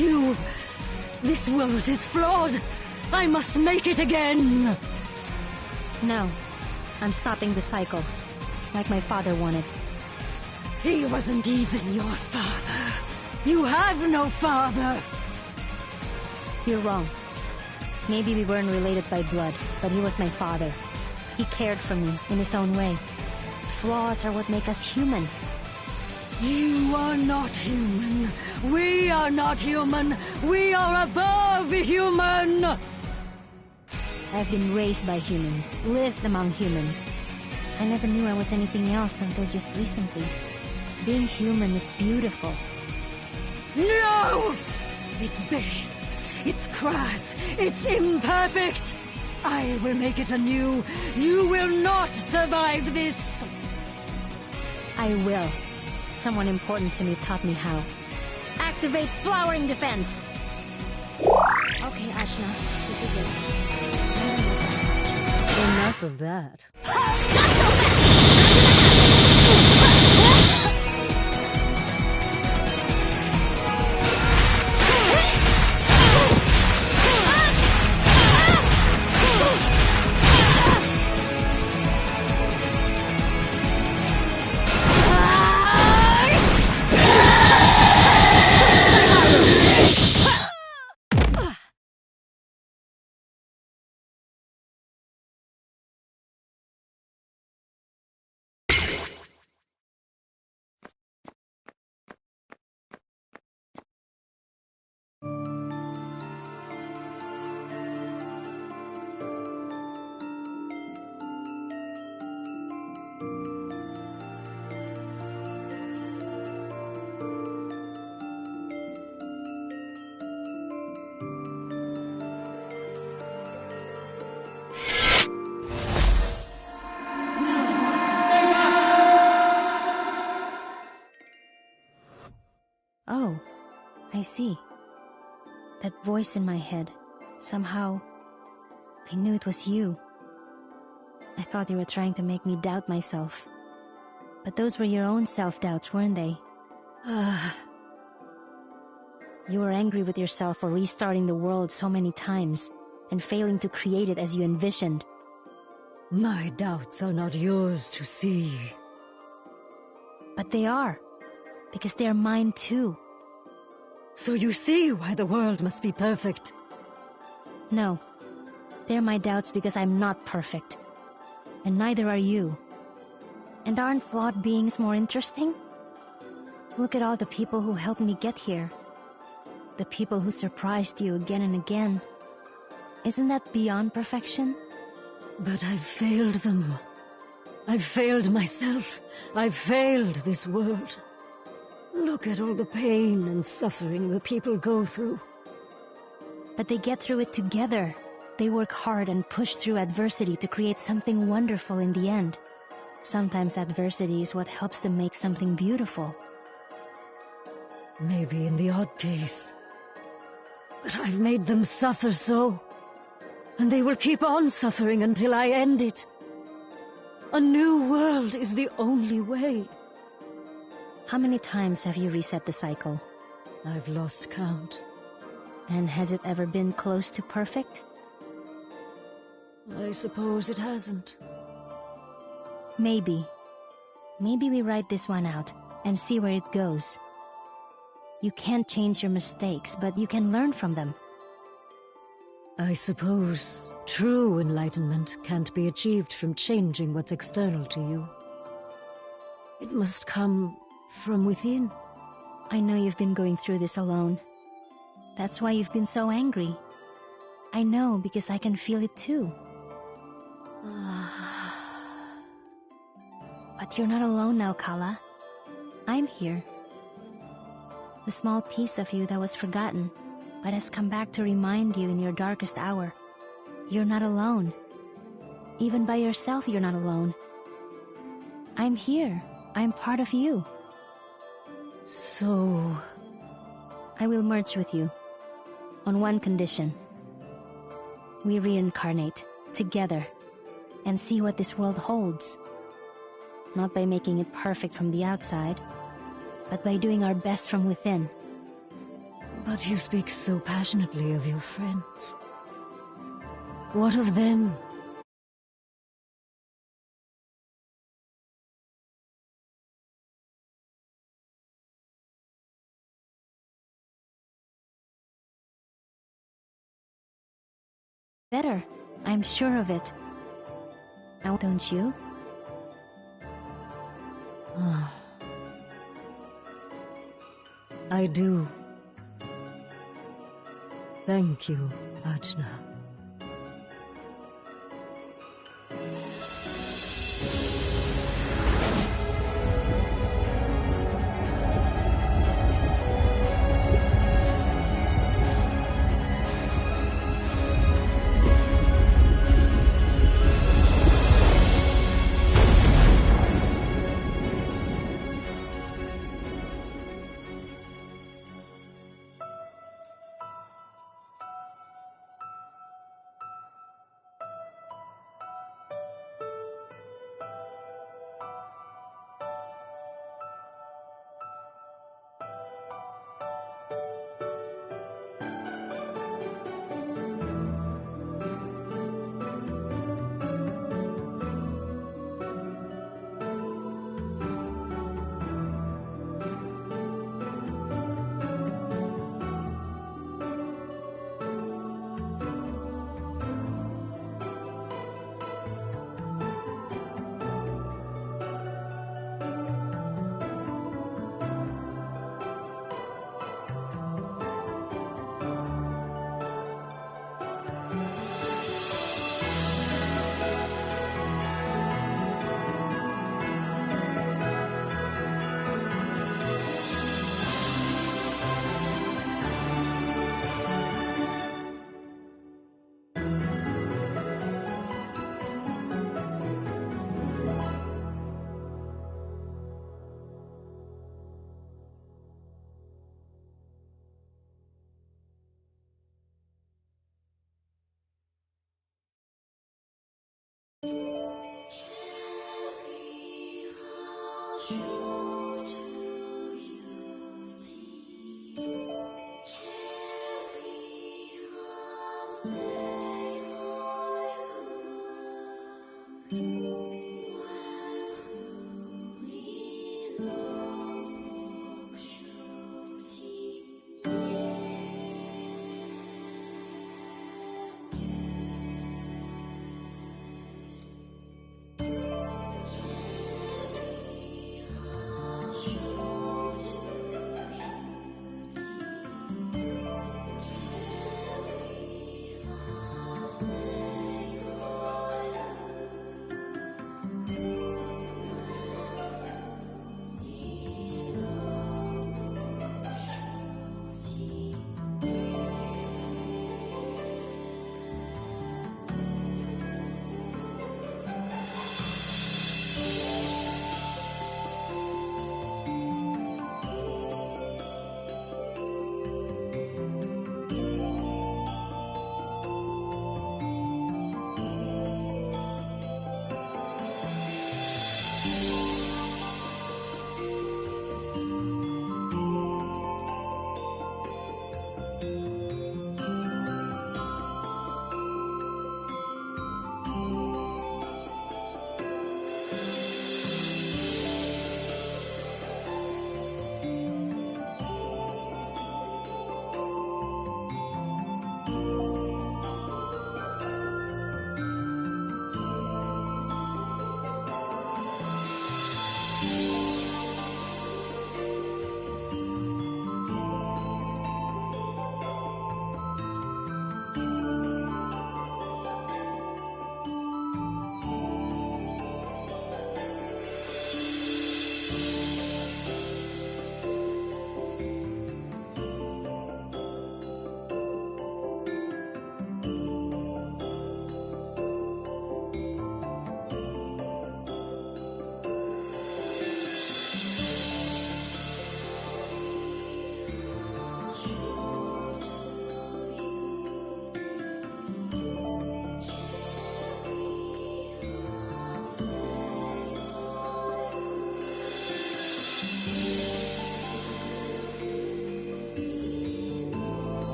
you. This world is flawed. I must make it again. No. I'm stopping the cycle. Like my father wanted. He wasn't even your father. You have no father. You're wrong. Maybe we weren't related by blood, but he was my father. He cared for me in his own way. Flaws are what make us human. You are not human. We are not human. We are above human. I've been raised by humans, lived among humans. I never knew I was anything else until just recently. Being human is beautiful. No! It's base. It's crass. It's imperfect. I will make it anew. You will not survive this. I will. Someone important to me taught me how. Activate flowering defense! Okay, Ashna, this is it. Enough of that. Not so fast! Oh, I see. That voice in my head. Somehow, I knew it was you. I thought you were trying to make me doubt myself. But those were your own self-doubts, weren't they? You were angry with yourself for restarting the world so many times, and failing to create it as you envisioned. My doubts are not yours to see. But they are. Because they're mine too. So you see why the world must be perfect? No. They're my doubts because I'm not perfect. And neither are you. And aren't flawed beings more interesting? Look at all the people who helped me get here. The people who surprised you again and again. Isn't that beyond perfection? But I've failed them. I've failed myself. I've failed this world. Look at all the pain and suffering the people go through. But they get through it together. They work hard and push through adversity to create something wonderful in the end. Sometimes adversity is what helps them make something beautiful. Maybe in the odd case. But I've made them suffer so. And they will keep on suffering until I end it. A new world is the only way. How many times have you reset the cycle? I've lost count. And has it ever been close to perfect? I suppose it hasn't. Maybe. Maybe we write this one out and see where it goes. You can't change your mistakes, but you can learn from them. I suppose true enlightenment can't be achieved from changing what's external to you. It must come from within. I know you've been going through this alone. That's why you've been so angry. I know because I can feel it too. But you're not alone now, Kala. I'm here. The small piece of you that was forgotten, but has come back to remind you in your darkest hour. You're not alone. Even by yourself, you're not alone. I'm here. I'm part of you. So... I will merge with you. On one condition. We reincarnate, together, and see what this world holds. Not by making it perfect from the outside, but by doing our best from within. But you speak so passionately of your friends. What of them? Better. I'm sure of it. Now, don't you? I do. Thank you, Ajna.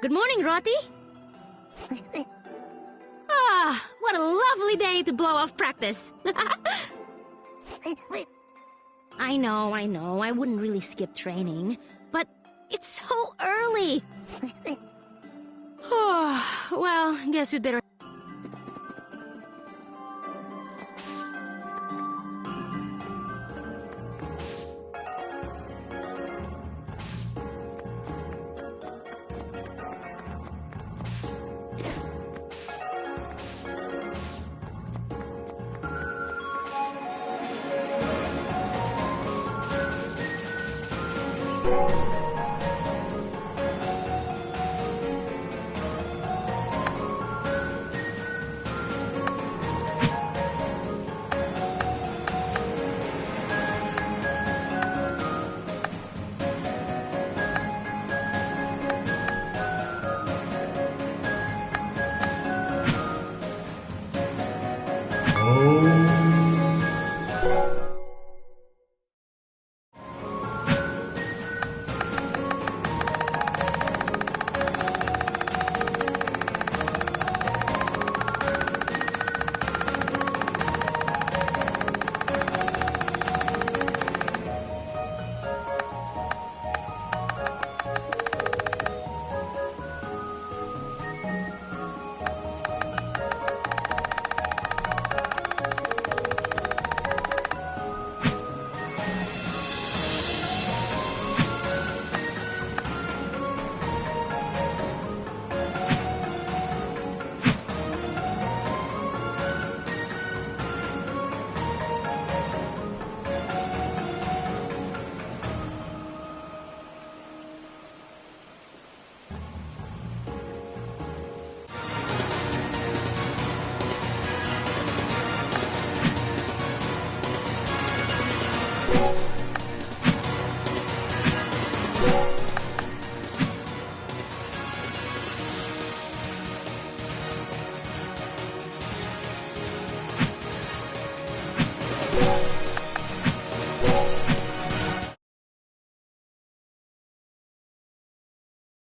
Good morning, Roti. Ah, what a lovely day to blow off practice. I know, I wouldn't really skip training, but it's so early. Well, guess we'd better... You